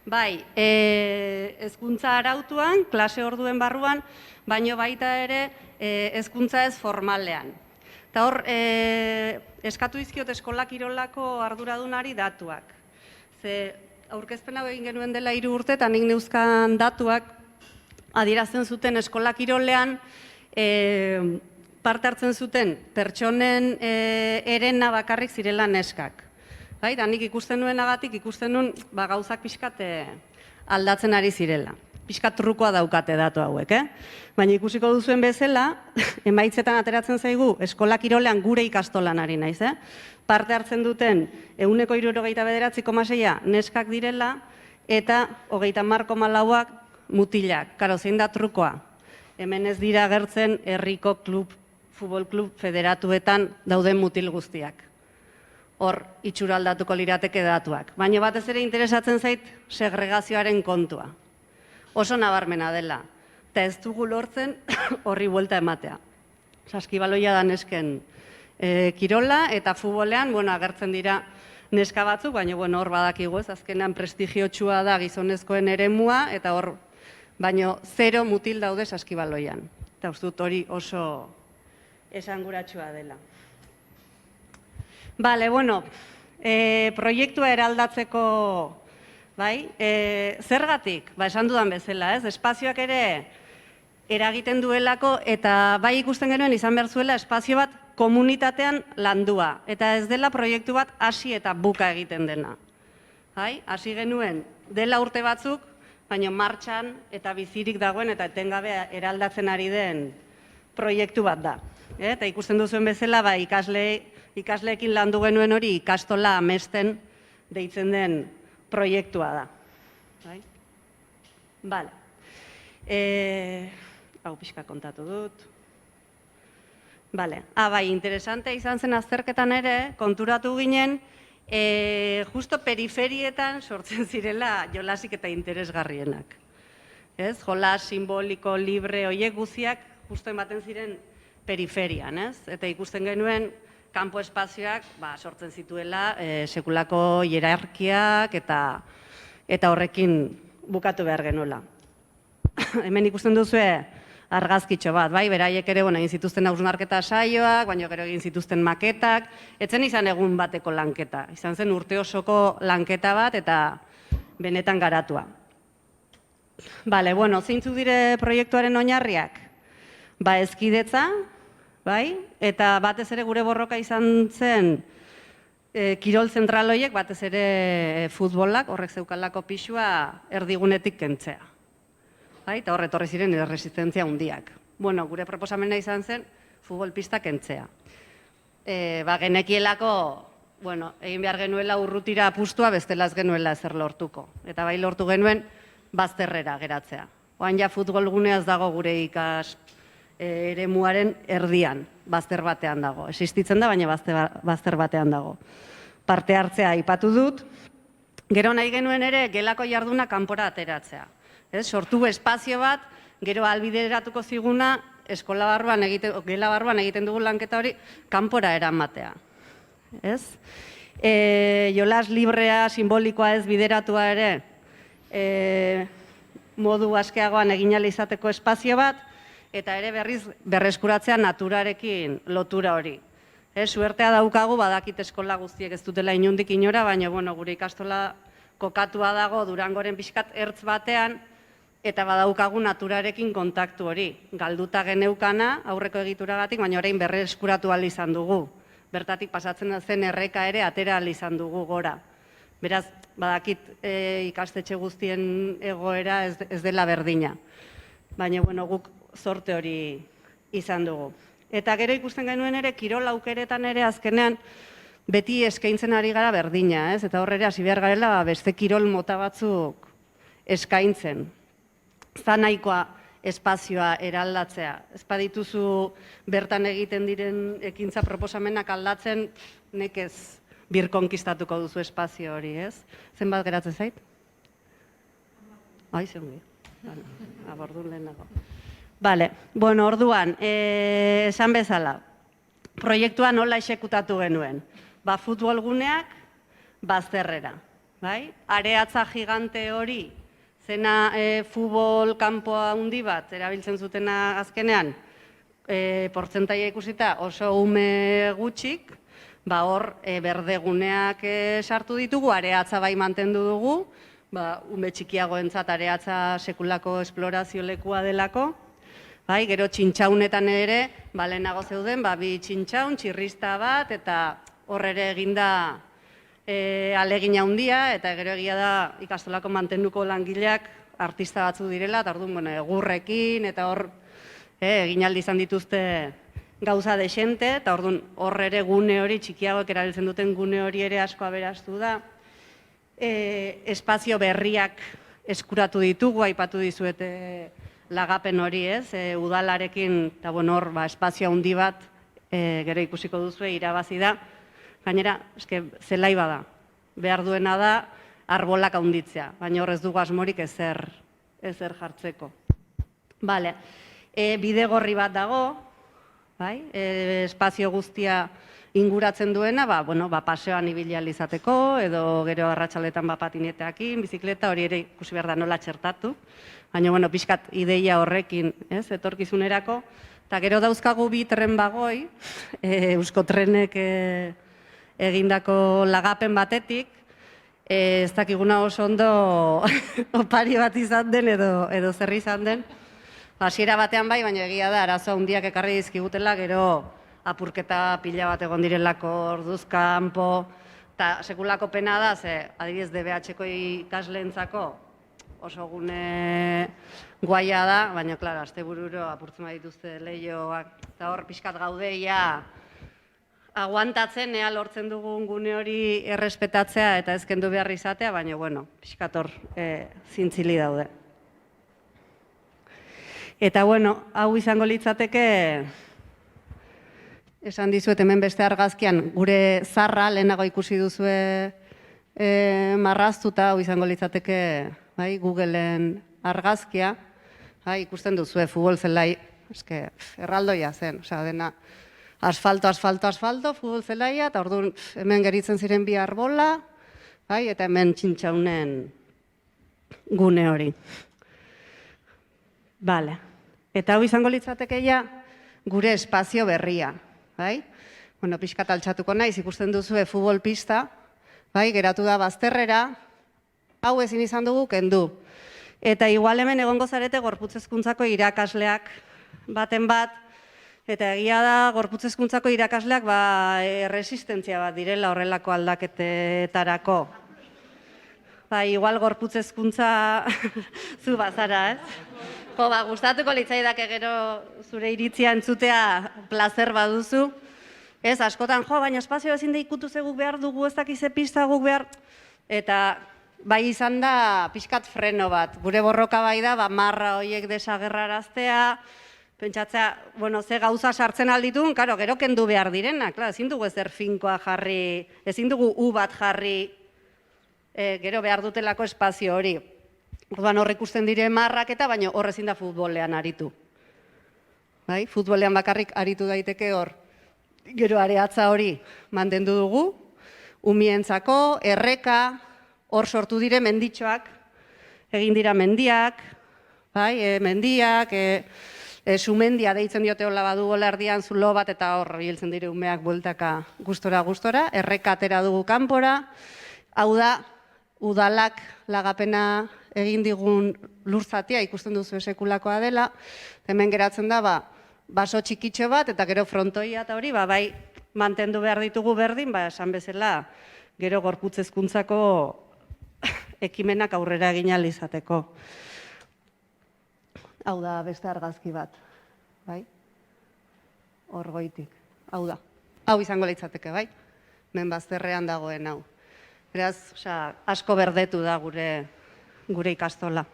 bai, hezkuntza arautuan, klase orduen barruan, baino baita ere hezkuntza ez formalean. Eta hor, eskatu dizkiot eskola kirolako arduradunari datuak. Ze aurkezpen hau egin genuen dela 3 urte, eta nik neuzkan datuak adierazten zuten eskola kirolean parte hartzen zuten pertsonen herena bakarrik zirela neskak. Da nik ikusten nuenagatik, ikusten nuen gauzak pixkat aldatzen ari zirela. Pixkat trukoa daukate datu hauek, Baina ikusiko duzuen bezala, emaitzetan ateratzen zaigu, eskola kirolean gure ikastolan ari naiz, Parte hartzen duten 69,6 neskak direla, eta 30,4 mutilak. Karo, zein da trukoa? Hemen ez dira agertzen herriko futbol klub federatuetan dauden mutil guztiak. Hor, itxura aldatuko lirateke datuak. Baina batez ere interesatzen zait segregazioaren kontua. Oso nabarmena dela. Eta ez dugu lortzen horri buelta ematea. Saskibaloia da nesken kirola eta futbolean, agertzen dira neska batzuk, baina hor badakigu ez, azkenean prestigiotsua da gizonezkoen eremua, eta hor, baino 0 mutil daude saskibaloian. Eta uste dut hori oso esanguratsua dela. Bale, proiektua eraldatzeko, bai, zergatik, esan dudan bezala, ez, espazioak ere eragiten duelako, eta bai ikusten genuen izan behar zuela espazio bat komunitatean landua, eta ez dela proiektu bat hasi eta buka egiten dena. Hasi genuen dela urte batzuk, baina martxan eta bizirik dagoen eta etengabe eraldatzen ari den proiektu bat da. Eta ikusten duzuen bezala, ikasleekin landu genuen hori ikastola amesten deitzen den proiektua da. Bale. Hau pixka kontatu dut. Bale. Bai, interesante izan zen azterketan ere, konturatu ginen, justo periferietan sortzen zirela jolasik eta interesgarrienak. Jolas simboliko, libre, oiek guziak, justo ematen ziren periferian, eta ikusten genuen kanpo espazioak sortzen zituela sekulako hierarkiak eta horrekin bukatu behar genuela. Hemen ikusten duzue argazkitxo bat, beraiek ere egin zituzten hausnarketa saioak, baina gero egin zituzten maketak, etzen izan egun bateko lanketa, izan zen urte osoko lanketa bat eta benetan garatua. Bale, zeintzuk dire proiektuaren oinarriak? Hezkidetza, eta batez ere gure borroka izan zen kirol zentral horiek, batez ere futbolak, horrek zeukalako pixua erdigunetik kentzea. Eta horre etorri ziren erresistentzia handiak. Gure proposamena izan zen futbol pista kentzea. Genekielako, egin behar genuela urrutira apustua, bestela ez genuela ezer lortuko. Eta bai lortu genuen bazterrera geratzea. Oan ja futbol gunea ez dago gure ikas eremuaren erdian, bazter batean dago. Existitzen da, baina bazter batean dago. Parte hartzea aipatu dut, gero nahi genuen ere gelako jarduna kanpora ateratzea. Sortu espazio bat, gero albideratuko ziguna, gela barruan egiten dugu lanketa hori, kanpora eramatea. Jolas librea, simbolikoa ez bideratua ere, modu askeagoan egin ahal izateko espazio bat, eta ere berriz berreskuratzea naturarekin lotura hori. Suertea daukagu, badakit eskola guztiek ez dutela inundik inora, baina gure ikastola kokatua dago Durangoren pixkat ertz batean, eta badaukagu naturarekin kontaktu hori. Galduta geneukana, aurreko egituragatik, baina orain berreskuratu ahal izan dugu. Bertatik pasatzen zen erreka ere atera ahal izan dugu gora. Beraz, badakit ikastetxe guztien egoera ez dela berdina. Baina, guk zorte hori izan dugu. Eta gero ikusten genuen ere, kirol aukeretan ere azkenean beti eskaintzen ari gara berdina, eta horre ere hasi behar garela beste kirol mota batzuk eskaintzen. Zan nahikoa espazioa eraldatzea. Ez badituzu bertan egiten diren ekintza proposamenak aldatzen, nekez birkonkistatuko duzu espazio hori, ez? Zenbat geratzen zait? Ai, zeungi. Abordun lehenago. Bale, bueno, orduan, esan bezala, proiektua nola exekutatu genuen? Futbol guneak, bazterrera, bai? Areatza gigante hori, zena futbol kanpoa handi bat, erabiltzen zutena azkenean, portzentaia ikusita oso ume gutxik, hor berdeguneak sartu ditugu, areatza bai mantendu dugu, ume txikiagoentzat areatza sekulako esplorazio lekua delako, gero txintxaunetan ere, lehenago zeuden, bi txintxaun, txirrista bat, eta hor ere eginda alegina handia, eta gero egia da ikastolako mantenduko langileak artista batzu direla, eta orduan egurrekin, eta hor egin aldi izan dituzte gauza desente, eta orduan hor ere gune hori, txikiagoek erabiltzen duten gune hori ere asko aberastu da. Espazio berriak eskuratu ditugu, aipatu dizuete lagapen hori, ez? Udalarekin, eta hor, espazio handi bat, gero ikusiko duzu, irabazi da. Gainera, zelai bada, behar duena da arbolak handitzea, baina hor ez dugu asmorik ezer jartzeko. Bide gorri bat dago, espazio guztia inguratzen duena, paseoan ibili ahal izateko, edo gero arratsaletan patineteekin, bizikleta, hori ere ikusi behar da nola txertatu, baina pixkat ideia horrekin etorkizunerako, eta gero dauzkagu bi tren bagoi, Euskotrenek egindako lagapen batetik, ez dakiguna oso ondo opari bat izan den edo zer izan den. Hasiera batean bai, baina egia da, arazo handiak ekarri dizkigutela, gero apurketa pila bat egon direlako orduzkanpo, eta sekulako pena da, adibidez DBH-ko ikasleentzako oso gune guaia da, baina, klaro, astebururo apurtzen badituzte lehioak, eta hor pixkat gaudeia aguantatzen, ea lortzen dugun gune hori errespetatzea eta ezkendu behar izatea, baina, pixkat hor zintzili daude. Eta, hau izango litzateke, esan dizuet hemen beste argazkian, gure zarra lehenago ikusi duzue marraztuta, hau izango litzateke Googleen argazkia, ikusten duzue futbol zelai, erraldoia zen, dena, asfalto, futbol zelaia, eta orduan hemen geritzen ziren bi arbola, eta hemen txintxaunen gune hori. Eta hau izango litzatekeia gure espazio berria. Pixkat altxatuko naiz, ikusten duzue futbol pista, geratu da bazterrera, hau ezin izan dugu kendu. Eta igual hemen egongo zarete gorputzezkuntzako irakasleak baten bat, eta egia da gorputzezkuntzako irakasleak erresistentzia bat direla horrelako aldaketetarako. Igual gorputzezkuntza zu bazara, ez? Gustatuko litzaidake gero zure iritzia entzutea plazer baduzu. Ez, askotan, baina espazio ezin da ikutu ze guk behar dugu, ez dakize pista guk behar. Eta bai izan da pixkat freno bat. Gure borroka bai da, marra horiek desagerraraztea, pentsatzea, ze gauza sartzen alditun, gero kendu behar direnak. Ezin dugu ezer finkoa jarri, ezin dugu U bat jarri, gero behar dutelako espazio hori. Orduan hor ikusten dire marrak eta, baina hor ezin da futbolean aritu. Futbolean bakarrik aritu daiteke hor. Gero areatza hori mantendu dugu, umientzako, erreka, hor sortu dire menditxoak, egin dira mendiak, sumendia deitzen diote hola badu golardian zulo bat, eta hor hiltzen dire umeak bueltaka gustora, erreka atera dugu kanpora, hau da, udalak lagapena egin digun lurzatia, ikusten duzu sekulakoa dela, hemen geratzen da, baso txikitxo bat, eta gero frontoia eta hori, bai, mantendu behar ditugu berdin, esan bezala, gero gorputzezkuntzako ekimenak aurrera egin ahal izateko. Hau da beste argazki bat, bai? Hor goitik, hau da. Hau izango litzateke, bai? Men bazterrean dagoen hau. Beraz, asko berdetu da gure gure ikastola.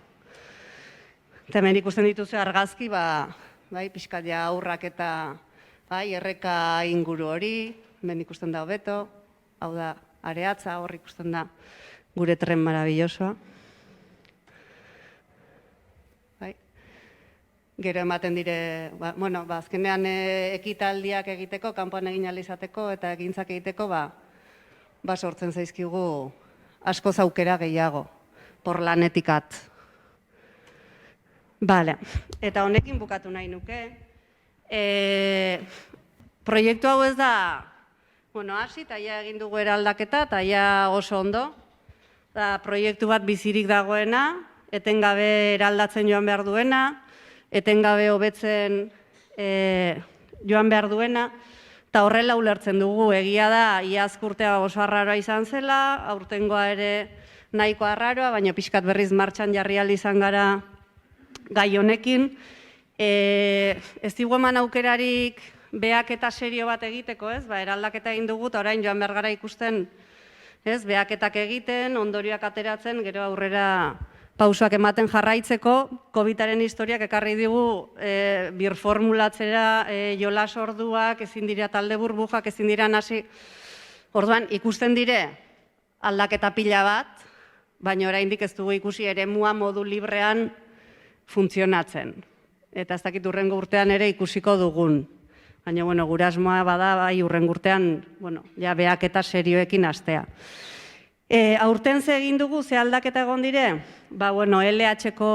Eta hemen ikusten dituzu argazki, bai, pixkat ja aurrak eta bai, erreka inguru hori, hemen ikusten da hobeto, hau da Areatza, hor ikusten da gure tren marabillosoa. Bai. Gero ematen dire, azkenean ekitaldiak egiteko, kanpoan egin ahal izateko eta egintzak egiteko, sortzen zaizkigu askoz aukera gehiago, porlanetikat. Bale, eta honekin bukatu nahi nuke. Proiektu hau ez da, hasi, eta ja egin dugu eraldaketa, eta ja oso ondo. Proiektu bat bizirik dagoena, etengabe eraldatzen joan behar duena, etengabe hobetzen joan behar duena, eta horrela ulertzen dugu, egia da, iazko urtea oso arraroa izan zela, aurtengoa ere nahiko arraroa, baina pixkat berriz martxan jarri ahal izan gara gai honekin. Ez digu eman aukerarik behaketa serio bat egiteko, eraldaketa egin dugu, eta orain joan behar gara ikusten behaketak egiten, ondorioak ateratzen, gero aurrera pausoak ematen jarraitzeko, COVID-aren historiak ekarri digu birformulatzera jolas orduak, ezin dira talde burbujak, ezin dira nasi. Orduan, ikusten dire aldaketa pila bat, baina oraindik ez dugu ikusi eremua modu librean funtzionatzen. Eta ez dakit hurrengo urtean ere ikusiko dugun. Baina, gure asmoa bada, bai, hurrengo urtean, ja, behaketa serioekin hastea. Aurten ze egin dugu, ze aldaketa egon dire? LH-ko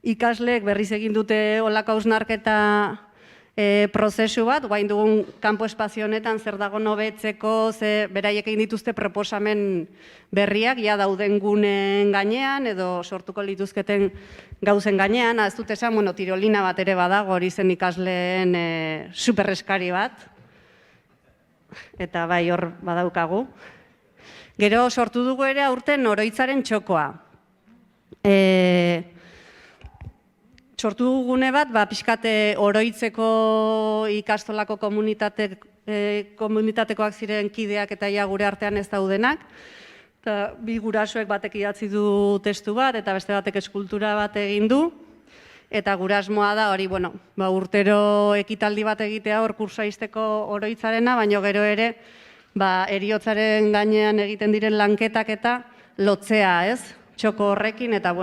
ikasleek berriz egin dute olako hausnarketa prozesu bat, guain dugun kanpo espazio honetan zer dago nobetzeko, ze beraiek egin dituzte proposamen berriak, ja dauden gunen gainean, edo sortuko lituzketen gauzen gainean, ez dut esan, tirolina bat ere badago, hori zen ikasleen superreskari bat, eta bai hor badaukagu. Gero sortu dugu ere aurten oroitzaren txokoa. Sortu dugune bat, pixkate oroitzeko ikastolako komunitatekoak ziren kideak eta ja gure artean ez daudenak. Bi gurasoek batek idatzi du testu bat eta beste batek eskultura bat egin du. Eta gure asmoa da hori, urtero ekitaldi bat egitea hor kursoa izteko oroitzarena, baina gero ere heriotzaren gainean egiten diren lanketak eta lotzea, txoko horrekin, eta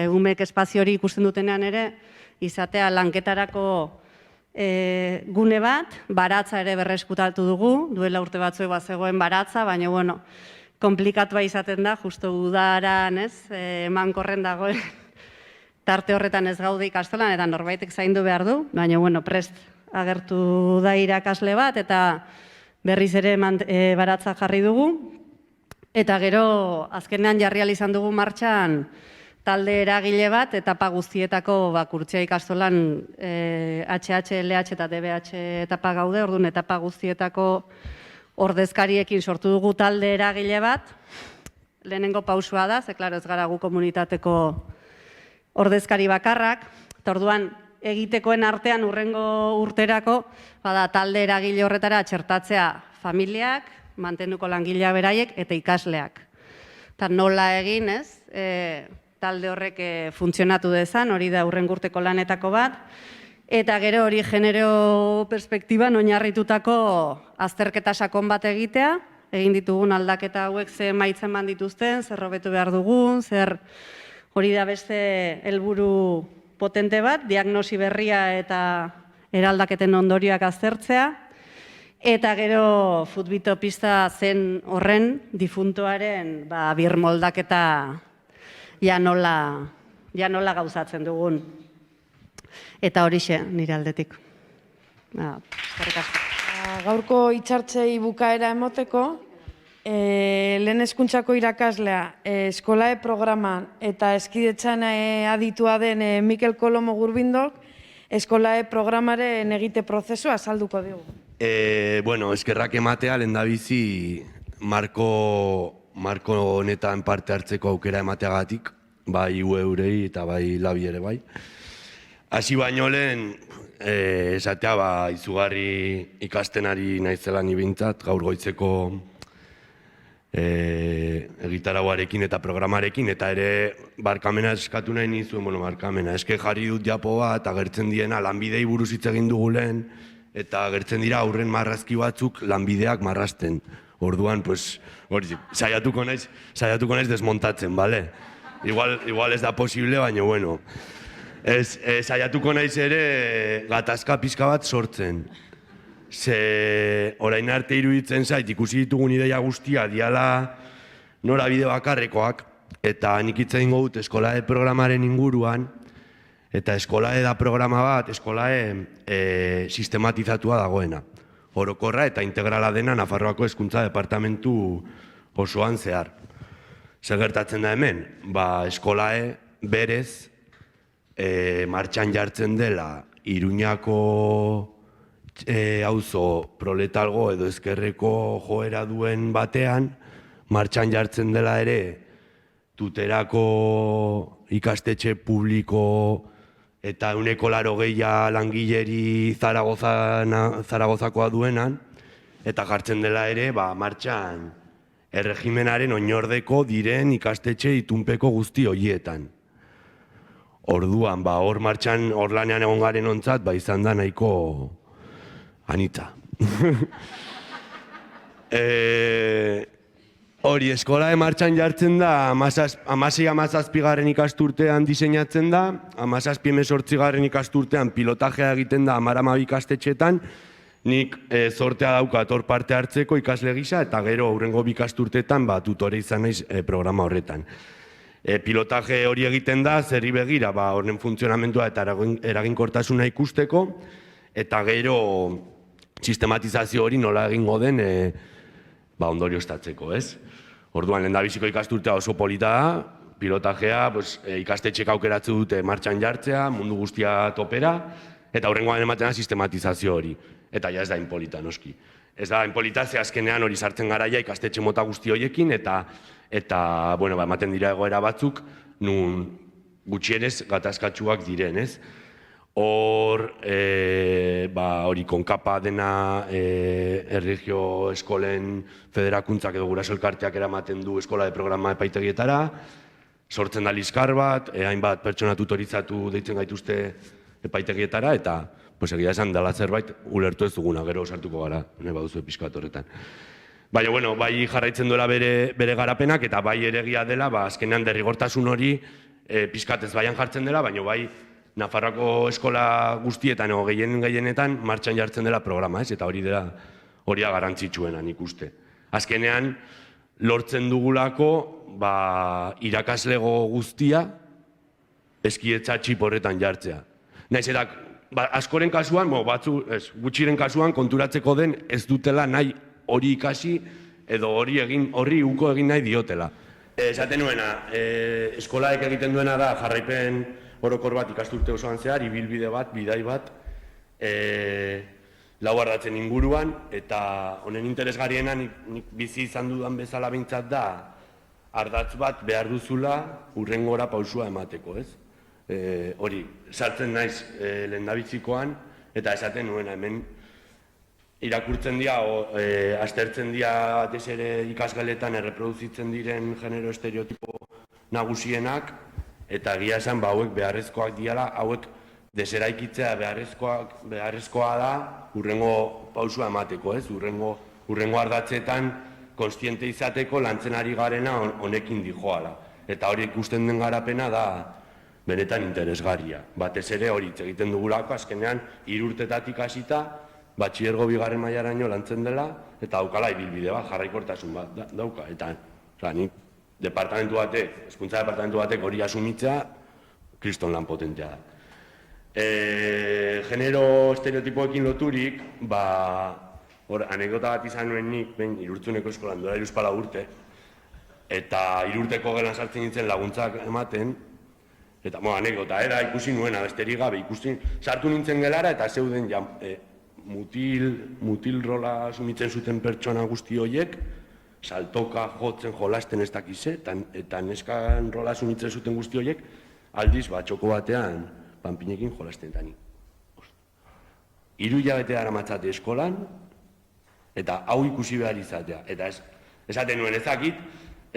umek espazio hori ikusten dutenean ere, izatea lanketarako gune bat, baratza ere berreskutatu dugu, duela urte batzuek bazegoen baratza, baina, komplikatua izaten da, justo udaran, emankorren dagoen, tarte horretan ez gaude ikastolan, eta norbaitek zaindu behar du, baina, prest agertu da irakasle bat, eta berriz ere baratza jarri dugu, eta gero azkenean jarri ahal izan dugu martxan talde eragile bat, etapa guztietako kurtsia ikastolan HH, LH eta DBH etapa gaude, orduan etapa guztietako ordezkariekin sortu dugu talde eragile bat, lehenengo pausua da, ze klaro ez gara gu komunitateko ordezkari bakarrak, eta orduan egitekoen artean urrengo urterako, talde eragile horretara txertatzea familiak, mantenuko langilea beraiek eta ikasleak. Eta nola egin, talde horrek funtzionatu dezan, hori da urrengo urteko lanetako bat, eta gero hori genero perspektiban oinarritutako azterketa sakon bat egitea, egin ditugun aldaketa hauek ze maitzen man dituzten, zer hobetu behar dugun, zer hori da beste helburu potente bat, diagnosi berria eta eraldaketen ondorioak aztertzea, eta gero futbitopista zen horren difuntoaren birmoldaketa ja nola gauzatzen dugun. Eta horixe nire aldetik. Eskerrik asko. Gaurko hitzartzei bukaera emoteko, lehen hezkuntzako irakaslea, eskolae programan eta eskidetzan aditua den Mikel Kolomo Gurbindok, eskolae programaren egite prozesua azalduko dugu. Eskerrak ematea lehendabizi Marko honetan parte hartzeko aukera emateagatik, bai eurei eta bai labi ere bai. Hasi baino lehen, esatea izugarri ikasten ari naizela ni behintzat, gaur goitzeko egitarauarekin eta programarekin, eta ere barkamena eskatu nahi nizuen, barkamena, eske jarri dut japo bat, agertzen diena lanbidei buruz hitz egin dugu lehen, eta agertzen dira aurren marrazki batzuk lanbideak marrazten. Orduan, pues, saiatuko naiz desmontatzen, bale? Igual ez da posible, baina, bueno. Saiatuko naiz ere gatazka pizka bat sortzen. Ze orain arte iruditzen zait, ikusi ditugun ideia guztia diala norabide bakarrekoak, eta nik hitz egingo dut eskolae programaren inguruan, eta eskolae da programa bat, eskolae sistematizatua dagoena. Orokorra eta integrala dena Nafarroako Hezkuntza Departamentu osoan zehar. Zer gertatzen da hemen? Eskolae berez martxan jartzen dela Iruñako auzo proletalgo edo ezkerreko joera duen batean, martxan jartzen dela ere Tuterako ikastetxe publiko eta 180 langileri Zaragozakoa duenan, eta jartzen dela ere martxan erregimenaren oinordeko diren ikastetxe itunpeko guzti horietan. Orduan, hor martxan, hor lanean egon garen ontzat, izan da nahiko anitza. Hori, eskolae martxan jartzen da, 16-17 ikasturtean diseinatzen da, 17-18 ikasturtean pilotajea egiten da 10-12 ikastetxetan, nik zortea daukat hor parte hartzeko ikasle gisa, eta gero aurrengo ikasturtetan tutore izan naiz programa horretan. Pilotaje hori egiten da, zerri begira, horren funtzionamentua eta eraginkortasuna ikusteko, eta gero sistematizazio hori nola egingo den ondorioztatzeko, ez? Orduan, lehendabiziko ikasturtea oso polita da, pilotajea ikastetxek aukeratze dute martxan jartzea, mundu guztia topera, eta horrengoan ematen da sistematizazio hori. Eta ja ez da inpolita, noski. Ez da inpolita, ze azkenean hori sartzen garaia ikastetxe mota guzti horiekin, eta ematen dira egoera batzuk, nun gutxienez gatazkatsuak diren, ez? Hor, hori konkapa dena erregio eskolen federakuntzak edo guraso elkarteak eramaten du eskola de programa epaitegietara, sortzen da liskar bat, hainbat pertsona tutorizatu deitzen gaituzte epaitegietara, eta egia esan dela zerbait ulertu ez duguna, gero sartuko gara, nahi baduzu pixkat horretan. Baina, bai jarraitzen duela bere garapenak, eta bai eregia dela, azkenean derrigortasun hori pixkat ez baian jartzen dela, baina bai Nafarroako eskola guztietan edo gehienetan martxan jartzen dela programa, ez? Eta hori da garrantzitsuena nik uste. Azkenean, lortzen dugulako irakaslego guztia eskietza txip horretan jartzea. Naiz eta askoren kasuan, gutxiren kasuan konturatzeko den ez dutela nahi hori ikasi edo horri uko egin nahi diotela. Esaten nuena, eskolaek egiten duena da jarraipen orokor bat ikasturte osoan zehar, ibilbide bat, bidai bat, lau ardatzen inguruan, eta honen interesgarriena nik bizi izan dudan bezala behintzat da, ardatz bat behar duzula hurrengora pausua emateko, ez? Hori, sartzen naiz lehendabizikoan, eta esaten nuena hemen irakurtzen dira, aztertzen dira batez ere ikasgeletan erreproduzitzen diren genero estereotipo nagusienak, eta egia esan hauek beharrezkoak diala, hauek deseraikitzea beharrezkoa da hurrengo pausua emateko, ez? Hurrengo ardatzetan konstiente izateko lantzen ari garena honekin dijoala. Eta hori ikusten den garapena da benetan interesgarria. Batez ere hori egiten dugulako, azkenean 3 urtetatik hasita, batxilergo 2. mailaraino lantzen dela, eta daukala ibilbide bat, jarraikortasun bat dauka. Eta nik departamentu batek, hezkuntza departamentu batek hori asumitzea, kriston lan potentea da. Genero estereotipoekin loturik, anekdota bat izan nuen nik, Irurtzuneko eskolan dola 3 urte, eta 3 urteko gelan sartzen nintzen laguntzak ematen, eta anekdota, ikusi nuena, besterik gabe, sartu nintzen gelara eta zeuden mutil rola asumitzen zuten pertsona guzti horiek, saltoka jotzen jolasten ez dakize, eta neskan rola asumitzen zuten guzti horiek, aldiz txoko batean panpinekin jolasten eta nik. 3 hilabete daramatzate eskolan, eta hau ikusi behar izatea. Eta Esaten nuen ez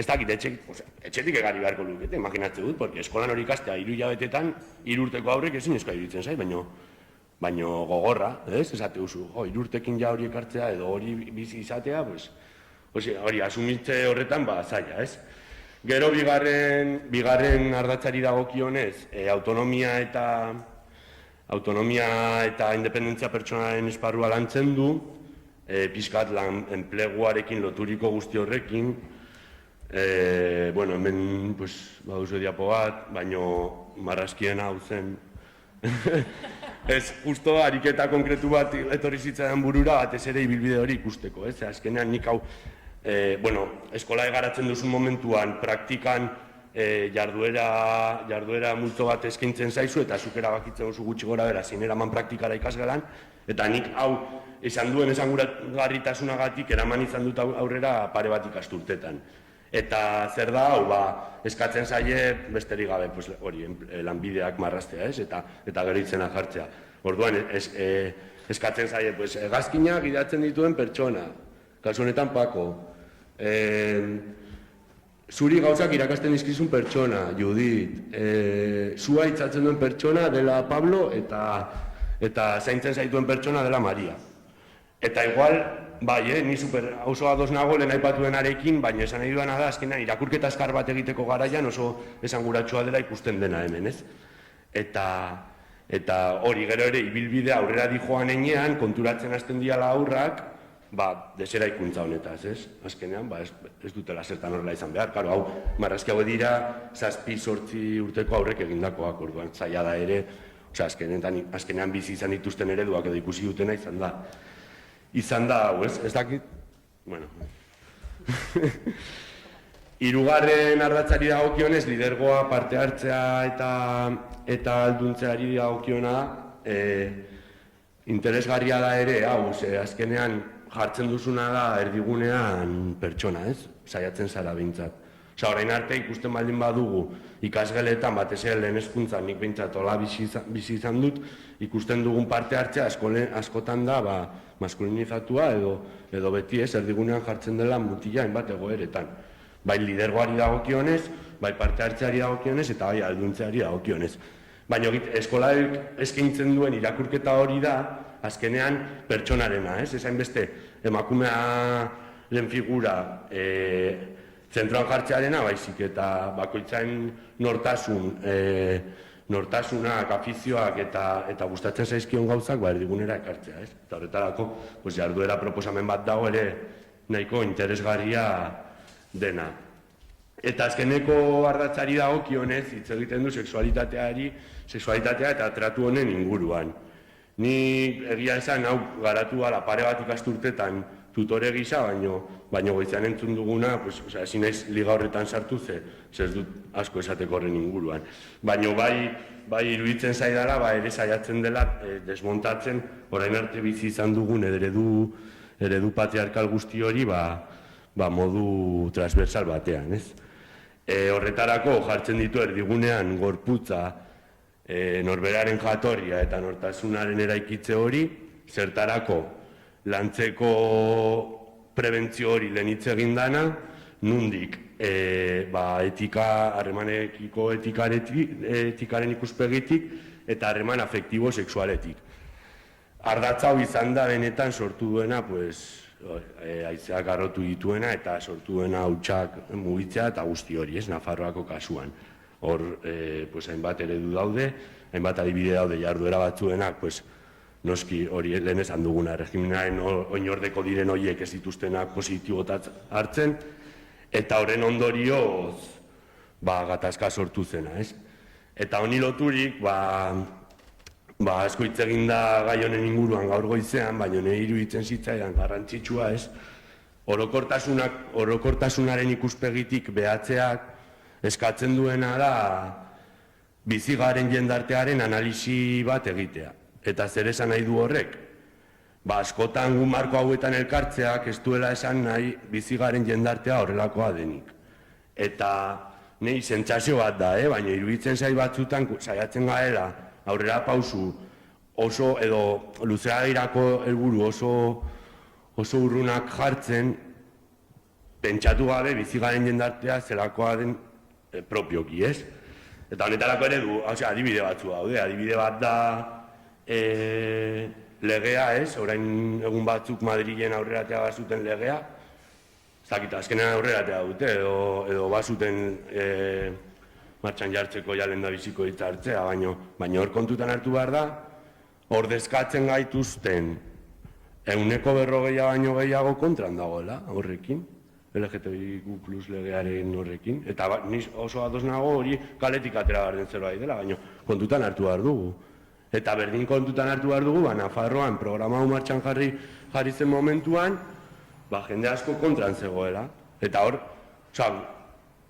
dakit etxetik egari beharko lukete, imaginatzen dut, porque eskolan hori ikastea 3 hilabetetan 3 urteko aurrek ezin eskola iruditzen zait, baino gogorra, ez? Esate duzu, 3 urtekin ja hori ekartzea edo hori bizi izatea, hori asumitze horretan zaila, ez? Gero bigarren ardatzari dagokionez, autonomia eta independentzia pertsonaren esparrua lantzen du, pixkat lan enpleguarekin loturiko guzti horrekin, hemen baduzu diapo bat, baino marrazkien hau zen. Ez, justo ariketa konkretu bat etorri zitzaidan burura, batez ere ibilbide hori ikusteko, ez? Azkenean nik hau, eskola egaratzen duzun momentuan, praktikan jarduera multzo bat eskaintzen zaizu, eta zuk erabakitzen duzu gutxi gora bera, zein eraman praktikara ikasgelan, eta nik hau esan duen esanguragarritasunagatik eraman izan dut aurrera pare bat ikasturtetan. Eta zer da hau, eskatzen zaie besterik gabe, hori, lanbideak marraztea, ez? Eta gero itzena jartzea. Orduan, eskatzen zaie, hegazkinak idatzen dituen pertsona, kasu honetan Pako, zuri gauzak irakasten dizkizun pertsona, Judit, zua itzatzen duen pertsona dela Pablo eta zaintzen zaituen pertsona dela Maria. Eta igual, ni oso ados nago lehen aipatu denarekin, baina esan nahi duena da, azkenean irakurketa eskar bat egiteko garaian oso esanguratsua dela ikusten dena hemen, ez? Eta hori gero ere ibilbidea aurrera dijoan enean, konturatzen hasten diala aurrak, desera ikuntza honetaz, ez? Azkenean, ez dutela zertan horrela izan behar. Karo, hau, marrazki hau dira, 7-8 urteko aurrek egindakoak, orduan, zaila da ere, azkenean bizi izan dituzten ereduak edo ikusi dutena izan da, hau, ez dakit, bueno. Hirugarren ardatzari dagokionez, lidergoa parte hartzea eta alduntzeari dagokiona, interesgarria da ere, hau, azkenean jartzen duzuna da erdigunean pertsona, ez? Saiatzen zara behintzat. Orain arte ikusten baldin badugu ikasgeletan, batez ere lehen hezkuntzan nik behintzat hola bizi izan dut, ikusten dugun parte hartzea askotan da maskulinizatua edo beti ez, erdigunean jartzen dela mutila hainbat egoeretan. Bai lidergoari dagokionez, bai parte hartzeari dagokionez eta bai alduntzeari dagokionez. Baina eskolaek eskaintzen duen irakurketa hori da, azkenean pertsonarena, ez? Ezain beste emakumearen figura zentroan jartzearena, baizik eta bakoitzaren nortasunak, afizioak eta gustatzen zaizkion gauzak erdigunera ekartzea, ez? Eta horretarako jarduera proposamen bat dago ere nahiko interesgarria dena. Eta azkeneko ardatzari dagokionez hitz egiten du sexualitatea eta tratu honen inguruan. Ni egia esan hau garatu ala pare bat ikasturtetan tutore gisa, baino goizean entzun duguna, ezin naiz liga horretan sartu ez dut asko esateko horren inguruan. Baino bai iruditzen zaidala, ere saiatzen dela desmontatzen orain arte bizi izan dugun eredu patriarkal guzti hori modu transversal batean, ez? Horretarako jartzen ditu erdigunean gorputza, norberaren jatorria eta nortasunaren eraikitze hori, zertarako lantzeko prebentzio hori lehen hitz egin dana, nundik harremanekiko etikaren ikuspegitik eta harreman afektibo sexualetik. Ardatza hau izan da benetan sortu duena, haizeak garrotu dituena eta sortu duena hautsak mugitzea eta guzti hori, ez, Nafarroako kasuan. Hor, hainbat eredu daude, hainbat adibide daude jarduera batzuenak, noski hori lehen esan duguna, regimenaren oinordeko diren horiek ez dituztenak positibotat hartzen, eta horren ondorioz gatazka sortu zena, ez? Eta honi loturik, asko hitz egin da gai honen inguruan gaur goizean, baina nire iruditzen zitzaidan garrantzitsua, ez? Orokortasunaren ikuspegitik behatzeak eskatzen duena da bizigaren jendartearen analisi bat egitea. Eta zer esan nahi du horrek? Askotan gu marko hauetan elkartzeak ez duela esan nahi bizigaren jendartea horrelakoa denik. Eta nahi sentsazio bat da, baina iruditzen zai batzutan saiatzen gaela aurrera pausu oso edo luzea irako helburu oso urrunak jartzen pentsatu gabe bizigaren jendartea zelakoa den propioki, ez? Eta honetarako ere du, adibide batzu daude, adibide bat da legea, ez? Orain egun batzuk Madrilen aurreratea bazuten legea, zakit, azkenean aurreratea dute, edo bazuten martxan jartzeko jalen da biziko hitzartzea, baina hor kontutan hartu behar da, ordezkatzen gaituzten 140 baino gehiago kontran dagoela horrekin, LGTBIQ+ legearen horrekin, eta ni oso ados nago hori kaletik atera behar den zerbait dela, baina kontutan hartu behar dugu. Eta berdin kontutan hartu behar dugu, Nafarroan programa hau martxan jarri zen momentuan, jende asko kontran zegoela. Eta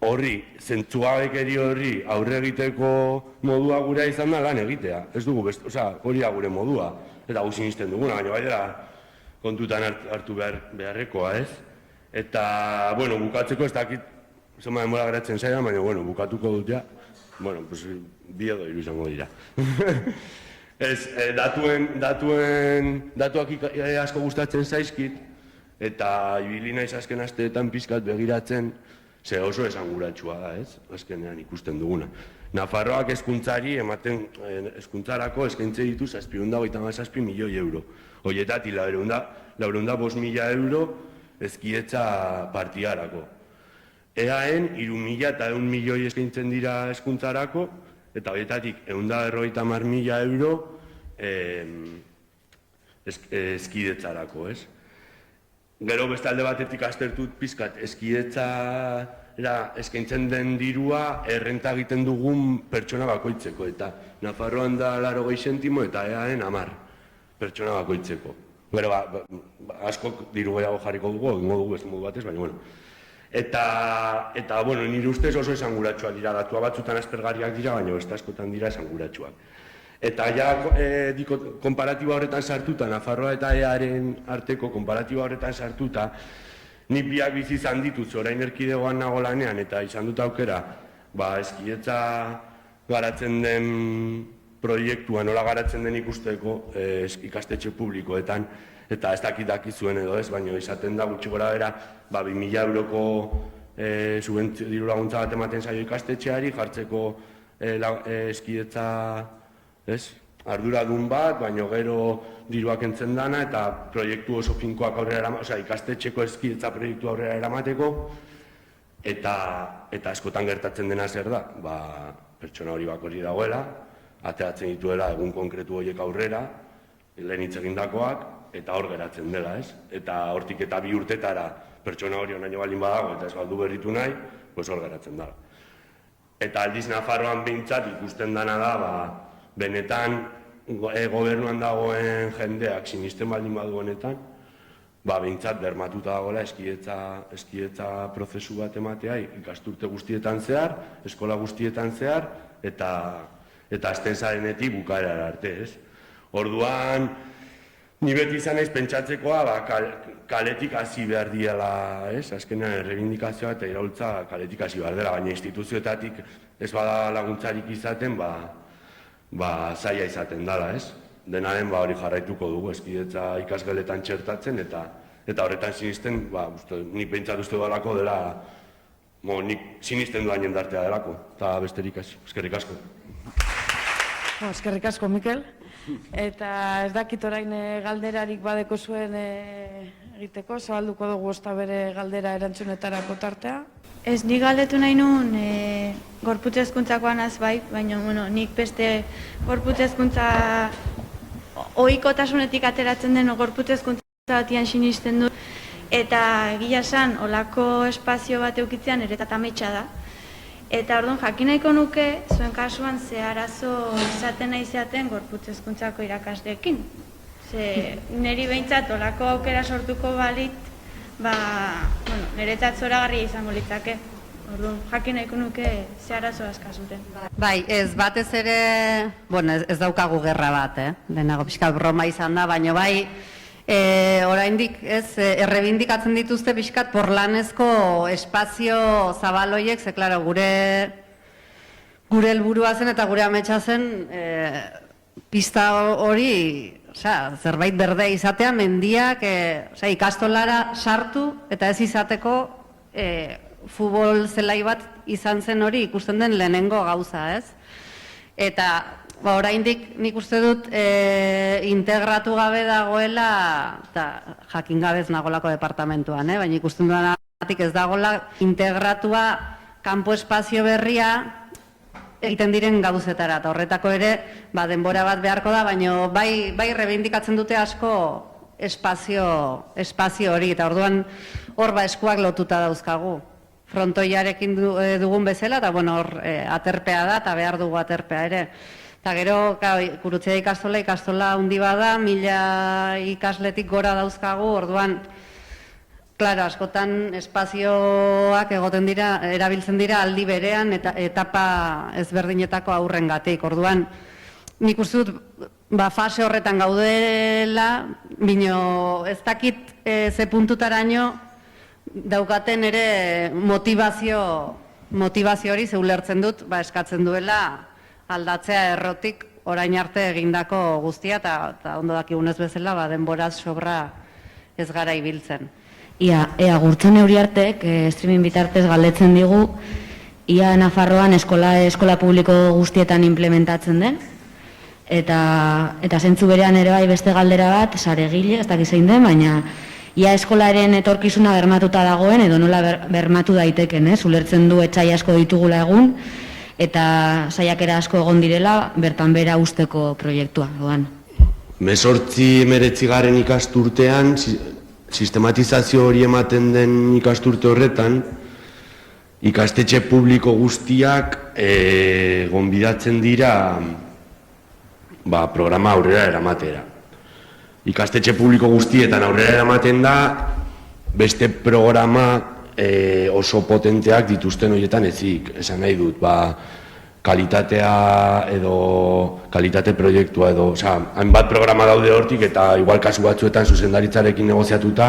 horri, zentzugabekeri horri aurre egiteko modua gura izan da lan egitea. Ez dugu, hori da gure modua, eta gu sinisten duguna, baina bai dela kontutan hartu beharrekoa, ez? Eta, bukatzeko ez dakit, zoma denbora geratzen zaidan, baina, bukatuko dut ja, bi edo hiru izango dira. Datuak asko gustatzen zaizkit, eta ibili naiz azken asteetan pizkat begiratzen, ze oso esanguratsua da, ez? Azkenean ikusten duguna. Nafarroak hezkuntzarako eskaintze ditu 757 milioi euro. Horietatik 405.000 euro hezkidetza partidarako. EAen 3.100 milioi eskaintzen dira hezkuntzarako, eta horietatik 150.000 euro hezkidetzarako, ez? Gero beste alde batetik aztertut pizkat hezkidetzara eskaintzen den dirua errenta egiten dugun pertsona bakoitzeko, eta Nafarroan da 80 zentimo eta EAen 10 pertsona bakoitzeko. Gero, askok diru gehiago jarriko dugu, egingo dugu ez modu batez, baina, Eta, nire ustez oso esanguratsuak dira, datua batzutan aspergarriak dira, baina beste askotan dira esanguratsuak. Eta konparatiba horretan sartuta, Nafarroa eta EAren arteko konparatiba horretan sartuta, ni biak bizi izan ditut, orain erkidegoan nago lanean, eta izan dut aukera, hezkidetza garatzen den proiektua, nola garatzen den ikusteko ikastetxe publikoetan, eta ez dakizuen edo ez, baina izaten da gutxi gora bera, 2.000 euroko diru laguntza bat ematen zaio ikastetxeari, jartzeko hezkidetza arduradun bat, baina gero diruak entzen dana, eta proiektu oso finkoak aurrera ikastetxeko hezkidetza proiektu aurrera eramateko, eta askotan gertatzen dena zer da, pertsona hori bakori dagoela, ateratzen dituela egun konkretu horiek aurrera, lehen hitz egindakoak, eta hor geratzen dela, ez? Eta hortik eta 2 urtetara pertsona hori onaino baldin badago eta ez baldu berritu nahi, hor geratzen dela. Eta aldiz Nafarroan behintzat ikusten dana da, benetan gobernuan dagoen jendeak sinisten baldin badu honetan, behintzat bermatuta dagoela hezkidetza prozesu bat ematea ikasturte guztietan zehar, eskola guztietan zehar, eta azten zarenetik bukaerara arte, ez? Orduan, ni beti izan naiz pentsatzekoa, kaletik hasi behar diela, ez? Azkenean, errebindikazioa eta iraultza kaletik hasi behar dela, baina instituzioetatik ez bada laguntzarik izaten, zaila izaten dela, ez? Denaren hori jarraituko dugu, hezkidetza ikasgeletan txertatzen, eta horretan sinisten, nik pentsatu uste dalako dela, nik sinisten duan jendartea delako, eta besterik eskerrik asko. Eskerrik asko, Mikel. Eta ez dakit orain galderarik badeko zuen egiteko, zabalduko dugu ozta bere galdera erantzunetarako tartea. Ez, nik galdetu nahi nuen gorputz hezkuntzakoan bai, baina nik beste gorputz hezkuntza ohikotasunetik ateratzen den gorputz hezkuntza batian sinisten du, eta egia esan, olako espazio bat eukitzean ere tatametxa da. Eta orduan jakin nahiko nuke, zuen kasuan ze arazo izaten nahi izaten gorputz hezkuntzako irakasleekin. Neri behintzat olako aukera sortuko balit, niretzat zoragarria izango litzake. Orduan jakin nahiko nuke ze arazo askazuten. Bai, ez batez ere, ez daukagu gerra bat, denago pixka broma izan da, baina bai, oraindik errebindikatzen dituzte pixkat porlanezko espazio zabaloiek, ze klaro, gure helburua zen eta gure ametsa zen pista hori, zerbait berde izatea, mendiak ikastolara sartu eta ez izateko futbol zelai bat izan zen hori ikusten den lehenengo gauza, ez? Eta oraindik nik uste dut integratu gabe dagoela, eta jakin gabe ez nagolako departamentuan, baina ikusten duenatik ez dagoela integratua kanpo espazio berria egiten diren gauzetara, eta horretako ere denbora bat beharko da, baina bai rebindikatzen dute asko espazio hori, eta orduan hor eskuak lotuta dauzkagu. Frontoiarekin dugun bezala, eta hor aterpea da, eta behar dugu aterpea ere. Eta gero, Gurutzea ikastola handi bada, 1000 ikasletik gora dauzkagu, orduan, klaro, askotan espazioak egoten dira, erabiltzen dira aldi berean eta etapa ezberdinetako aurrengatik. Orduan, nik uste dut, fase horretan gaudela, bino ez dakit ze puntutaraino daukaten ere motivazio hori zeulertzen dut, eskatzen duela aldatzea errotik orain arte egindako guztia, eta ondo dakigunez bezala denboraz sobra ez gara ibiltzen. Ea Gurtzane Uriartek streaming bitartez galdetzen digu, ia Nafarroan eskola publiko guztietan implementatzen den, eta zentzu berean ere bai beste galdera bat, saregile, ez dakiz zein den, baina ia eskolaren etorkizuna bermatuta dagoen, edo nola bermatu daiteken, ulertzen du etxai asko ditugula egun, eta saiakera asko egon direla, bertan bera usteko proiektua, doan. 18-19 ikasturtean, sistematizazio hori ematen den ikasturte horretan, ikastetxe publiko guztiak gonbidatzen dira programa aurrera eramatera. Ikastetxe publiko guztietan aurrera eramaten da, beste programa oso potenteak dituzten horietan ezik, esan nahi dut, kalitatea edo kalitate proiektua edo, hainbat programa daude hortik eta igual kasu batzuetan zuzendaritzarekin negoziatuta,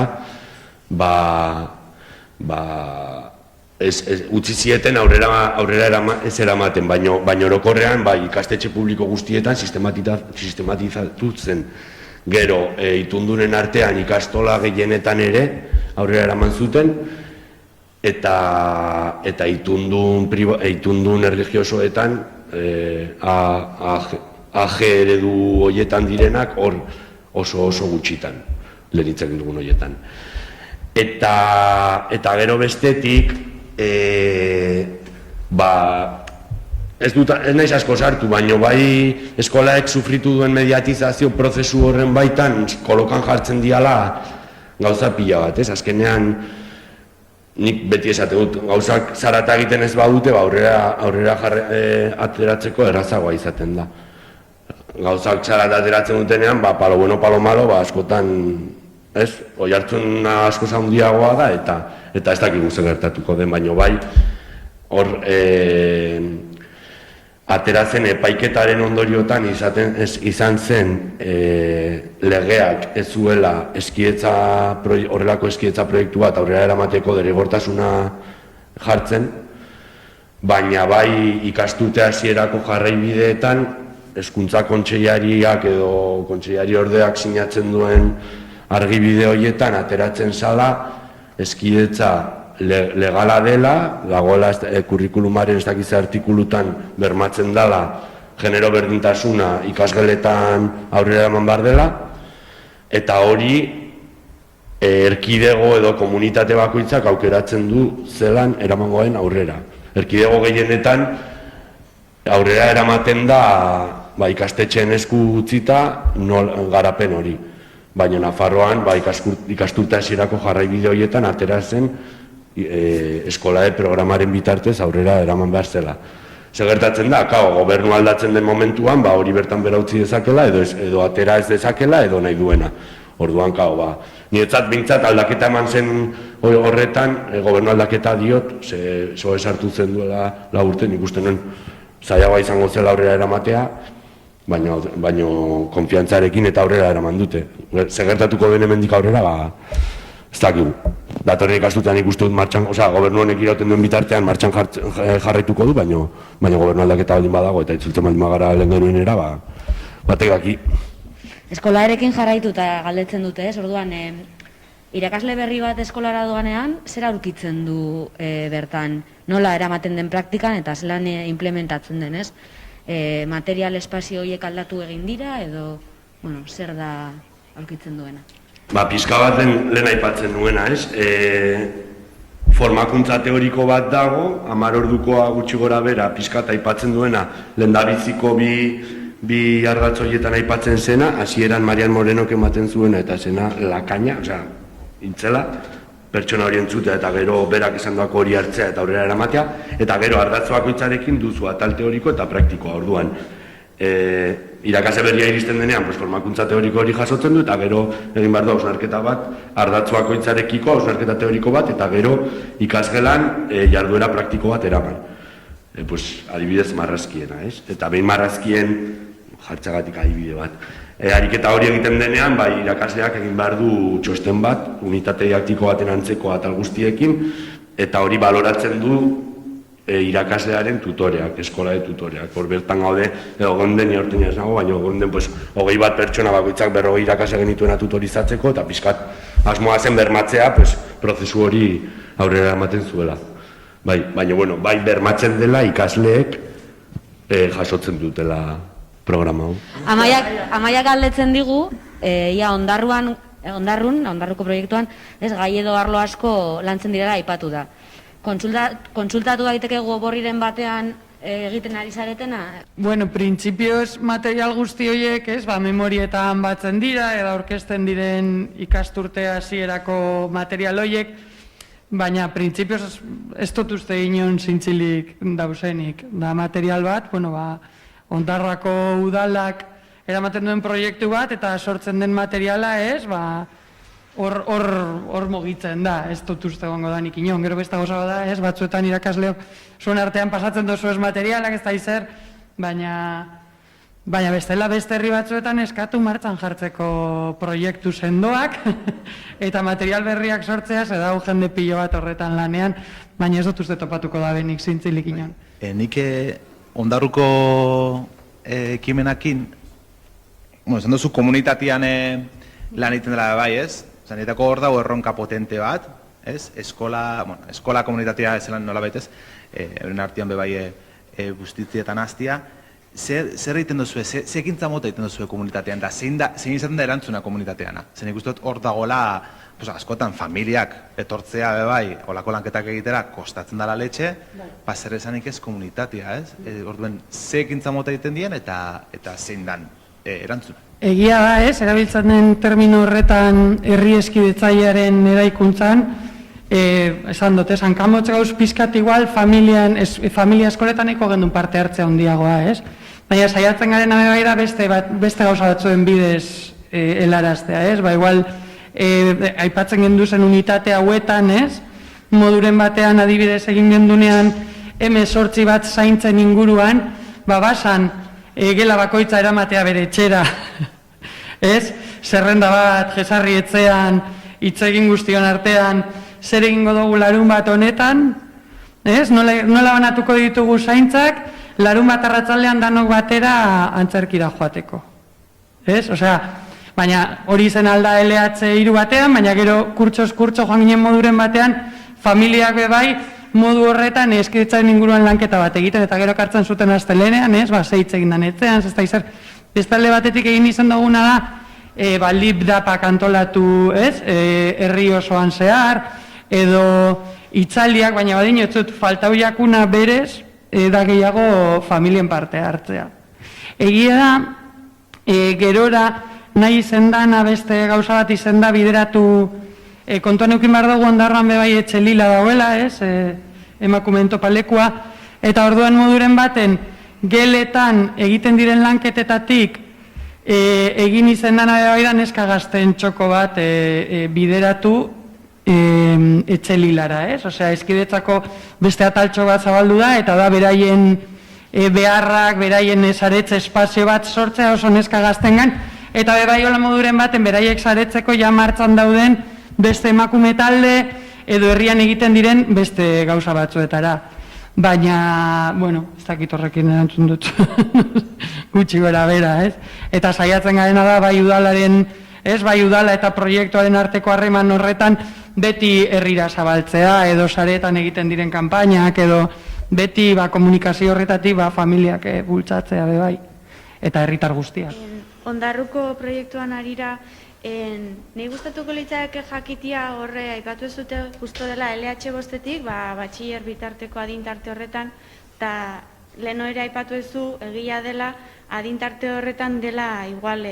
utzi zieten aurrera ez eramaten, baina orokorrean ikastetxe publiko guztietan sistematizatu zen. Gero, itundunen artean ikastola gehienetan ere aurrera eraman zuten, eta itundun erligiosoetan, AG eredu horietan direnak, hor oso gutxitan, lehenitzen dugun horietan. Eta gero bestetik, ez naiz asko sartu, baina bai eskolaek sufritu duen mediatizazio prozesu horren baitan kolokan jartzen diala gauza pila bat, azkenean nik beti esate dut, gauzak zarata egiten ez badute, aurrera ateratzeko errazagoa izaten da. Gauzak zarata ateratzen dutenean, palo bueno, palo malo, askotan, oihartzun asko handiagoa da, eta ez dakigu zer gertatuko den, baina bai, hor, ateratzen epaiketaren ondoriotan izan zen legeak ez zuela horrelako eskietza proiektu bat aurrera eramateko derrigortasuna jartzen, baina bai ikasturte hasierako jarraibideetan hezkuntza kontseilariak edo kontseilari ordeak sinatzen duen argibide horietan ateratzen zala eskidetza legala dela, dagoela kurrikulumaren ez dakiz artikulutan bermatzen dela genero berdintasuna ikasgeletan aurrera eman behar dela, eta hori erkidego edo komunitate bakoitzak aukeratzen du zelan eramangoen aurrera. Erkidego gehienetan aurrera eramaten da ikastetxeen esku utzita garapen hori. Baina Nafarroan ikasturte hasierako jarraibide horietan atera zen eskolae programaren bitartez aurrera eraman behar zela. Zer gertatzen da, gobernu aldatzen den momentuan, hori bertan bera utzi dezakela, edo atera ez dezakela, edo nahi duena. Orduan, niretzat bintzat aldaketa eman zen horretan, gobernu aldaketa diot, zo esartu zen duela urte, nik uste nuen zailagoa izango zela aurrera eramatea, baina konfiantzarekin eta aurrera eraman dute. Zer gertatuko den hemendik aurrera, ez dakigu. Datorren ikastutean ikustu dut martxan, gobernu honek irauten duen bitartean martxan jarraituko du, baina gobernu aldaketa baldin badago eta itzultzen baldin bagara lehen genuenera, batek daki. Eskolaerekin jarraitu eta galdetzen dute, orduan, irakasle berri bat eskolara doanean, zer aurkitzen du bertan? Nola eramaten den praktikan eta zelan implementatzen den, ez? Material espazio horiek aldatu egin dira edo, bueno, zer da aurkitzen duena? Pizka bat lehen aipatzen duena, ez? Formakuntza teoriko bat dago, 10 ordukoa gutxi gora bera, pizka eta aipatzen duena, lehendabiziko bi ardatz horietan aipatzen zena, hasieran Marian Morenok ematen zuena eta zena lakaina, osea, intzela, pertsona hori entzutea eta gero berak esan duako hori hartzea eta aurrera eramatea, eta gero ardatz bakoitzarekin duzu atal teoriko eta praktikoa orduan. Irakasle berria iristen denean, formakuntza teoriko hori jasotzen du, eta gero egin behar du hausnarketa bat, ardatz bakoitzarekiko hausnarketa teoriko bat, eta gero ikasgelan jarduera praktiko bat eraman. Adibidez marrazkiena, ez? Eta behin marrazkien jartzagatik adibide bat. Ariketa hori egiten denean, irakasleak egin behar du txosten bat, unitate didaktiko baten antzeko atal guztiekin, eta hori baloratzen du irakaslearen tutoreak, eskola de tutoreak. Hor bertan gaude, gonden horten ez nago, baina gonden 21 pertsona bakoitzak 40 irakasle genituena tutorizatzeko, eta pixkat asmoa zen bermatzea prozesu hori aurrera ematen zuela. Baina, bai bermatzen dela ikasleek jasotzen dutela programa hau. Amaiak galdetzen digu, ia Ondarruko proiektuan, ez gai edo arlo asko lantzen direla aipatu da. Kontsultatu daiteke goborriren batean egiten ari zaretena? Bueno, printzipioz material guzti horiek, memorietan batzen dira, edo aurkezten diren ikasturte hasierako material horiek, baina printzipioz ez dut uste inon zintzilik dauzenik. Da material bat, Ondarrako udalak eramaten duen proiektu bat, eta sortzen den materiala hor mogitzen da, ez dut uste gongo danik inon. Gero besta gozaba da, batzuetan irakasleok zuen artean pasatzen dozu ez materialak, ez da izer, baina bestela beste herri batzuetan eskatu martxan jartzeko proiektu sendoak, eta material berriak sortzea, zedau jende pilo bat horretan lanean, baina ez dut uste topatuko da benik zintzilik inon. Nik Ondarruko ekimenakin, esan duzu komunitatean lan egiten dela bai, ez? Zanetako hor dago erronka potente bat, ez? Eskola komunitatea ezelan nola baitez, euren artean bebai bustitzietan hastia. Zer egiten duzu, ze ekintza mota egiten duzu komunitatean, da zein izaten da erantzuna komunitateana? Zen ikusten dut hor dagoela, askotan familiak etortzea bebai, olako lanketak egitera, kostatzen dela letxe, zer esanik ez komunitatea, ez? Orduen, ze ekintza mota egiten dien eta zein dan erantzuna? Egia da, erabiltzen den termino horretan herri eskidetzailearen eraikuntzan, esan dut, hankamotz gauz pizkat igual familia eskoletan eko gendun parte hartzea handiagoa, ez? Baina saiatzen garen abebaira beste gauza batzuen bidez helaraztea, ez? Igual, aipatzen genduzen unitate hauetan, ez? Moduren batean adibidez egin gendunean M8 bat zaintzen inguruan, basan gela bakoitza eramatea bere etxera, ez? Zerrenda bat, jesarri etxean, hitz egin guztion artean, zer egingo dugu larun bat honetan, ez? Nola banatuko ditugu zaintzak, larun bat arratzaldean danok batera antzerkira joateko, ez? Osea, baina hori zen alda LH3 batean, baina gero kurtsoz kurtso joan ginen moduren batean, familiak bebai modu horretan eskidetzaren inguruan lanketa bat egiten, eta gero kartzen zuten astelenean, zeitz egin danetzean, ez da izan. Bestalde batetik egin izan duguna da, lip dapak antolatu, herri osoan zehar, edo itzaliak, baina badin ez dut faltau jakuna berez, da gehiago familien parte hartzea. Egia da, gerora, nahi izendana beste gauza bat izenda bideratu kontuan eukin behar dugu Ondarroan bebai etxe lila dauela, emakumento palekua, eta orduan moduren baten geletan egiten diren lanketetatik egin izendana bebai da neska gazten txoko bat bideratu etxe lilara, osea, eskidetzako beste ataltxo bat zabaldu da, eta da beraien beharrak, beraien saretze espazio bat sortzea oso neska gaztengan, eta bebai hola moduren baten beraiek saretzeko ja martxan dauden beste emakume talde edo herrian egiten diren beste gauza batzuetara. Baina, ez dakit horrekin erantzun dut, gutxi bera, ez? Eta saiatzen garena da, bai udalaren ez, bai udala eta proiektuaren arteko harreman horretan beti herrira zabaltzea, edo saretan egiten diren kanpainak, edo beti komunikazio horretatik familiak bultzatzea bai, eta herritar guztiak. Ondarruko proiektuan arira, nahi gustatuko litzake jakitia horre aipatu ez dute justo dela LH bostetik, batxiller bitarteko adintarte horretan, eta lehen ere aipatu ez du egia dela adintarte horretan dela igual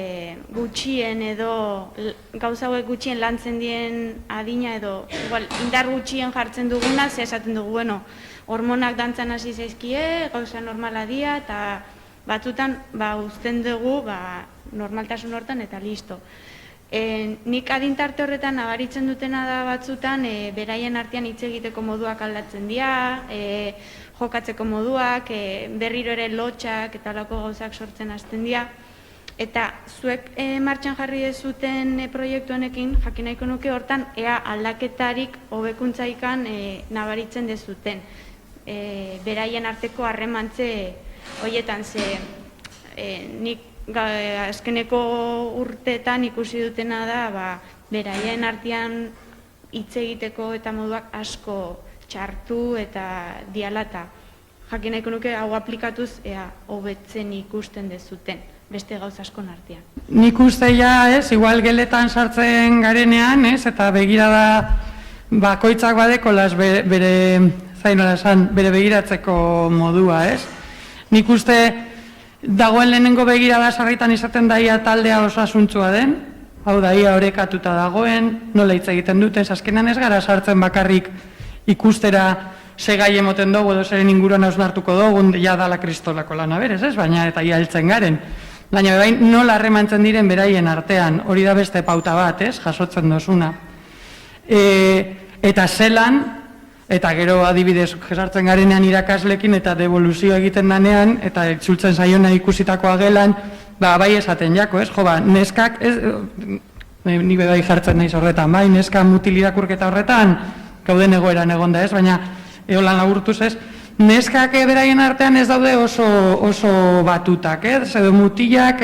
gutxien edo gauza hauek gutxien lantzen dien adina edo igual indar gutxien jartzen duguna, ze esaten dugu, bueno, hormonak dantzan hasi zaizkie, gauza normala dira, eta batzutan uzten dugu normaltasun hortan eta listo. Nik adintarte horretan nabaritzen dutena da batzutan beraien artean hitz egiteko moduak aldatzen dira, jokatzeko moduak, berriro ere lotxak eta lako gauzak sortzen hasten dira. Eta zuek martxan jarri dezuten proiektu honekin, jakin nahiko nuke hortan, ea aldaketarik hobekuntzaikan nabaritzen dezuten. Beraien arteko harremantze horietan, ze nik azkeneko urteetan ikusi dutena da, beraien artean hitz egiteko eta moduak asko txartu eta dialata. Jakin nahiko nuke hau aplikatuz ea hobetzen ikusten dezuten beste gauz askon artean. Nik uste igual geletan sartzen garenean, eta begirada bakoitzak badekolas bere begiratzeko modua, Nik uste dagoen lehenengo begirada sarritan izaten daia taldea osasuntsua den, hau da, ia orekatuta dagoen, nola hitz egiten duten, azkenan ez gara sartzen bakarrik ikustera segai emoten dugu edo zeren inguruan hausnartuko dugu, ja dala kristolako lana berez, baina eta ia heltzen garen. Baina nola harremantzen diren beraien artean, hori da beste pauta bat, jasotzen dozuna. Eta zelan, eta gero adibidez jesartzen garenean irakaslekin eta devoluzio egiten danean, eta itzultzen zaiona ikusitakoa gelan, bai esaten jako, neskak, ni bai jartzen naiz horretan, bai, neska mutil irakurketa horretan, gauden egoeran egonda baina eolan laburtuz neskak beraien artean ez daude oso batutak, edo mutilak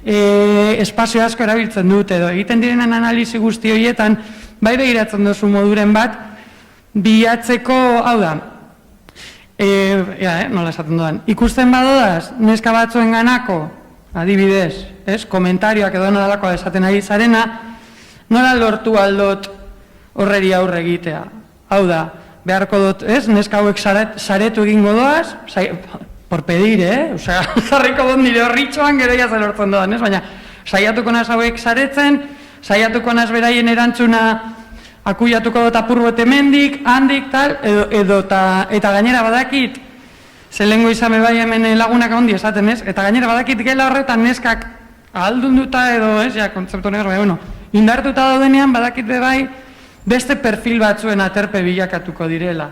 espazio asko erabiltzen dute, edo egiten direnen analizi guzti horietan, bai begiratzen duzu moduren bat, bilatzeko, hau da, nola esaten dudan, ikusten badodaz, neska batzuen ganako, adibidez, komentarioak edo nolalakoa esaten ari zarena, nola lortu aldot horreri aurre egitea. Hau da, beharko dut, neska hauek saretu egingo doaz, por pedir, osea, jarriko dut nire horritxoan gero jazen lortzen doan, baina saiatuko naz hauek saretzen, saiatuko naz beraien erantzuna akuiatuko dut apurbote mendik, handik, tal, eta gainera badakit, zelengo izame bai hemen lagunak ahondi esaten, eta gainera badakit gela horretan neskak ahaldunduta edo, kontzeptu negro, bueno, indartuta daudenean badakit bai beste perfil batzuen aterpe bilakatuko direla.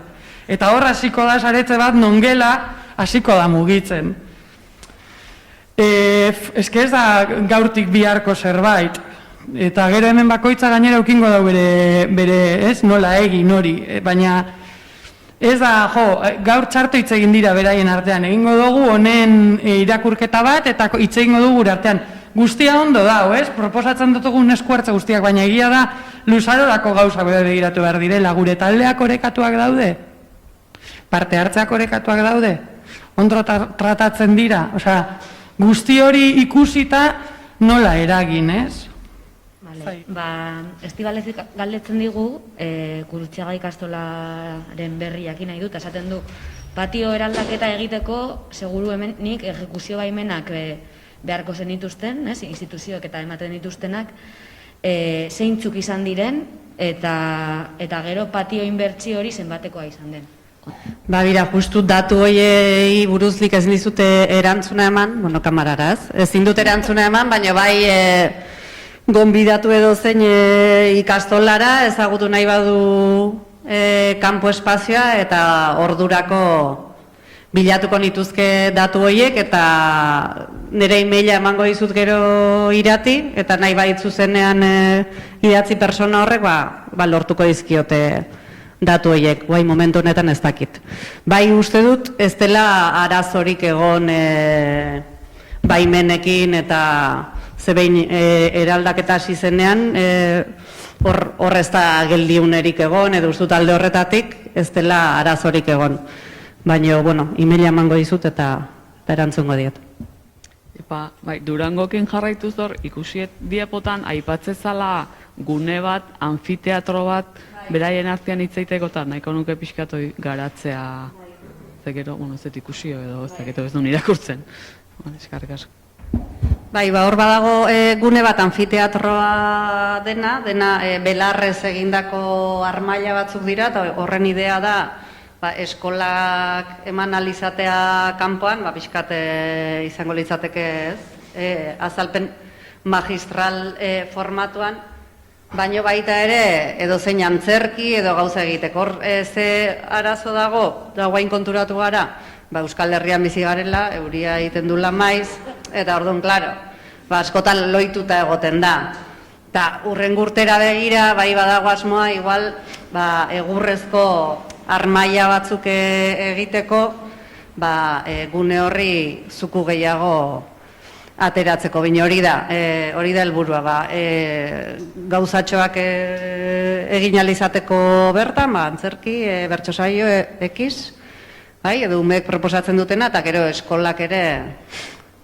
Eta hor hasiko da saretze bat nongela hasiko da mugitzen. Ez da gaurtik biharko zerbait. Eta gero hemen bakoitza gainera ukingo dau bere, nola egin hori, baina ez da, gaur txarto hitz egin dira beraien artean, egingo dugu honen irakurketa bat eta hitz egingo dugu gure artean. Guztia ondo da, proposatzen dutugun eskuartze guztiak, baina egia da luzarorako gauza begiratu behar direla, gure taldeak orekatuak daude, parte hartzeak orekatuak daude, ondo tratatzen dira, guzti hori ikusita nola eragin, Estibalez galdetzen digu, Gurutxaga ikastolaren berri jakin nahi dut, esaten du, patio eraldaketa egiteko, seguru hemen nik ejekuzio baimenak beharko zenituzten, instituzioek eta ematen dituztenak, zeintzuk izan diren, eta gero patio inbertsio hori zenbatekoa izan den. Bira, justu datu hoiei buruzlik ezin dizute erantzuna eman, kamararaz, ezin dut erantzuna eman, baina bai gonbidatu edo zein ikastolara ezagutu nahi badu kanpo espazioa eta ordurako bilatuko nituzke datu horiek eta nire emaila emango dizut gero irati eta nahi baitzu zenean idatzi persona horrek lortuko dizkiote datu horiek, guai momentu honetan ez dakit. Bai uste dut ez dela arazorik egon baimenekin eta zebein eraldaketa hasi zenean, hor ez da geldiunerik egon, edo ustut alde horretatik ez dela arazorik egon. Baina, bueno, emaila emango dizut eta erantzungo diet. Bai, Durangokin jarraituz hor, ikusiet diapotan aipatzezala gune bat, anfiteatro bat, beraien artean hitzaiteko eta nahiko nuke pixkatu garatzea, zekero, ez dut ikusio edo, ez duen irakurtzen. Eskarrik asko. Bai, hor badago gune bat anfiteatroa dena belarrez egindako armaila batzuk dira, eta horren idea da, eskolak eman alizatea kanpoan, pixkat izango litzateke ez, azalpen magistral formatuan, baino baita ere edozein antzerki edo gauza egiteko. Hor ze arazo dago, guain konturatu gara, Euskal Herrian bizi garela, euria egiten du lan maiz, eta orduan, klaro, askotan loituta egoten da. Eta hurrengo urtera begira, bai badago asmoa, igual, egurrezko armaila batzuk egiteko, gune horri zuku gehiago ateratzeko, bine hori da helburua, gauzatxoak egin alizateko bertan, antzerki, bertso saio ekiz, edo umeek proposatzen dutena, eta gero eskolak ere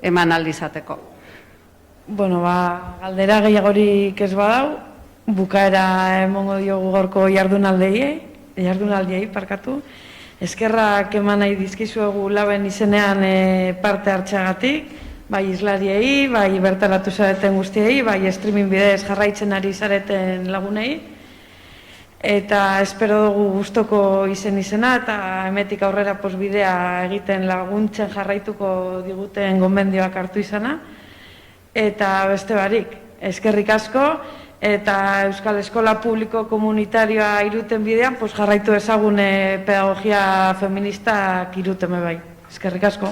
eman aldizateko. Bueno, galdera gehiagorik ez badau, bukaera emongo diogu gorko jardunaldiei, eskerrak eman nahi dizkizuegu laben izenean parte hartzeagatik, bai islariei, bai bertaratu zareten guztiei, bai streaming bidez jarraitzen ari zareten lagunei, eta espero dugu gustoko izena, eta hemetik aurrera bidea egiten laguntzen jarraituko diguten gomendioak hartu izana, eta beste barik, eskerrik asko, eta Euskal Eskola Publiko Komunitarioa iruten bidean, jarraitu ezagun pedagogia feministak iruten bai. Eskerrik asko.